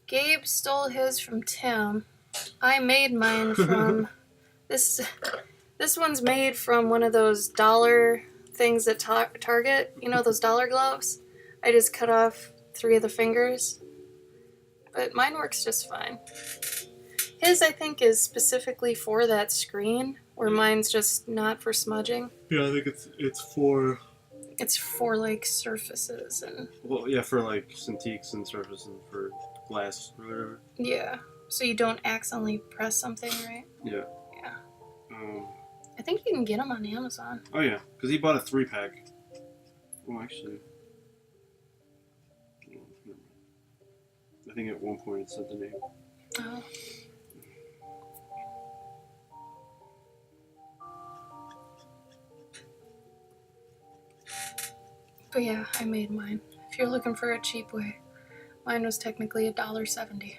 S1: Gabe stole his from Tim. I made mine from this. This one's made from one of those dollar things at Target. You know, those dollar gloves? I just cut off 3 of the fingers. But mine works just fine. His, I think, is specifically for that screen, where mine's just not for smudging.
S2: Yeah, I think it's for.
S1: It's for, like, surfaces and...
S2: Well, yeah, for, like, Cintiqs and surfaces and for glass or whatever.
S1: Yeah. So you don't accidentally press something, right?
S2: Yeah.
S1: Yeah. I think you can get them on Amazon.
S2: Oh, yeah, because he bought a 3-pack. Oh, actually. I think at one point it said the name.
S1: Oh. But yeah, I made mine. If you're looking for a cheap way, mine was technically $1.70.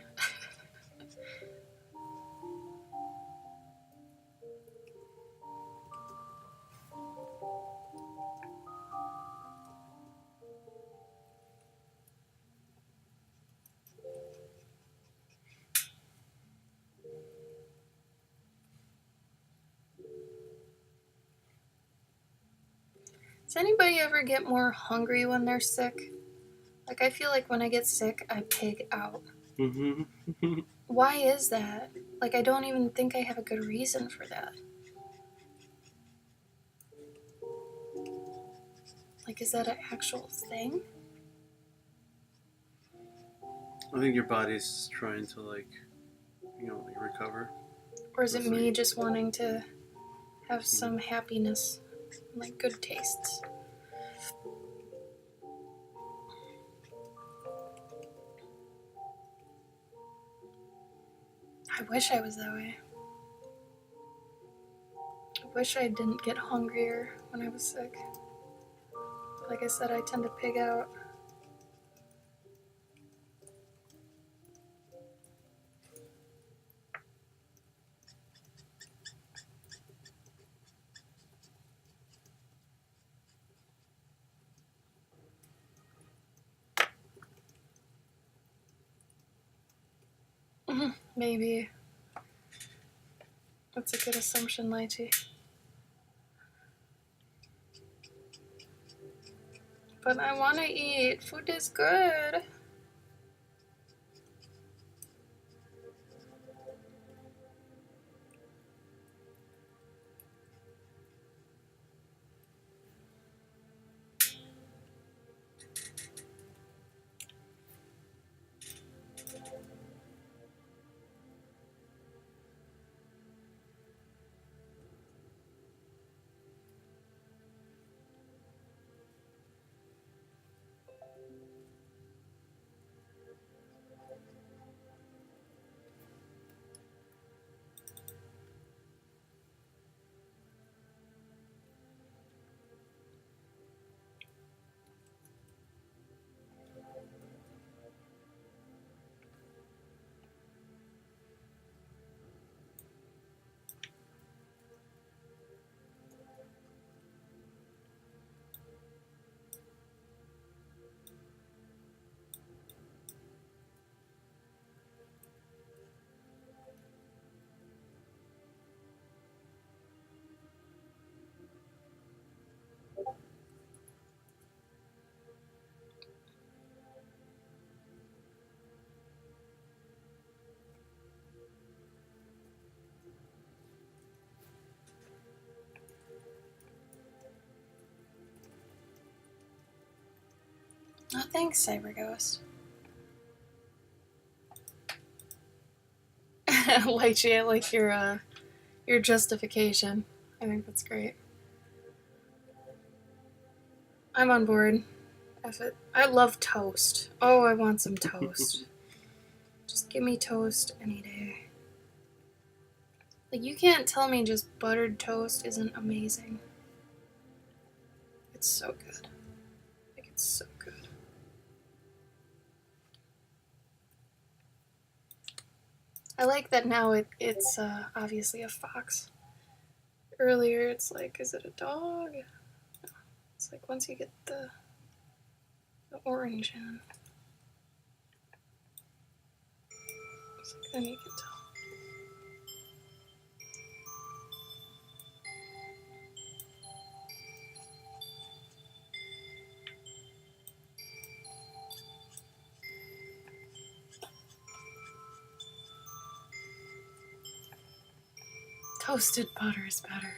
S1: Does anybody ever get more hungry when they're sick? Like, I feel like when I get sick, I pig out.
S2: Mm-hmm.
S1: Why is that? Like, I don't even think I have a good reason for that. Like, is that an actual thing?
S2: I think your body's trying to, like recover.
S1: Or is it me just wanting to have some happiness, like good tastes? I wish I was that way. I wish I didn't get hungrier when I was sick. Like I said, I tend to pig out. Maybe. That's a good assumption, Lighty. But I want to eat. Food is good. Oh, thanks, Cyber Ghost. Lychee, I like your justification. I think that's great. I'm on board. I love toast. Oh, I want some toast. Just give me toast any day. Like, you can't tell me just buttered toast isn't amazing. It's so good. Like, it's so good. I like that now it's obviously a fox. Earlier it's like, is it a dog? It's like once you get the orange in, it's like, then you can tell. Toasted butter is better.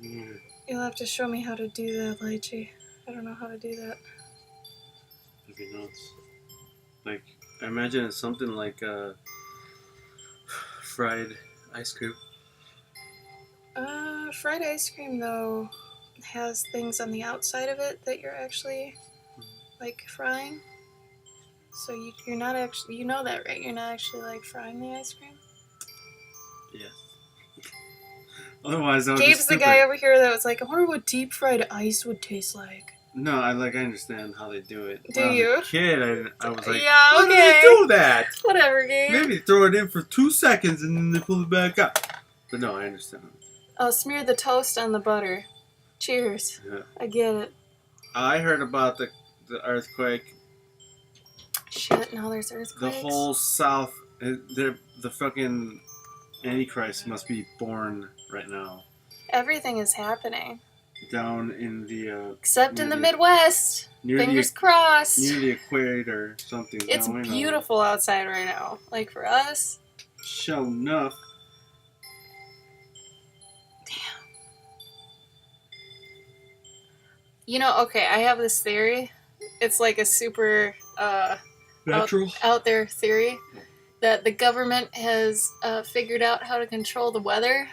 S2: Mm,
S1: You'll have to show me how to do that, Lychee. I don't know how to do that.
S2: that'd be nuts. Like, I imagine it's something like fried ice cream.
S1: Fried ice cream, though, has things on the outside of it that you're actually, like, frying. So you're not actually, you know that, right? You're not actually, like, frying the ice cream?
S2: Yes. Otherwise, that would
S1: Gabe's
S2: be
S1: the guy over here that was like, I wonder what deep fried ice would taste like.
S2: No, I understand how they do it.
S1: Do
S2: when
S1: you?
S2: I was a kid, I was like,
S1: yeah,
S2: why
S1: okay.
S2: do they do that?
S1: Whatever, Gabe.
S2: Maybe throw it in for 2 seconds and then they pull it back up. But no, I understand.
S1: Oh, smear the toast on the butter. Cheers.
S2: Yeah.
S1: I get it.
S2: I heard about the earthquake.
S1: Shit, now there's earthquakes.
S2: The whole South, the fucking Antichrist must be born right now.
S1: Everything is happening.
S2: Down in the...
S1: Except in the Midwest. Fingers crossed.
S2: Near the equator, something.
S1: It's beautiful outside right now. Like, for us.
S2: Sure enough.
S1: Damn. You know, okay, I have this theory. It's like a super
S2: Natural?
S1: out there theory that the government has figured out how to control the weather.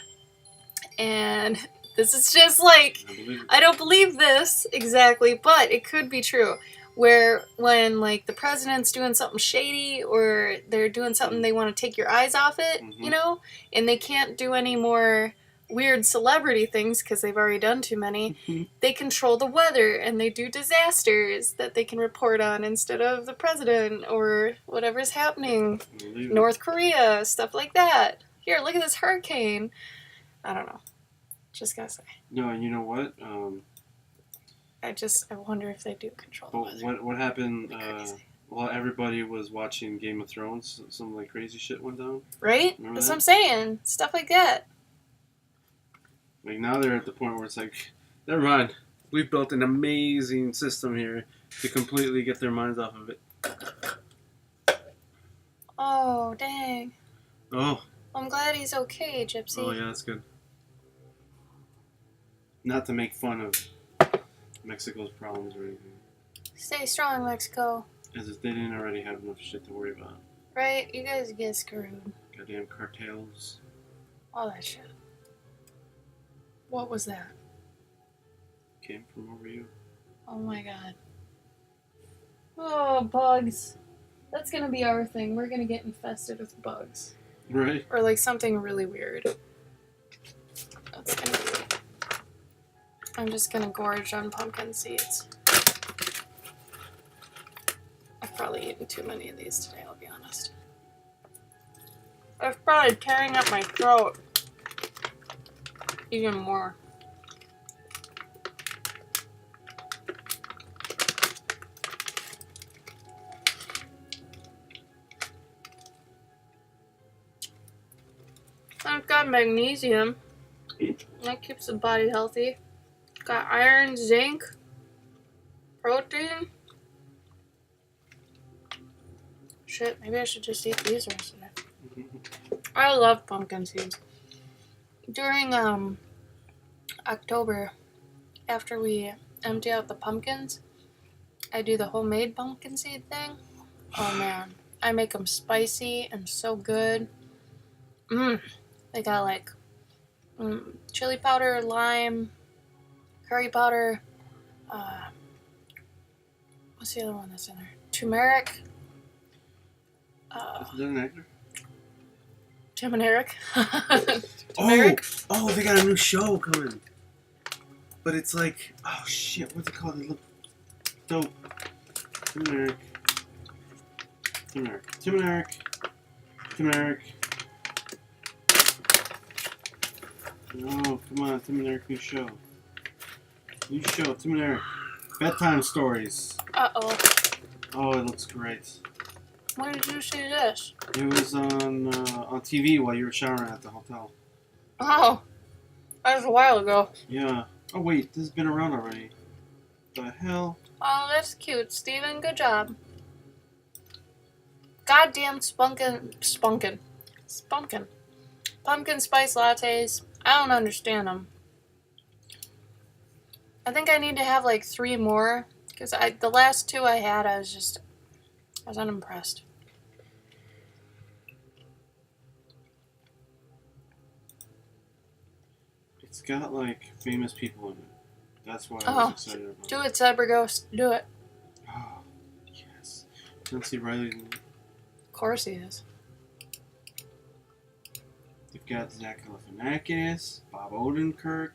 S1: And this is just like, I don't believe this exactly, but it could be true. Where when like the president's doing something shady or they're doing something they want to take your eyes off it, you know, and they can't do any more weird celebrity things because they've already done too many, they control the weather and they do disasters that they can report on instead of the president or whatever's happening. North Korea, stuff like that. Here, look at this hurricane. I don't know. Just gotta say.
S2: No, and you know what?
S1: I wonder if they do control the weather.
S2: What happened? While everybody was watching Game of Thrones, some like crazy shit went down.
S1: Right? That's what I'm saying. Stuff like that.
S2: Like now they're at the point where it's like, never mind. We've built an amazing system here to completely get their minds off of it.
S1: Oh, dang.
S2: Oh.
S1: I'm glad he's okay, Gypsy.
S2: Oh, yeah, that's good. Not to make fun of Mexico's problems or anything.
S1: Stay strong, Mexico.
S2: As if they didn't already have enough shit to worry about.
S1: Right? You guys get screwed.
S2: Goddamn cartels.
S1: All that shit. What was that?
S2: Came from over you.
S1: Oh my god. Oh, bugs. That's gonna be our thing. We're gonna get infested with bugs.
S2: Right?
S1: Or like something really weird. That's gonna be... I'm just gonna gorge on pumpkin seeds. I've probably eaten too many of these today, I'll be honest. It's probably tearing up my throat even more. I've got magnesium. That keeps the body healthy. Got iron, zinc, protein. Shit, maybe I should just eat these the rest of the day. I love pumpkin seeds. During October, after we empty out the pumpkins, I do the homemade pumpkin seed thing. Oh man, I make them spicy and so good. They got like chili powder, lime, curry powder. What's the other one that's in there? Turmeric.
S2: Is that an actor?
S1: Turmeric.
S2: Oh, they got a new show coming. But it's like, oh shit, what's it called? It looks dope. Turmeric. Oh, come on, Turmeric, new show. Turmeric. Bedtime stories.
S1: Uh-oh.
S2: Oh, it looks great.
S1: When did you see this?
S2: It was on TV while you were showering at the hotel.
S1: Oh, that was a while ago.
S2: Yeah. Oh wait, this has been around already. The hell?
S1: Oh, that's cute, Steven. Good job. Goddamn spunkin. Pumpkin spice lattes. I don't understand them. I think I need to have like 3 more. Because the last 2 I had, I was unimpressed.
S2: It's got like famous people in it. That's why I was excited about it.
S1: Do it, Cyberghost. Do it.
S2: Oh, yes. John C. Reilly.
S1: Of course he is.
S2: They've got Zach Galifianakis, Bob Odenkirk,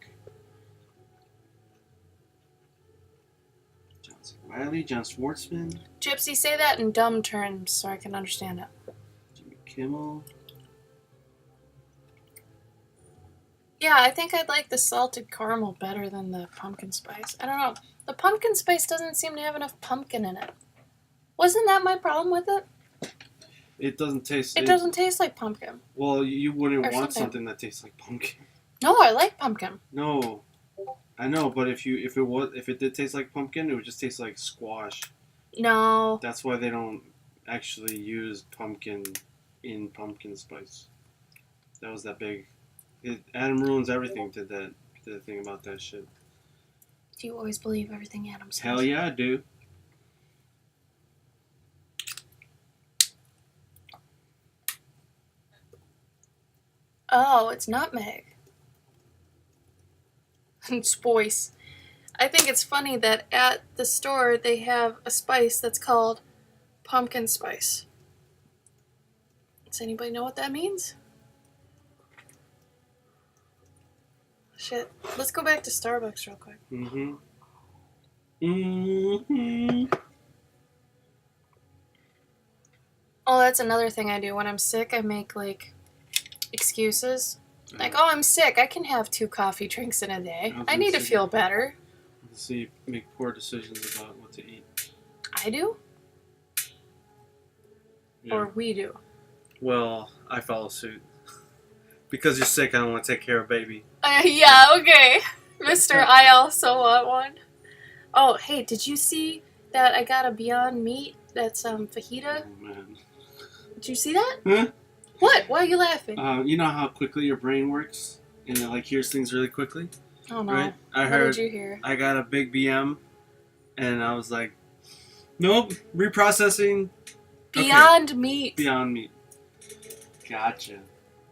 S2: John C. Reilly, John Schwartzman,
S1: Gypsy, say that in dumb terms so I can understand it.
S2: Jimmy Kimmel.
S1: Yeah, I think I'd like the salted caramel better than the pumpkin spice. I don't know. The pumpkin spice doesn't seem to have enough pumpkin in it. Wasn't that my problem with it?
S2: It doesn't taste.
S1: It doesn't taste like pumpkin.
S2: Well, you wouldn't
S1: Or
S2: want
S1: something.
S2: something that tastes like pumpkin.
S1: No, I like pumpkin.
S2: No, I know, but if it did taste like pumpkin, it would just taste like squash.
S1: No.
S2: That's why they don't actually use pumpkin in pumpkin spice. That was that big. Adam Ruins Everything did the thing about that shit.
S1: Do you always believe everything Adam says?
S2: Hell yeah, I do.
S1: Oh, it's nutmeg. It's spice. I think it's funny that at the store they have a spice that's called pumpkin spice. Does anybody know what that means? Shit. Let's go back to Starbucks real quick. Oh, that's another thing I do. When I'm sick, I make, like, excuses. Like, oh, I'm sick. I can have 2 coffee drinks in a day. I need to feel better.
S2: So you make poor decisions about what to eat.
S1: I do?
S2: Yeah.
S1: Or we do?
S2: Well, I follow suit. Because you're sick, I don't want to take care of baby.
S1: Yeah, okay. Mister, I also want one. Oh, hey, did you see that I got a Beyond Meat that's fajita?
S2: Oh, man.
S1: Did you see that?
S2: Huh?
S1: What? Why are you laughing?
S2: You know how quickly your brain works? And it, like, hears things really quickly?
S1: Oh, no.
S2: Right?
S1: What did you hear?
S2: I got a big BM, and I was like, nope, reprocessing.
S1: Beyond Meat.
S2: Beyond Meat. Gotcha.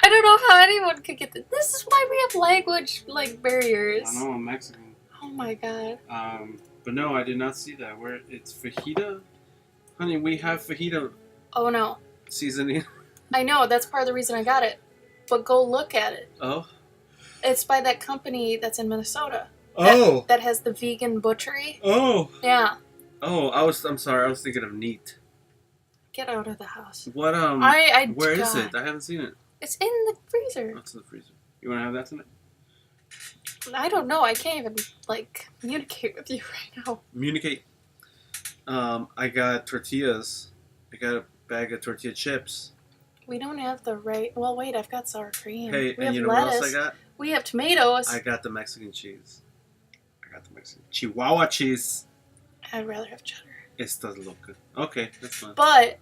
S1: I don't know how anyone could get this. This is why we have language, like, barriers.
S2: I know, I'm Mexican.
S1: Oh, my God.
S2: But no, I did not see that. Where it's fajita? Honey, we have fajita
S1: Oh, no.
S2: seasoning.
S1: I know, that's part of the reason I got it. But go look at it.
S2: Oh?
S1: It's by that company that's in Minnesota.
S2: Oh!
S1: That has the vegan butchery.
S2: Oh!
S1: Yeah.
S2: Oh, I'm sorry, I was thinking of neat.
S1: Get out of the house.
S2: What, where is
S1: God.
S2: it? I haven't seen it.
S1: It's in the freezer.
S2: Oh, it's in the freezer. You want to have that tonight?
S1: I don't know. I can't even, like, communicate with you right now.
S2: Communicate. I got tortillas. I got a bag of tortilla chips.
S1: We don't have the right... Well, wait, I've got sour cream.
S2: Hey,
S1: we
S2: and
S1: have
S2: you know
S1: lettuce.
S2: what else I got?
S1: We have tomatoes.
S2: I got the Mexican cheese. I got the Mexican Chihuahua cheese.
S1: I'd rather have cheddar.
S2: It doesn't look good. Okay, that's fine.
S1: But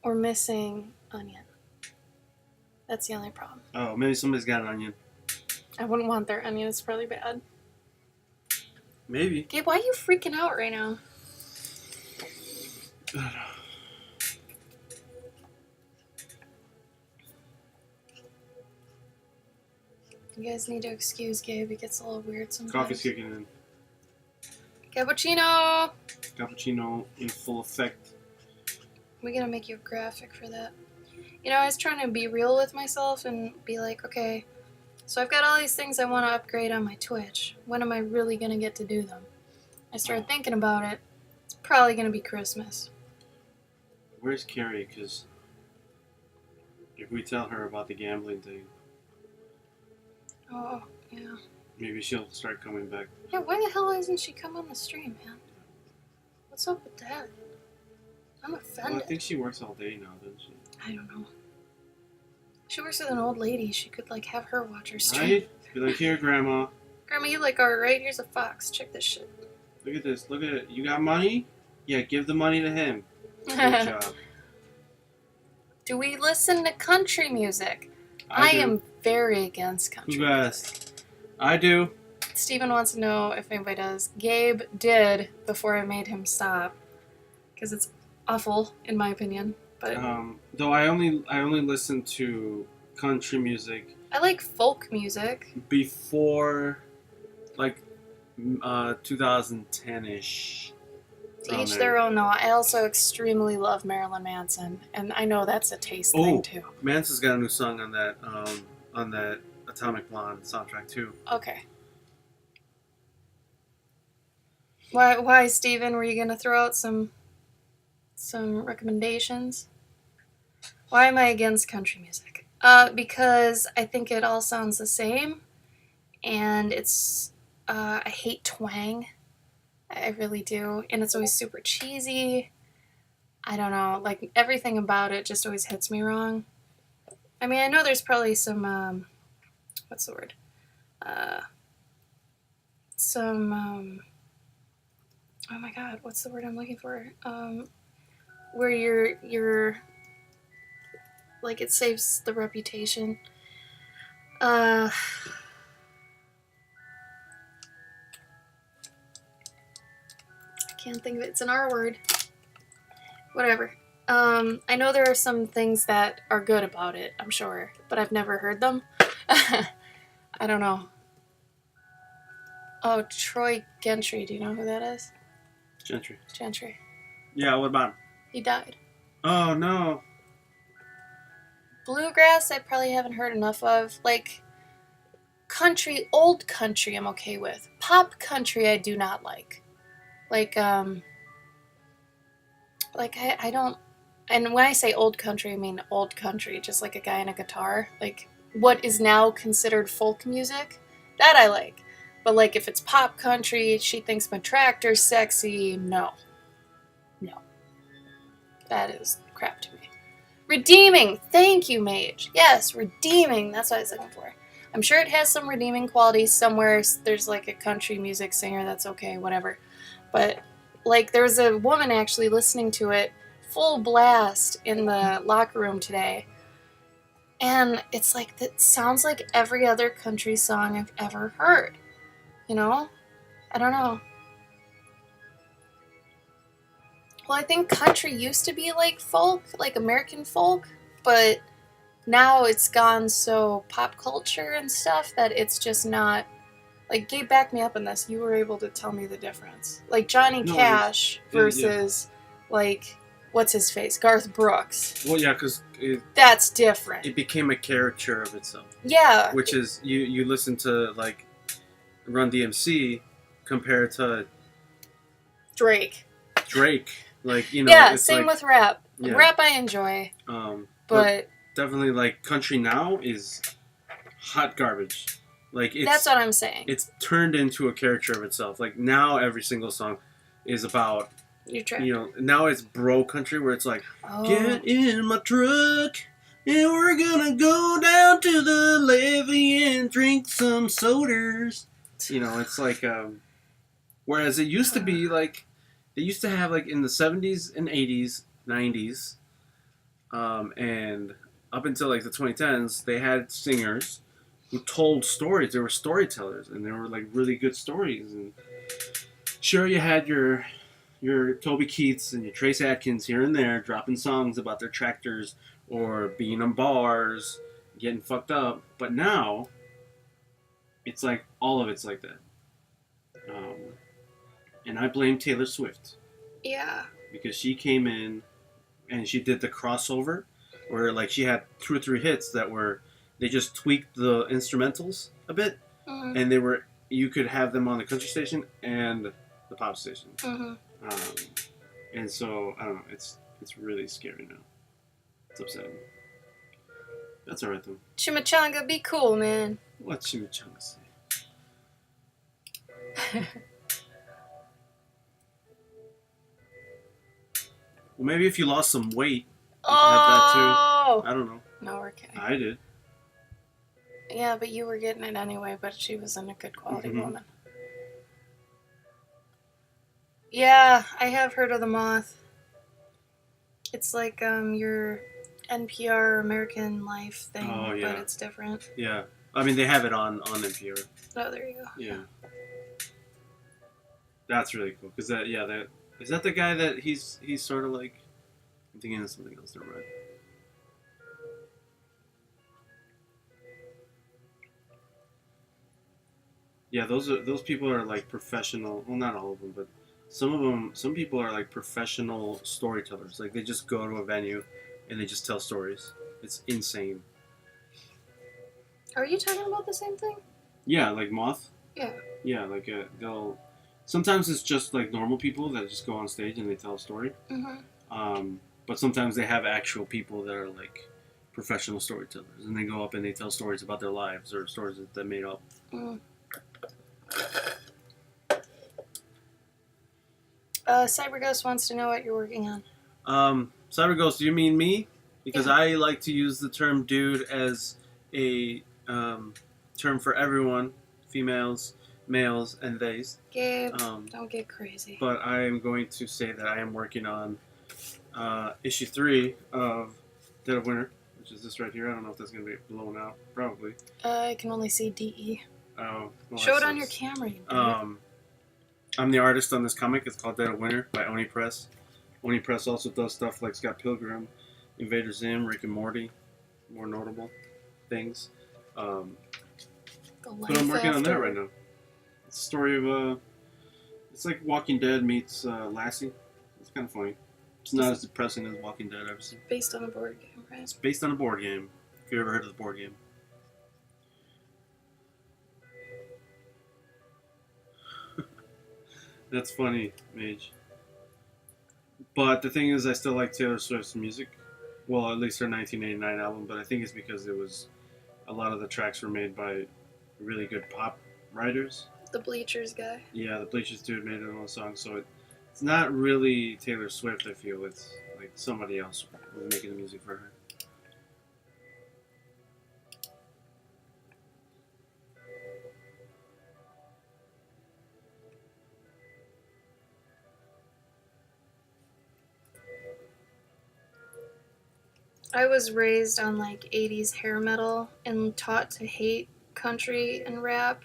S1: we're missing onion. That's the only problem.
S2: Oh, maybe somebody's got an onion.
S1: I wouldn't want their onion. It's probably bad.
S2: Maybe.
S1: Gabe, why are you freaking out right now? You guys need to excuse Gabe. He gets a little weird sometimes.
S2: Coffee's kicking in.
S1: Cappuccino!
S2: Cappuccino in full effect.
S1: We're gonna make you a graphic for that. You know, I was trying to be real with myself and be like, okay, so I've got all these things I want to upgrade on my Twitch. When am I really gonna get to do them? I started thinking about it. It's probably gonna be Christmas.
S2: Where's Carrie? Because if we tell her about the gambling thing,
S1: Oh, yeah.
S2: maybe she'll start coming back.
S1: Yeah, why the hell hasn't she come on the stream, man? What's up with that? I'm offended.
S2: Well, I think she works all day now, doesn't she?
S1: I don't know. She works with an old lady. She could, like, have her watch her stream.
S2: Right? Be like, here, Grandma.
S1: Grandma, you like art, right? Here's a fox. Check this shit.
S2: Look at this. Look at it. You got money? Yeah, give the money to him. Good job.
S1: Do we listen to country music? I am very against country
S2: Who
S1: music.
S2: asked? I do.
S1: Steven wants to know if anybody does. Gabe did before I made him stop. Because it's awful, in my opinion. But
S2: Though I only listen to country music
S1: I like folk music.
S2: before, like, 2010-ish.
S1: To each their own, though. I also extremely love Marilyn Manson. And I know that's a taste thing, too.
S2: Manson's got a new song on that Atomic Blonde soundtrack too.
S1: Okay. Why, Steven? Were you going to throw out some recommendations? Why am I against country music? Because I think it all sounds the same, and it's I hate twang. I really do, and it's always super cheesy. I don't know, like everything about it just always hits me wrong. I mean, I know there's probably some what's the word? Oh my god, what's the word I'm looking for? Where you're like it saves the reputation. I can't think of it. It's an R word. Whatever. I know there are some things that are good about it, I'm sure, but I've never heard them. I don't know. Oh, Troy Gentry. Do you know who that is? Gentry.
S2: Yeah, what about him?
S1: He died.
S2: Oh, no.
S1: Bluegrass, I probably haven't heard enough of. Like, country, old country, I'm okay with. Pop country, I do not like. I don't. And when I say old country, I mean old country, just like a guy and a guitar. Like, what is now considered folk music, that I like. But, like, if it's pop country, she thinks my tractor's sexy, no. That is crap to me. Redeeming! Thank you, Mage. Yes, redeeming. That's what I was looking for. I'm sure it has some redeeming qualities somewhere. There's, like, a country music singer that's okay, whatever. But, like, there was a woman actually listening to it full blast in the locker room today. And it's like, it sounds like every other country song I've ever heard. You know? I don't know. Well, I think country used to be like folk, like American folk, but now it's gone so pop culture and stuff that it's just not. Like, Gabe, back me up on this. You were able to tell me the difference. Like Johnny Cash versus, like, what's his face? Garth Brooks.
S2: Well, yeah, because
S1: that's different.
S2: It became a caricature of itself.
S1: Yeah.
S2: Which is, you listen to, like, Run DMC compared to
S1: Drake.
S2: Like, you know.
S1: Yeah,
S2: it's
S1: same
S2: like,
S1: with rap.
S2: Yeah.
S1: Rap I enjoy. But
S2: definitely, like, country now is hot garbage. Like,
S1: that's what I'm saying.
S2: It's turned into a caricature of itself. Like, now every single song is about, you know, now it's bro country where it's like, get in my truck and we're gonna go down to the levee and drink some sodas. You know, it's like, whereas it used to be like, they used to have, like, in the 70s and 80s, 90s, and up until, like, the 2010s, they had singers who told stories. They were storytellers, and they were, like, really good stories. And sure, you had your your Toby Keiths and your Trace Atkins here and there dropping songs about their tractors or being on bars, getting fucked up. But now, it's like all of it's like that. Um, and I blame Taylor Swift.
S1: Yeah.
S2: Because she came in and she did the crossover where like she had 2 or 3 hits that were they just tweaked the instrumentals a bit and they were you could have them on the country station and the pop station. And so I don't know, it's really scary now. It's upsetting. That's alright though.
S1: Chimichanga, be cool, man.
S2: What Chimichanga say? Well, maybe if you lost some weight, you could have that too. I don't know.
S1: No, we're kidding.
S2: I did.
S1: Yeah, but you were getting it anyway, but she wasn't a good quality woman. Yeah, I have heard of the moth. It's like your NPR American Life thing, but it's different.
S2: Yeah. I mean, they have it on NPR.
S1: Oh, there you go.
S2: Yeah. That's really cool. Because is that the guy that he's sort of like... I'm thinking of something else. Never mind. Yeah, those people are like professional. Well, not all of them, but some people are like professional storytellers. Like they just go to a venue and they just tell stories. It's insane.
S1: Are you talking about the same thing?
S2: Yeah, like Moth.
S1: Yeah.
S2: Yeah, like they'll. Sometimes it's just like normal people that just go on stage and they tell a story. But sometimes they have actual people that are like professional storytellers, and they go up and they tell stories about their lives or stories that they made up.
S1: CyberGhost wants to know what you're working on.
S2: CyberGhost, do you mean me? Because I like to use the term dude as a term for everyone, females, males, and theys.
S1: Gabe, don't get crazy.
S2: But I am going to say that I am working on issue 3 of Dead of Winter, which is this right here. I don't know if that's going to be blown out. Probably.
S1: I can only see DE.
S2: Oh. Well,
S1: show it on your camera.
S2: I'm the artist on this comic. It's called Dead of Winter by Oni Press. Oni Press also does stuff like Scott Pilgrim, Invader Zim, Rick and Morty, more notable things. But I'm working on that right now. It's a story of it's like Walking Dead meets Lassie. It's kind of funny. It's not as depressing as Walking Dead, obviously.
S1: Based on a board game, right?
S2: It's based on a board game. If you ever heard of the board game. That's funny, Mage. But the thing is, I still like Taylor Swift's music. Well, at least her 1989 album. But I think it's because it was a lot of the tracks were made by really good pop writers.
S1: The Bleachers guy.
S2: Yeah, the Bleachers dude made it on a song, so it's not really Taylor Swift. I feel it's like somebody else was making the music for her.
S1: I was raised on like 80s hair metal and taught to hate country and rap,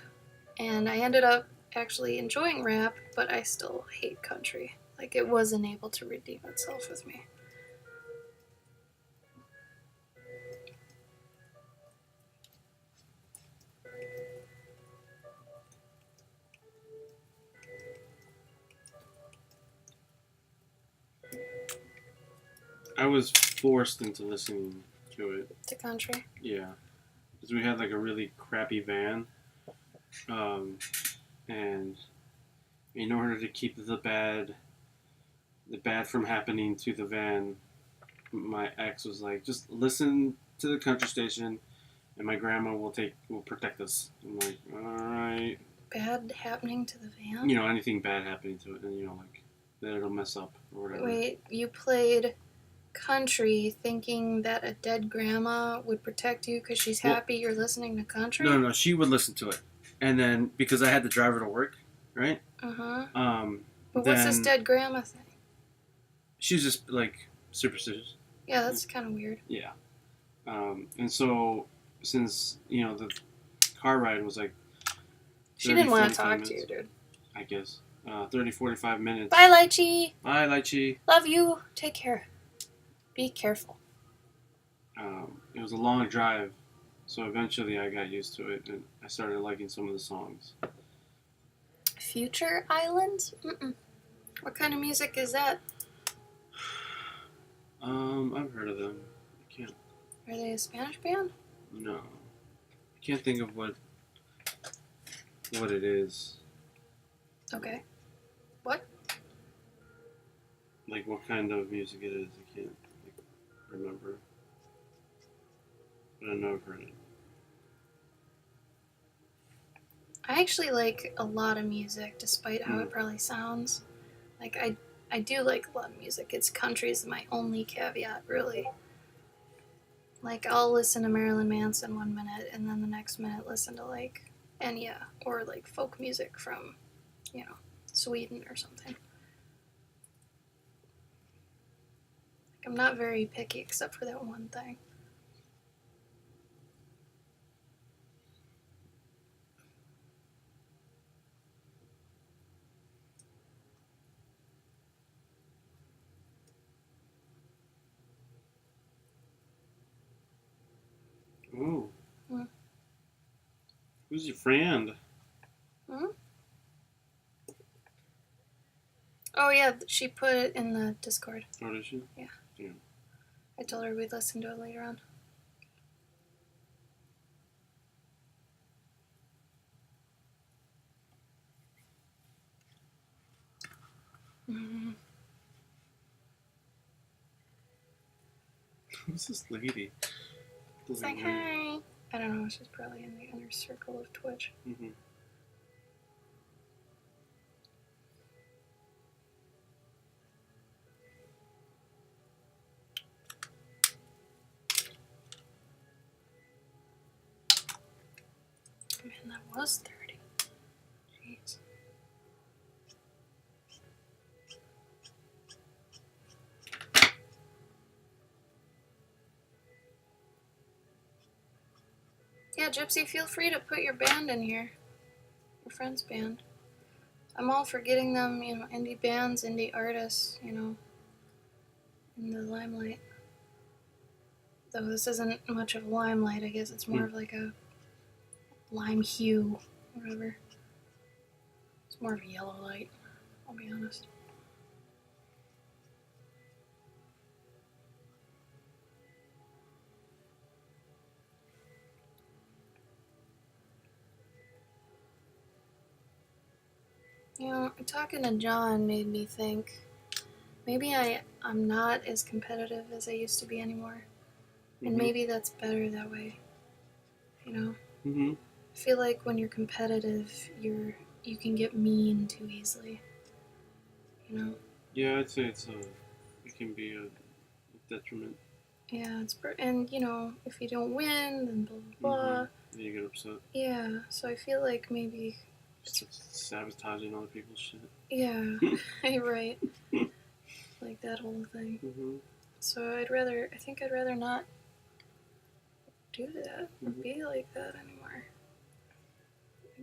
S1: and I ended up actually enjoying rap, but I still hate country. Like it wasn't able to redeem itself with me.
S2: I was forced into listening to it.
S1: To country?
S2: Yeah. Because we had like a really crappy van. And in order to keep the bad from happening to the van, my ex was like, just listen to the country station and my grandma will protect us. I'm like, alright.
S1: Bad happening to the van?
S2: You know, anything bad happening to it, and you know, like, that it'll mess up or whatever.
S1: Wait, you played country thinking that a dead grandma would protect you because she's happy you're listening to country?
S2: No, she would listen to it. And then, because I had to drive her to work, right?
S1: Uh-huh. But what's this dead grandma thing?
S2: She's just, like, superstitious.
S1: Yeah, that's kind of weird.
S2: Yeah. And so, since, you know, the car ride was, like,
S1: she didn't want to talk to you, dude.
S2: I guess. 30, 45 minutes.
S1: Bye, Lychee.
S2: Bye, Lychee.
S1: Love you. Take care. Be careful.
S2: It was a long drive, so eventually I got used to it, and I started liking some of the songs.
S1: Future Islands? What kind of music is that?
S2: I've heard of them. I can't.
S1: Are they a Spanish band?
S2: No, I can't think of what it is.
S1: Okay. What?
S2: Like what kind of music it is. I can't remember. But I know I've heard it.
S1: I actually like a lot of music, despite how it probably sounds. Like, I do like a lot of music. It's country's my only caveat, really. Like, I'll listen to Marilyn Manson 1 minute, and then the next minute listen to, like, Enya, or, like, folk music from, Sweden or something. Like, I'm not very picky except for that one thing.
S2: Ooh. Who's your friend?
S1: Oh, yeah, she put it in the Discord.
S2: Oh, did she?
S1: Yeah.
S2: Yeah.
S1: I told her we'd listen to it later on.
S2: Who's this lady?
S1: It's like, hi. I don't know, she's probably in the inner circle of Twitch.
S2: Mm-hmm.
S1: Man, that was 30. Jeez. Yeah, Gypsy, feel free to put your band in here. Your friend's band. I'm all for getting them, indie bands, indie artists, in the limelight. Though this isn't much of limelight, I guess it's more of like a lime hue, whatever. It's more of a yellow light, I'll be honest. Talking to John made me think maybe I'm not as competitive as I used to be anymore. And maybe that's better that way.
S2: Mm-hmm.
S1: I feel like when you're competitive, you can get mean too easily.
S2: Yeah, I'd say it can be a detriment.
S1: Yeah, and if you don't win, then blah blah blah.
S2: Then you get upset.
S1: Yeah, so I feel like maybe
S2: Just sabotaging other people's shit.
S1: Yeah, right. Like that whole thing.
S2: Mm-hmm.
S1: So I think I'd rather not do that or be like that anymore.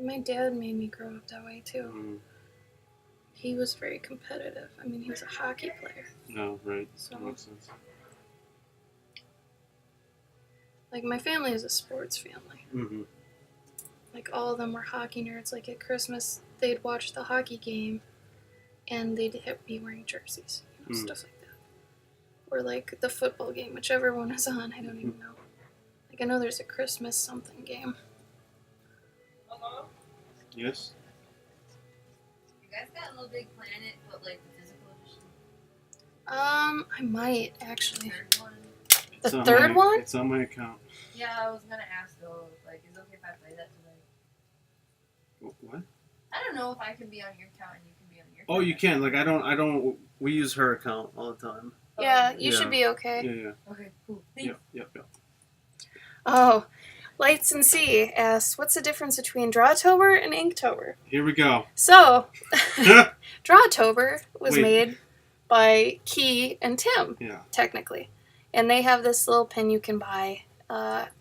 S1: My dad made me grow up that way too.
S2: Mm-hmm.
S1: He was very competitive. I mean, he was a hockey player.
S2: No, right.
S1: So,
S2: that makes sense.
S1: Like, my family is a sports family.
S2: Mm-hmm.
S1: Like, all of them were hockey nerds. Like, at Christmas, they'd watch the hockey game, and they'd be wearing jerseys, stuff like that. Or, like, the football game, whichever one is on, I don't even know. Like, I know there's a Christmas something game.
S3: Hello?
S2: Yes?
S3: You guys got a Little Big Planet, but, like, the physical edition?
S1: I might, actually.
S3: The third one?
S1: The third one?
S2: It's on my account.
S3: Yeah, I was gonna ask, though, like, is it okay if I play that tonight?
S2: What?
S3: I don't know if I can be on your account and you can be on your account.
S2: Oh, you can. Like, I don't. We use her account all the time.
S1: Yeah, you should be okay.
S2: Yeah.
S3: Okay, cool. Thanks.
S2: Yep.
S1: Oh, Lights and Sea asks, what's the difference between Drawtober and Inktober?
S2: Here we go.
S1: So, Drawtober was
S2: Wait.
S1: made by Key and Tim,
S2: Yeah.
S1: technically. And they have this little pin you can buy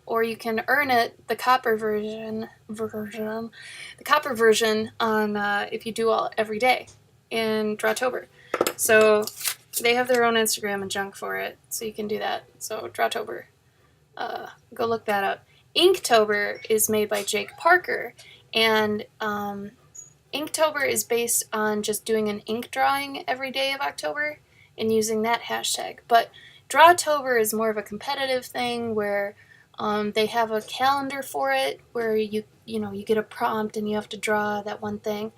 S1: or you can earn it, the copper version, on if you do all every day in Drawtober. So they have their own Instagram and junk for it, so you can do that. So Drawtober, go look that up. Inktober is made by Jake Parker, and Inktober is based on just doing an ink drawing every day of October and using that hashtag. But Drawtober is more of a competitive thing where they have a calendar for it where you get a prompt and you have to draw that one thing.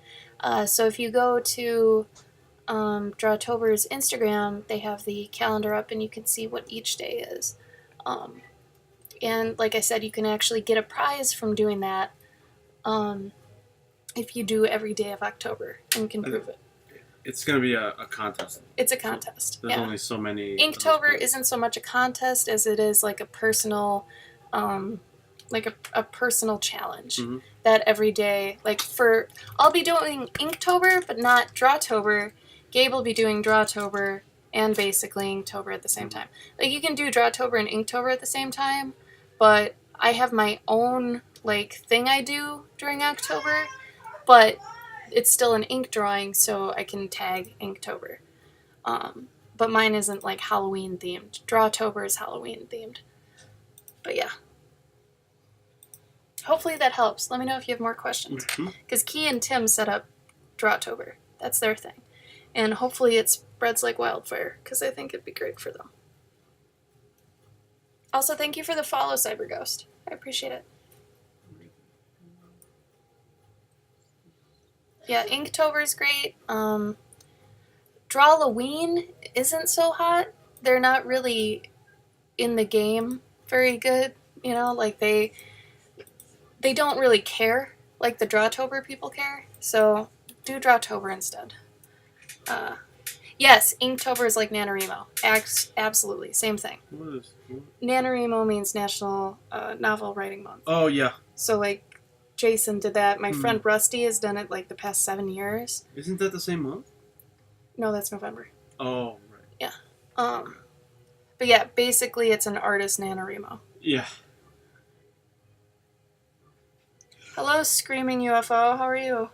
S1: So if you go to Drawtober's Instagram, they have the calendar up and you can see what each day is. And like I said, you can actually get a prize from doing that if you do every day of October and can prove it.
S2: It's going to be a contest.
S1: It's a contest.
S2: There's only so many.
S1: Inktober isn't so much a contest as it is like a personal, a personal challenge.
S2: Mm-hmm.
S1: That every day, I'll be doing Inktober, but not Drawtober. Gabe will be doing Drawtober and basically Inktober at the same time. Like, you can do Drawtober and Inktober at the same time, but I have my own thing I do during October, but it's still an ink drawing, so I can tag Inktober. But mine isn't Halloween themed. Drawtober is Halloween themed. But yeah. Hopefully that helps. Let me know if you have more questions. Because Key and Tim set up Drawtober. That's their thing. And hopefully it spreads like wildfire, because I think it'd be great for them. Also, thank you for the follow, CyberGhost. I appreciate it. Yeah, Inktober is great. Drawloween isn't so hot. They're not really in the game very good. They don't really care like the Drawtober people care. So do Drawtober instead. Yes, Inktober is like NaNoWriMo. Absolutely, same thing.
S2: What?
S1: NaNoWriMo means National Novel Writing Month.
S2: Oh, yeah.
S1: So, Jason did that. My friend Rusty has done it, the past 7 years.
S2: Isn't that the same month?
S1: No, that's November.
S2: Oh, right.
S1: Yeah. But yeah, basically it's an artist NaNoWriMo.
S2: Yeah.
S1: Hello, Screaming UFO. How are you?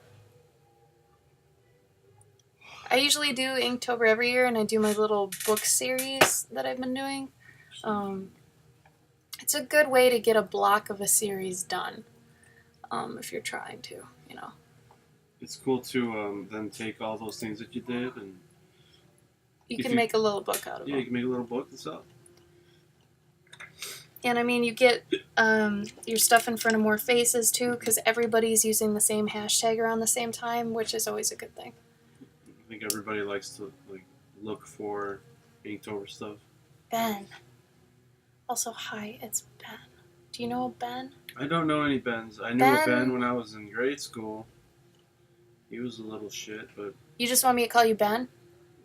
S1: I usually do Inktober every year, and I do my little book series that I've been doing. It's a good way to get a block of a series done, if you're trying to,
S2: It's cool to then take all those things that you did and...
S1: You can make a little book out of them.
S2: Yeah, you can make a little book and stuff.
S1: And I mean, you get your stuff in front of more faces too, because everybody's using the same hashtag around the same time, which is always a good thing.
S2: I think everybody likes to look for Inktober stuff.
S1: Ben. Also, hi, it's Ben. Do you know a Ben?
S2: I don't know any Bens. I knew a Ben when I was in grade school. He was a little shit, but...
S1: You just want me to call you Ben?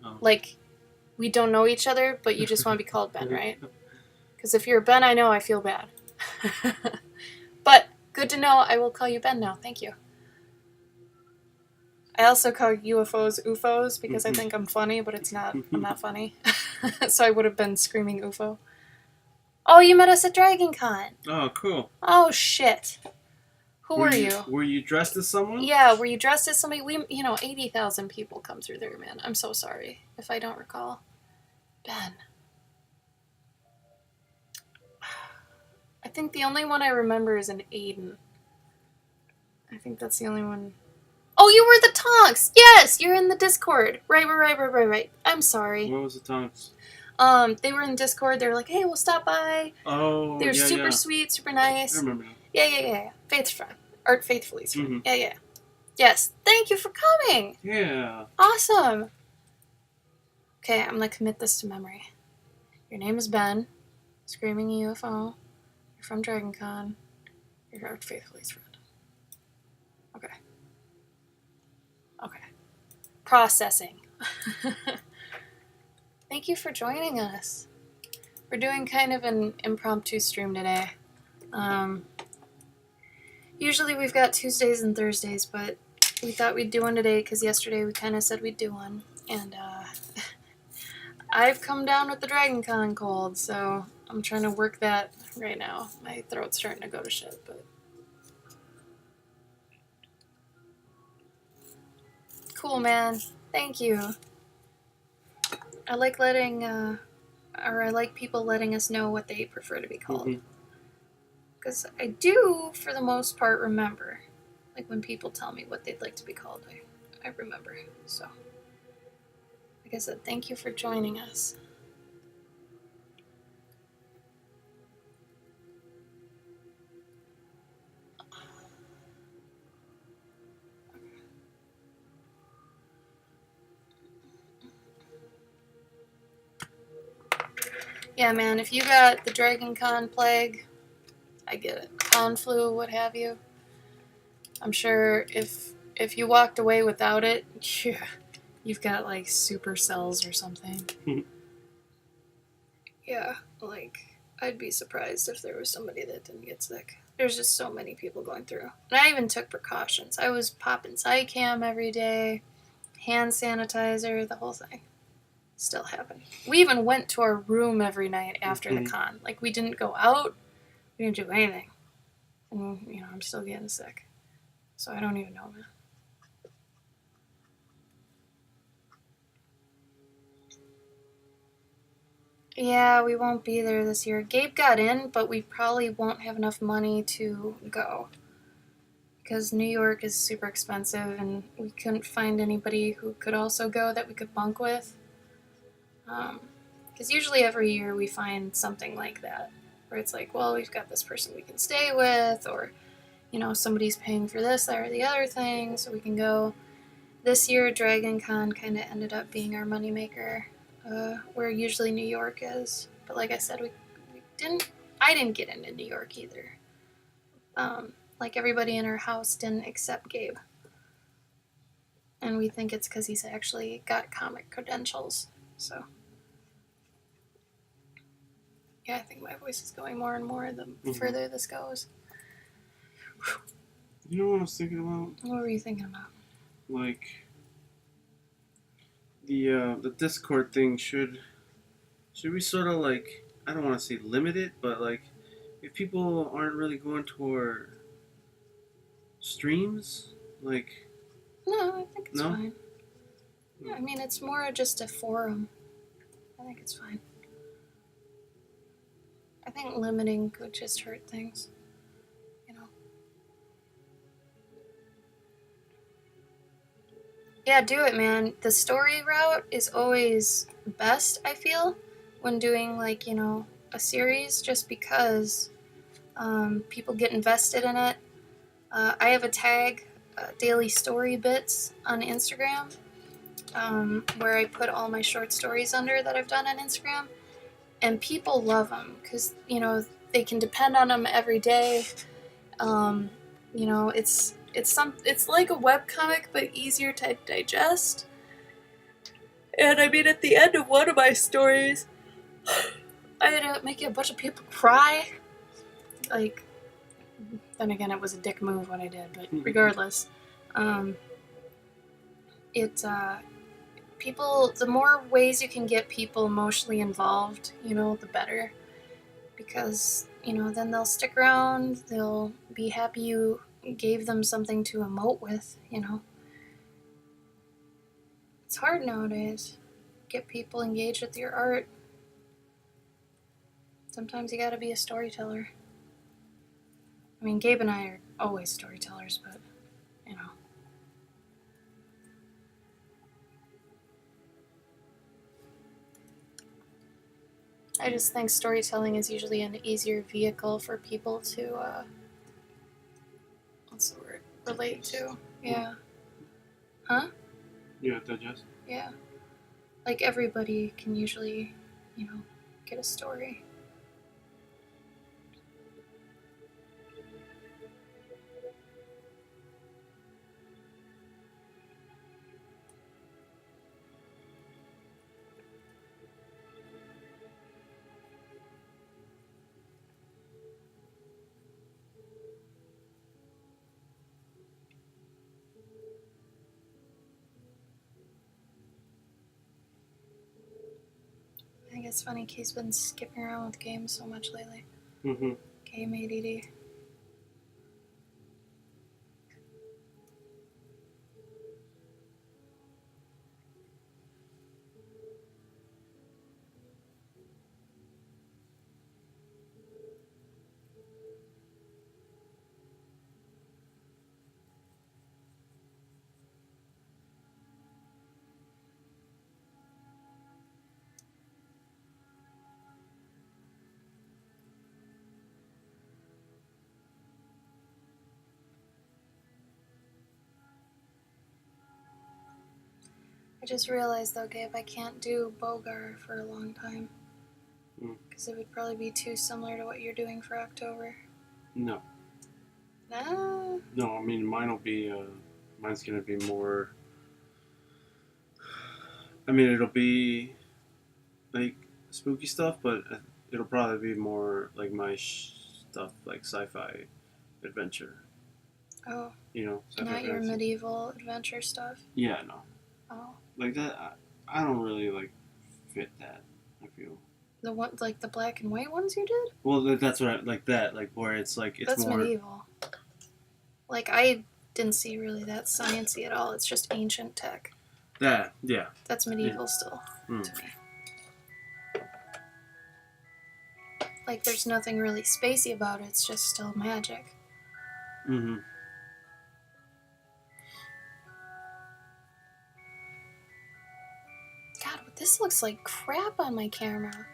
S2: Oh.
S1: We don't know each other, but you just want to be called Ben, right? Because if you're a Ben I know, I feel bad. But good to know. I will call you Ben now. Thank you. I also call UFOs UFOs because I think I'm funny, but it's not. I'm not funny. So I would have been Screaming UFO. Oh, you met us at Dragon Con.
S2: Oh, cool.
S1: Oh, shit. Who were you?
S2: Were you dressed as someone?
S1: Yeah, were you dressed as somebody? 80,000 people come through there, man. I'm so sorry if I don't recall. Ben. I think the only one I remember is an Aiden. I think that's the only one. Oh, you were the Tonks! Yes! You're in the Discord. Right. I'm sorry.
S2: What was the Tonks?
S1: They were in Discord. They were like, hey, we'll stop by.
S2: Oh,
S1: They were super sweet, super nice.
S2: I remember now.
S1: Yeah. Faith's friend. Art Faithfully's friend.
S2: Mm-hmm.
S1: Yeah. Yes. Thank you for coming.
S2: Yeah.
S1: Awesome. Okay, I'm gonna commit this to memory. Your name is Ben. Screaming UFO. You're from Dragon Con. You're Art Faithfully's friend. Okay. Processing. Thank you for joining us. We're doing kind of an impromptu stream today. Usually we've got Tuesdays and Thursdays, but we thought we'd do one today because yesterday we kind of said we'd do one. And I've come down with the Dragon Con cold, so I'm trying to work that right now. My throat's starting to go to shit, but cool, man. Thank you. I like I like people letting us know what they prefer to be called. Because I do, for the most part, remember. Like when people tell me what they'd like to be called, I remember. So, like I said, thank you for joining us. Yeah, man, if you got the Dragon Con plague, I get it. Con flu, what have you. I'm sure if you walked away without it, you've got like super cells or something. Yeah, like I'd be surprised if there was somebody that didn't get sick. There's just so many people going through. And I even took precautions. I was popping Zicam every day, hand sanitizer, the whole thing. Still happened. We even went to our room every night after the con. Like, we didn't go out. We didn't do anything. And, you know, I'm still getting sick. So I don't even know, man. Yeah, we won't be there this year. Gabe got in, but we probably won't have enough money to go. Because New York is super expensive, and we couldn't find anybody who could also go that we could bunk with. Because usually every year we find something like that, where it's like, well, we've got this person we can stay with, or, you know, somebody's paying for this, that, or the other thing, so we can go. This year, Dragon Con kind of ended up being our moneymaker, where usually New York is. But like I said, I didn't get into New York either. Like everybody in our house didn't accept Gabe. And we think it's because he's actually got comic credentials, so. Yeah, I think my voice is going more and more the further this goes.
S2: You know what I was thinking about?
S1: What were you thinking about?
S2: Like the Discord thing should we sort of like, I don't want to say limit it, but like if people aren't really going to our streams, like
S1: No, I think it's
S2: no?
S1: fine. Yeah, I mean, it's more just a forum. I think it's fine. I think limiting could just hurt things, you know. Yeah, do it, man. The story route is always best, I feel, when doing, like, you know, a series, just because people get invested in it. I have a tag, Daily Story Bits, on Instagram, where I put all my short stories under that I've done on Instagram. And people love them because, you know, they can depend on them every day. You know, it's like a webcomic, but easier to digest. And I mean, at the end of one of my stories, I had to make a bunch of people cry. Like, then again, it was a dick move what I did, but regardless, people, the more ways you can get people emotionally involved, you know, the better. Because, you know, then they'll stick around, they'll be happy you gave them something to emote with, you know. It's hard nowadays. Get people engaged with your art. Sometimes you gotta be a storyteller. I mean, Gabe and I are always storytellers, but, you know. I just think storytelling is usually an easier vehicle for people to, what's the word? Relate to. Yeah. Huh?
S2: Yeah, digest.
S1: Yeah. Like, everybody can usually, you know, get a story. I think it's funny Kay's been skipping around with games so much lately.
S2: Mm-hmm.
S1: Game ADD. I just realized though, Gabe, I can't do Bogar for a long time. Because it would probably be too similar to what you're doing for October.
S2: No.
S1: No?
S2: No, I mean, mine's gonna be more, I mean, it'll be, like, spooky stuff, but it'll probably be more, like, my stuff, like, sci-fi adventure.
S1: Oh.
S2: You know?
S1: Not your medieval adventure stuff?
S2: Yeah, no.
S1: Oh.
S2: Like, that, I don't really, like, fit that, I feel.
S1: The one, like the black and white ones you did?
S2: Well, that's what like, where it's, like, it's
S1: That's
S2: more...
S1: medieval. Like, I didn't see really that sciencey at all. It's just ancient tech.
S2: Yeah.
S1: That's medieval still, to me. Like, there's nothing really spacey about it. It's just still magic.
S2: Mm-hmm.
S1: God, this looks like crap on my camera.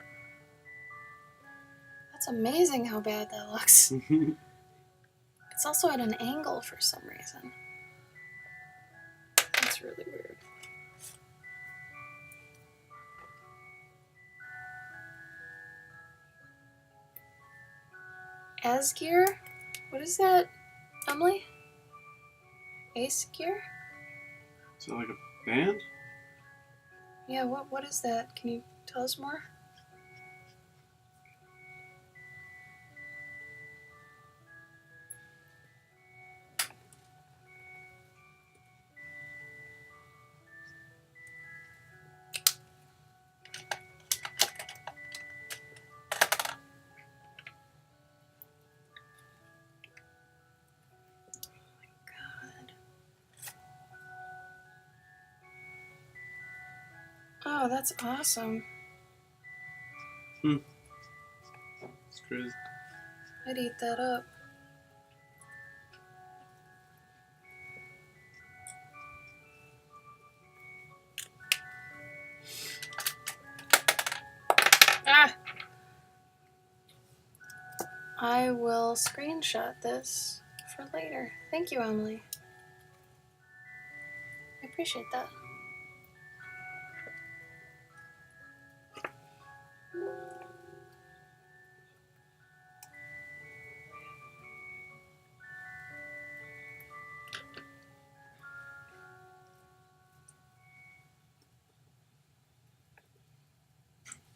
S1: That's amazing how bad that looks. It's also at an angle for some reason. That's really weird. Asgear? What is that, Emily? Ace Gear?
S2: Is that like a band?
S1: Yeah, what is that? Can you tell us more? Oh, that's awesome.
S2: It's crazy.
S1: I'd eat that up. Ah! I will screenshot this for later. Thank you, Emily. I appreciate that.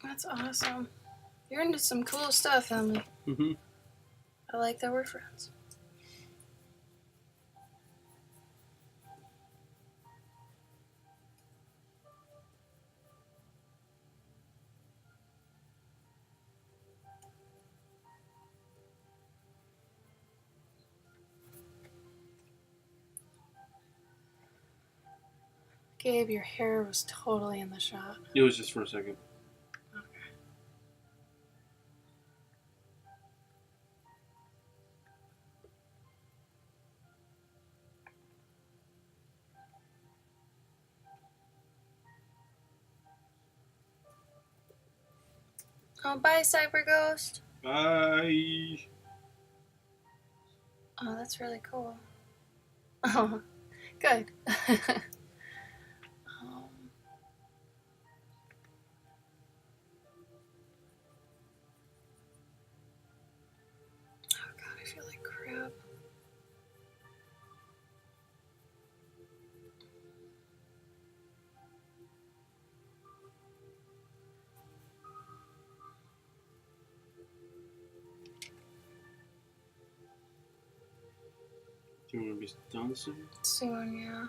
S1: That's awesome. You're into some cool stuff, Emily.
S2: Mm-hmm.
S1: I like that we're friends. Gabe, your hair was totally in the shot.
S2: It was just for a second.
S1: Okay. Oh, bye, Cyber Ghost.
S2: Bye.
S1: Oh, that's really cool. Oh, good. Oh god, I feel like crap.
S2: Do you want to be done soon?
S1: Soon, yeah.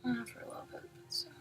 S1: For a little bit, but soon.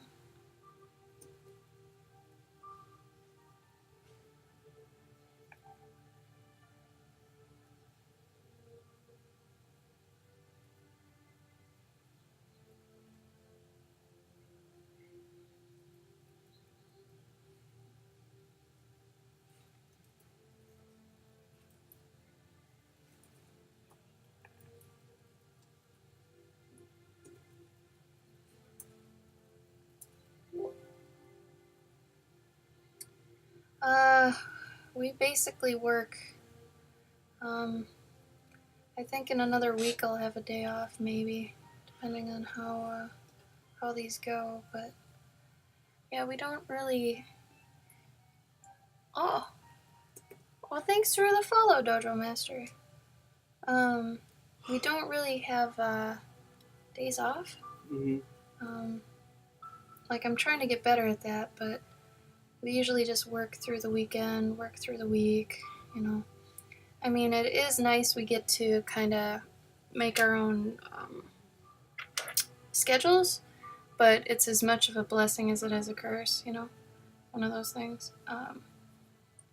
S1: we basically work. I think in another week I'll have a day off, maybe, depending on how these go. But yeah, we don't really. Oh, well, thanks for the follow, Dojo Master. We don't really have days off. Like, I'm trying to get better at that, but we usually just work through the weekend, work through the week, you know. I mean, it is nice we get to kind of make our own schedules, but it's as much of a blessing as it is a curse, you know, one of those things.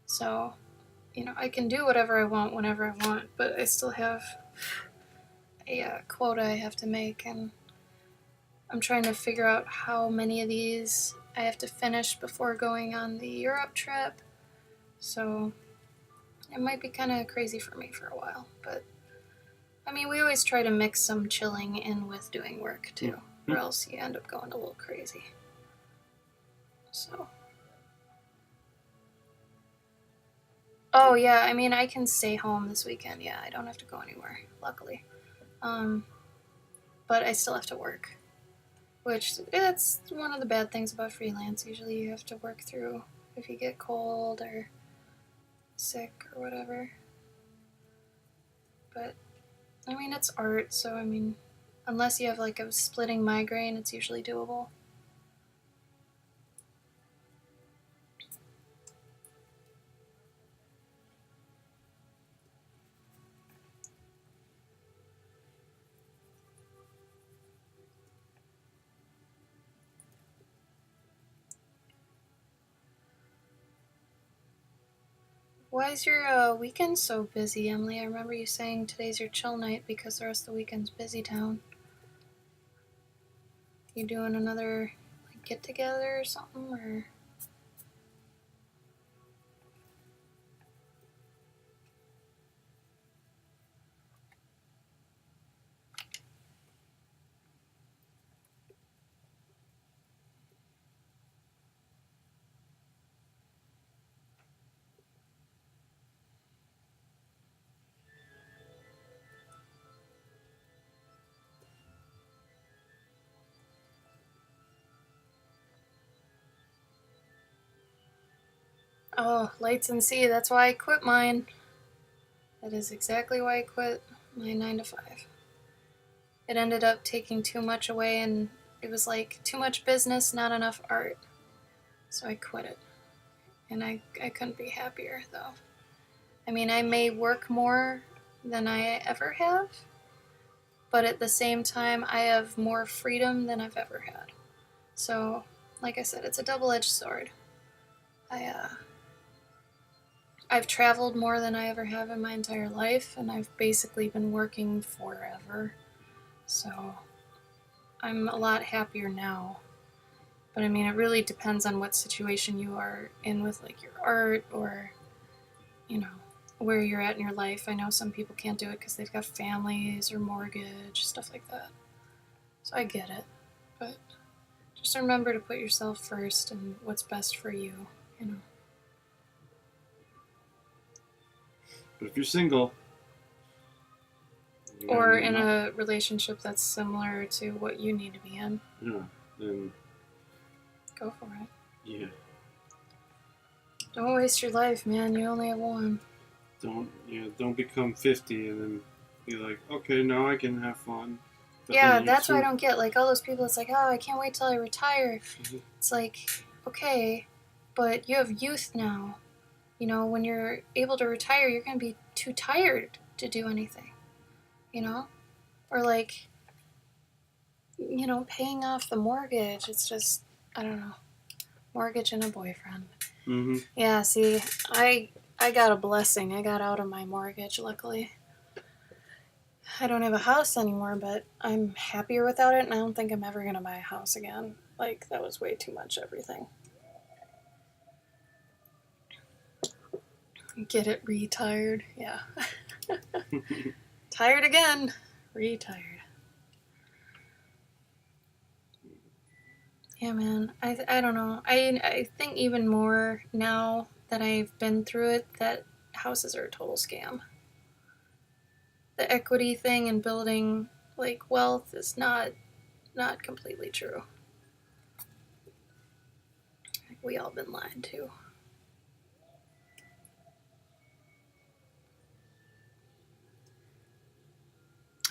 S1: So, you know, I can do whatever I want whenever I want, but I still have a quota I have to make, and I'm trying to figure out how many of these I have to finish before going on the Europe trip. So it might be kind of crazy for me for a while, but I mean, we always try to mix some chilling in with doing work too, or else you end up going a little crazy. So. Oh yeah, I mean, I can stay home this weekend. Yeah, I don't have to go anywhere, luckily. But I still have to work, which it's one of the bad things about freelance. Usually you have to work through if you get cold or sick or whatever. But I mean, it's art, so I mean, unless you have like a splitting migraine, it's usually doable. Why is your weekend so busy, Emily? I remember you saying today's your chill night because the rest of the weekend's busy town. You doing another like get together or something, or? Oh, lights and sea. That's why I quit mine. That is exactly why I quit my 9 to 5. It ended up taking too much away, and it was like too much business, not enough art. So I quit it. And I couldn't be happier, though. I mean, I may work more than I ever have, but at the same time, I have more freedom than I've ever had. So, like I said, it's a double-edged sword. I've traveled more than I ever have in my entire life, and I've basically been working forever. So I'm a lot happier now. But I mean, it really depends on what situation you are in with like your art or, you know, where you're at in your life. I know some people can't do it because they've got families or mortgage, stuff like that. So I get it. But just remember to put yourself first and what's best for you, you know.
S2: But if you're single,
S1: Or in a relationship that's similar to what you need to be in.
S2: Yeah, then
S1: go for it.
S2: Yeah.
S1: Don't waste your life, man. You only have one.
S2: Don't become 50 and then be like, okay, now I can have fun. But
S1: yeah, that's what I don't get. Like all those people, it's like, oh, I can't wait till I retire. Mm-hmm. It's like, okay, but you have youth now. You know, when you're able to retire, you're going to be too tired to do anything. You know? Or like, you know, paying off the mortgage. It's just, I don't know. Mortgage and a boyfriend.
S2: Mm-hmm.
S1: Yeah, see, I got a blessing. I got out of my mortgage, luckily. I don't have a house anymore, but I'm happier without it, and I don't think I'm ever going to buy a house again. Like, that was way too much everything. Get it? Retired? Yeah. Tired again. Retired. Yeah, man. I don't know. I think even more now that I've been through it that houses are a total scam. The equity thing and building like wealth is not completely true. We all been lied to.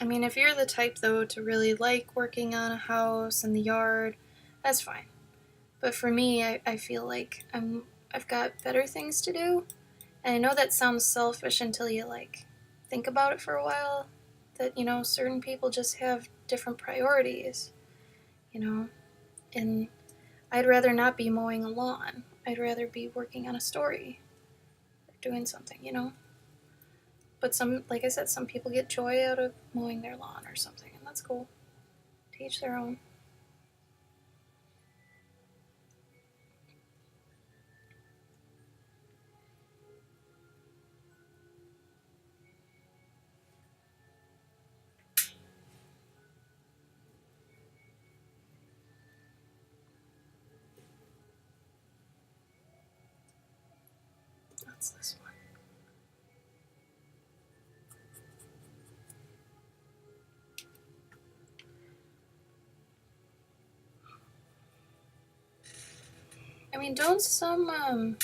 S1: I mean, if you're the type though to really like working on a house and the yard, that's fine. But for me, I feel like I've got better things to do. And I know that sounds selfish until you like think about it for a while. That, you know, certain people just have different priorities, you know. And I'd rather not be mowing a lawn. I'd rather be working on a story or doing something, you know. But some, like I said, some people get joy out of mowing their lawn or something, and that's cool. To each their own. That's this one. I mean, don't some, I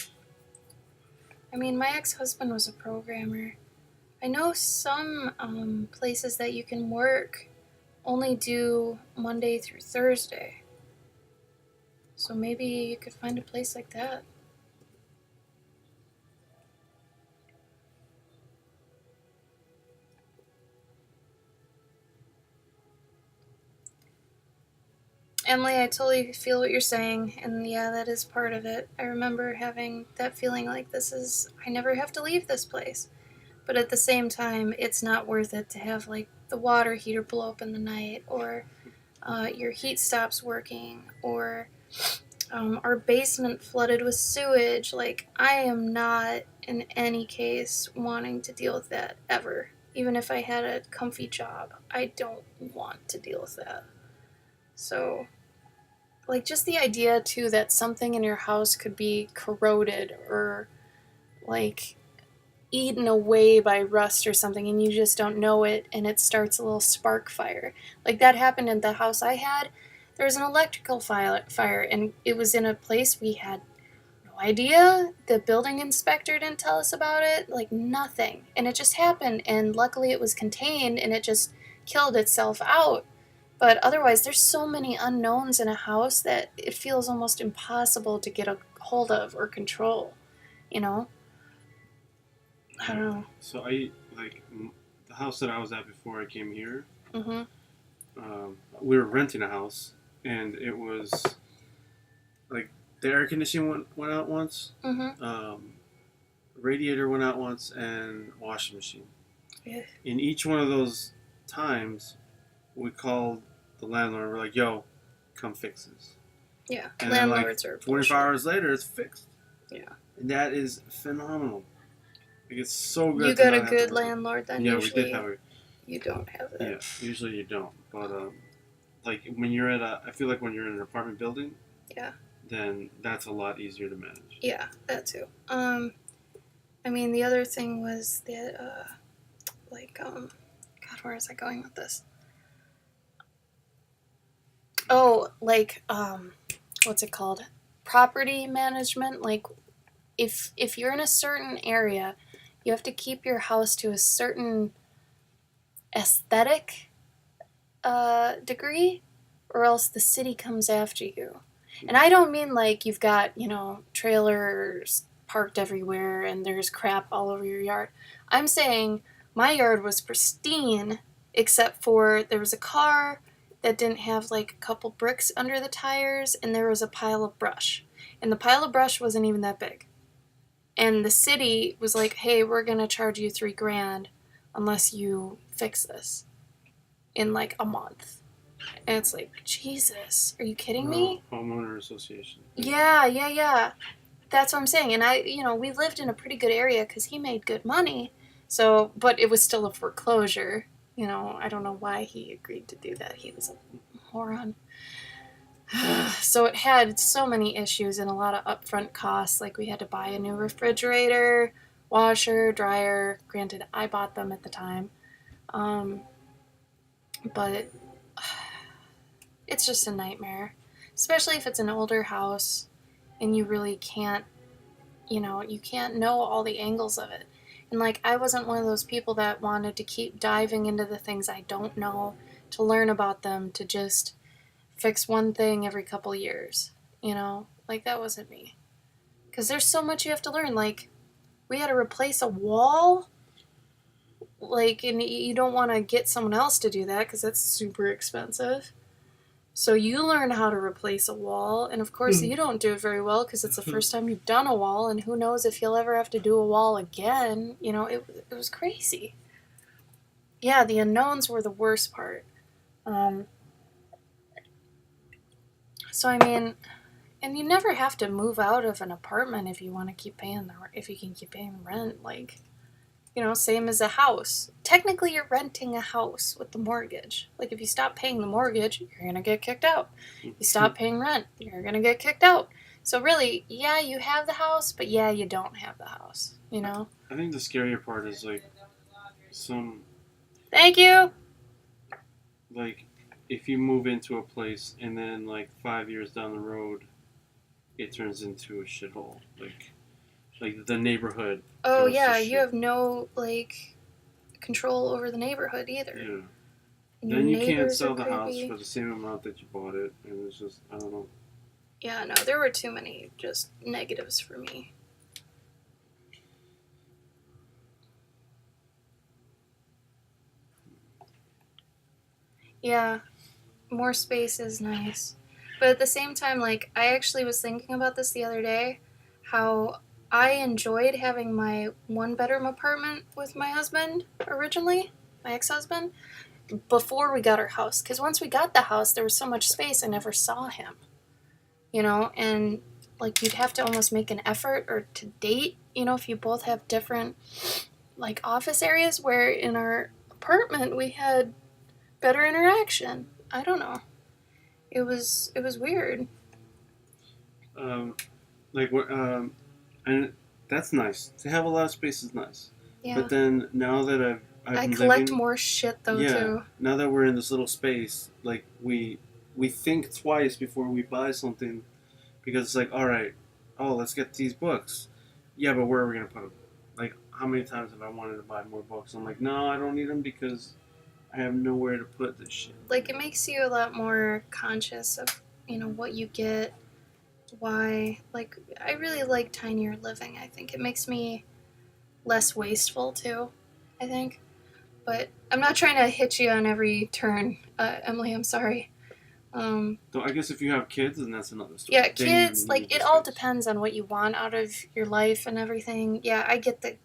S1: mean, my ex-husband was a programmer. I know some places that you can work only do Monday through Thursday. So maybe you could find a place like that. Emily, I totally feel what you're saying, and yeah, that is part of it. I remember having that feeling like I never have to leave this place. But at the same time, it's not worth it to have like the water heater blow up in the night, or your heat stops working, or our basement flooded with sewage. Like, I am not in any case wanting to deal with that ever. Even if I had a comfy job, I don't want to deal with that. So, like, just the idea too that something in your house could be corroded or like eaten away by rust or something and you just don't know it, and it starts a little spark fire. Like, that happened in the house I had. There was an electrical fire, and it was in a place we had no idea. The building inspector didn't tell us about it, like nothing. And it just happened, and luckily it was contained and it just killed itself out. But otherwise, there's so many unknowns in a house that it feels almost impossible to get a hold of or control, you know? I don't know.
S2: So the house that I was at before I came here.
S1: Mm-hmm.
S2: We were renting a house, and it was like the air conditioning went out once.
S1: Mm-hmm.
S2: Radiator went out once, and washing machine.
S1: Yeah.
S2: In each one of those times, we called the landlord. We're like, "Yo, come fix this."
S1: Yeah.
S2: And
S1: Landlords
S2: then,
S1: are
S2: 24 hours later, it's fixed.
S1: Yeah.
S2: And that is phenomenal. Like, it's so good.
S1: You got a good landlord then.
S2: Yeah,
S1: usually
S2: we did have a.
S1: You don't have that.
S2: Yeah, usually you don't. But like when you're I feel like when you're in an apartment building.
S1: Yeah.
S2: Then that's a lot easier to manage.
S1: Yeah, that too. I mean, the other thing was that, God, where is I going with this? Oh, what's it called? Property management. Like, if you're in a certain area, you have to keep your house to a certain aesthetic degree, or else the city comes after you. And I don't mean like you've got, trailers parked everywhere and there's crap all over your yard. I'm saying my yard was pristine, except for there was a car that didn't have like a couple bricks under the tires, and there was a pile of brush. And the pile of brush wasn't even that big. And the city was like, hey, we're going to charge you $3,000 unless you fix this in like a month. And it's like, Jesus, are you kidding me?
S2: Homeowner association.
S1: Yeah. That's what I'm saying. And we lived in a pretty good area because he made good money. So, but it was still a foreclosure. I don't know why he agreed to do that. He was a moron. So it had so many issues and a lot of upfront costs. Like we had to buy a new refrigerator, washer, dryer. Granted, I bought them at the time. But it's just a nightmare, especially if it's an older house and you really can't, you can't know all the angles of it. And like, I wasn't one of those people that wanted to keep diving into the things I don't know to learn about them to just fix one thing every couple years, Like, that wasn't me. Because there's so much you have to learn. Like, we had to replace a wall. Like, and you don't want to get someone else to do that because that's super expensive. So you learn how to replace a wall, and of course you don't do it very well because it's the first time you've done a wall, and who knows if you'll ever have to do a wall again. It was crazy. Yeah, the unknowns were the worst part. So I mean, and you never have to move out of an apartment if you want to keep paying if you can keep paying the rent. Like, same as a house. Technically, you're renting a house with the mortgage. Like, if you stop paying the mortgage, you're going to get kicked out. You stop paying rent, you're going to get kicked out. So really, yeah, you have the house, but yeah, you don't have the house,
S2: I think the scarier part is, like,
S1: Thank you!
S2: Like, if you move into a place and then, like, 5 years down the road, it turns into a shithole. Like the neighborhood.
S1: Oh, yeah, you have no, like, control over the neighborhood either.
S2: Yeah.
S1: And
S2: then you can't
S1: neighbors
S2: sell
S1: are
S2: the house
S1: creepy.
S2: for the same amount that you bought it, and it's just, I don't know.
S1: Yeah, no, there were too many just negatives for me. Yeah, more space is nice. But at the same time, like, I actually was thinking about this the other day, how I enjoyed having my one-bedroom apartment with my husband originally, my ex-husband, before we got our house. Because once we got the house, there was so much space, I never saw him. And, like, you'd have to almost make an effort or to date, if you both have different, like, office areas, where in our apartment we had better interaction. I don't know. It was weird.
S2: And that's nice. To have a lot of space is nice.
S1: Yeah.
S2: But then now that
S1: I
S2: been
S1: collect
S2: living,
S1: more shit though too.
S2: now that we're in this little space, like we think twice before we buy something, because it's like, all right, let's get these books. Yeah, but where are we gonna put them? Like, how many times have I wanted to buy more books? I'm like, no, I don't need them because I have nowhere to put this shit.
S1: Like, it makes you a lot more conscious of, what you get, why. Like, I really like tinier living. I think it makes me less wasteful too, I think. But I'm not trying to hit you on every turn, Emily, I'm sorry.
S2: So I guess if you have kids, then that's another story.
S1: Yeah, kids, like, it all depends on what you want out of your life and everything. Yeah, I get that,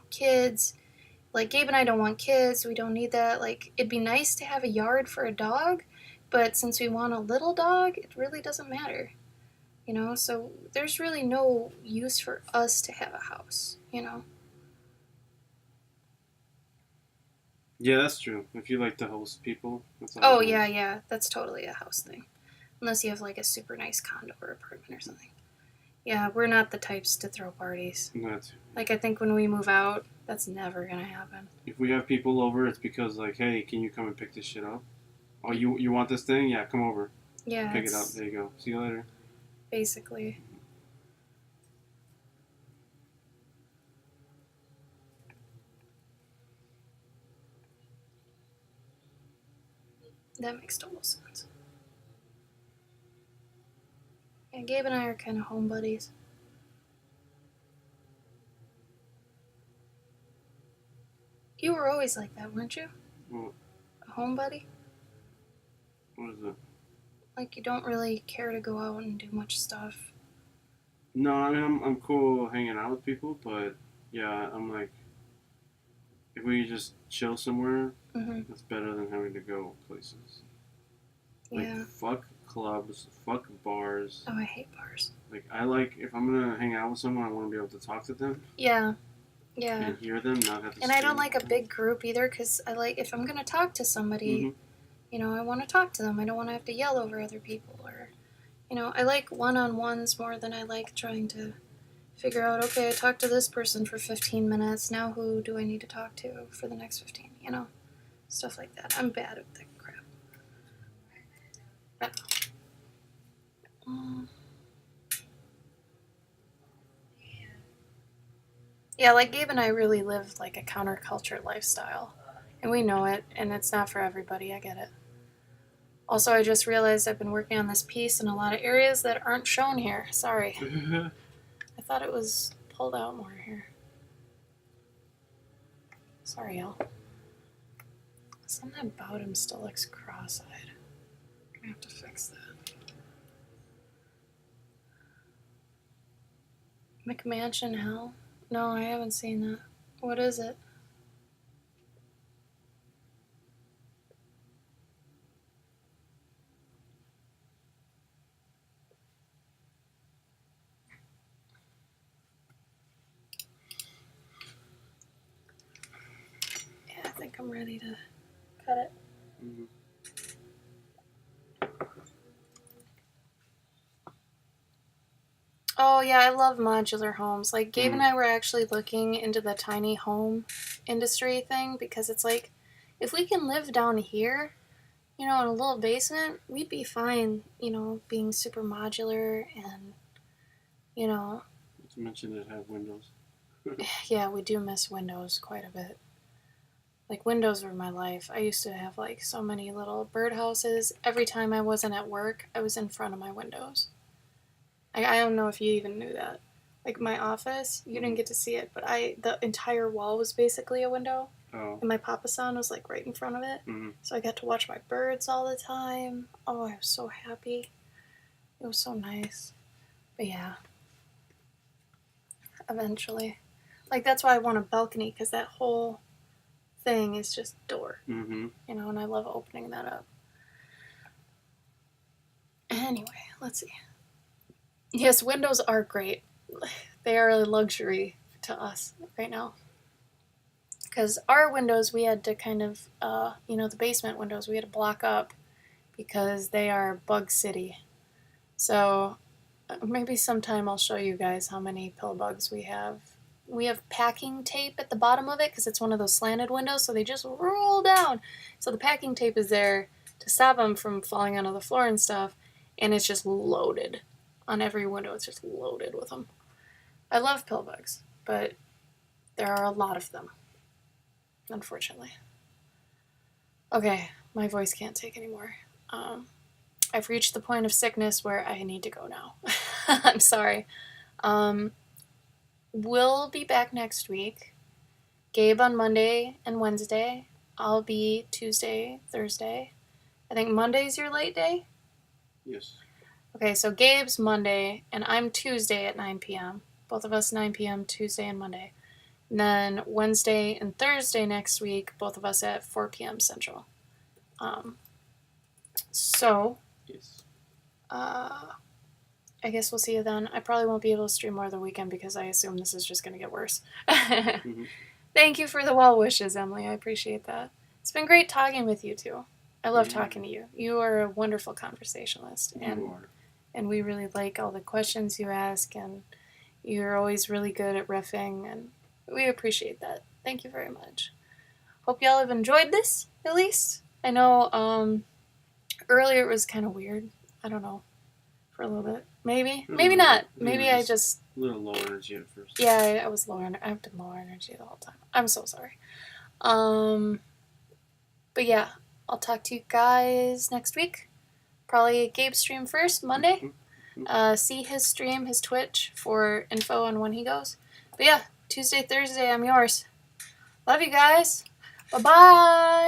S1: kids. Like, Gabe and I don't want kids. We don't need that. Like, it'd be nice to have a yard for a dog, but since we want a little dog, it really doesn't matter. So there's really no use for us to have a house,
S2: Yeah, that's true. If you like to host people, that's all.
S1: Oh, yeah, that's totally a house thing. Unless you have, like, a super nice condo or apartment or something. Yeah, we're not the types to throw parties.
S2: That's
S1: Like, I think when we move out, that's never gonna happen.
S2: If we have people over, it's because, like, hey, can you come and pick this shit up? Oh, you want this thing? Yeah, come over.
S1: Yeah,
S2: Pick it up. There you go. See you later.
S1: Basically. That makes total sense. Yeah, Gabe and I are kind of home buddies. You were always like that, weren't you?
S2: What?
S1: A home buddy?
S2: What is it?
S1: Like, you don't really care to go out and do much stuff.
S2: No, I mean, I'm cool hanging out with people, but yeah, I'm like, if we just chill somewhere, that's better than having to go places. Like,
S1: Yeah.
S2: fuck clubs, fuck bars.
S1: Oh, I hate bars.
S2: Like, I like, if I'm gonna hang out with someone, I want to be able to talk to them.
S1: Yeah.
S2: And hear them, not have to.
S1: And I don't like a big group either, because I like, if I'm gonna talk to somebody, I want to talk to them. I don't want to have to yell over other people or You know, I like one-on-ones more than I like trying to figure out, okay, I talked to this person for 15 minutes, now who do I need to talk to for the next 15, you know? Stuff like that. I'm bad at that crap. Yeah, like Gabe and I really live like a counterculture lifestyle. And we know it, and it's not for everybody, I get it. Also, I just realized I've been working on this piece in a lot of areas that aren't shown here. Sorry. I thought it was pulled out more here. Sorry, y'all. Something about him still looks cross-eyed. I'm gonna have to fix that. McMansion Hell? No, I haven't seen that. What is it? Yeah, I think I'm ready to cut it.
S2: Mm-hmm.
S1: Oh yeah, I love modular homes. Like Gabe and I were actually looking into the tiny home industry thing because it's like, if we can live down here, you know, in a little basement, we'd be fine, you know, being super modular and, you know.
S2: Not to mention it have windows.
S1: Yeah, we do miss windows quite a bit. Like, windows were my life. I used to have, like, so many little birdhouses. Every time I wasn't at work, I was in front of my windows. I don't know if you even knew that. Like, my office, you didn't get to see it, but the entire wall was basically a window.
S2: Oh.
S1: And my papasan was, like, right in front of it.
S2: Mm-hmm.
S1: So I got to watch my birds all the time. Oh, I was so happy. It was so nice. But yeah. Eventually. Like, that's why I want a balcony, because that whole thing is just door.
S2: Mm-hmm.
S1: You know, and I love opening that up. Anyway, let's see. Yes, windows are great. They are a luxury to us right now. Because our windows, we had to kind of, you know, the basement windows, we had to block up because they are bug city. So maybe sometime I'll show you guys how many pill bugs we have. We have packing tape at the bottom of it because it's one of those slanted windows, so they just roll down. So the packing tape is there to stop them from falling onto the floor and stuff, and it's just loaded on every window. It's just loaded with them. I love pill bugs, but there are a lot of them, unfortunately. Okay, my voice can't take anymore. I've reached the point of sickness where I need to go now. I'm sorry. We'll be back next week. Gabe on Monday and Wednesday. I'll be Tuesday, Thursday. I think Monday's your late day?
S2: Yes.
S1: Okay, so Gabe's Monday, and I'm Tuesday at 9 p.m. Both of us 9 p.m. Tuesday and Monday. And then Wednesday and Thursday next week, both of us at 4 p.m. Central. So,
S2: Yes.
S1: I guess we'll see you then. I probably won't be able to stream more of the weekend because I assume this is just going to get worse. Thank you for the well wishes, Emily. I appreciate that. It's been great talking with you, too. I love talking to you. You are a wonderful conversationalist. And we really like all the questions you ask, and you're always really good at riffing, and we appreciate that. Thank you very much. Hope y'all have enjoyed this, at least. I know earlier it was kind of weird. I don't know. For a little bit. Maybe. Maybe not. Maybe I just...
S2: A little low energy at first.
S1: Yeah, I was lower. I've been lower energy the whole time. I'm so sorry. But yeah, I'll talk to you guys next week. Probably Gabe's stream first, Monday. See his stream, his Twitch, for info on when he goes. But yeah, Tuesday, Thursday, I'm yours. Love you guys. Bye-bye.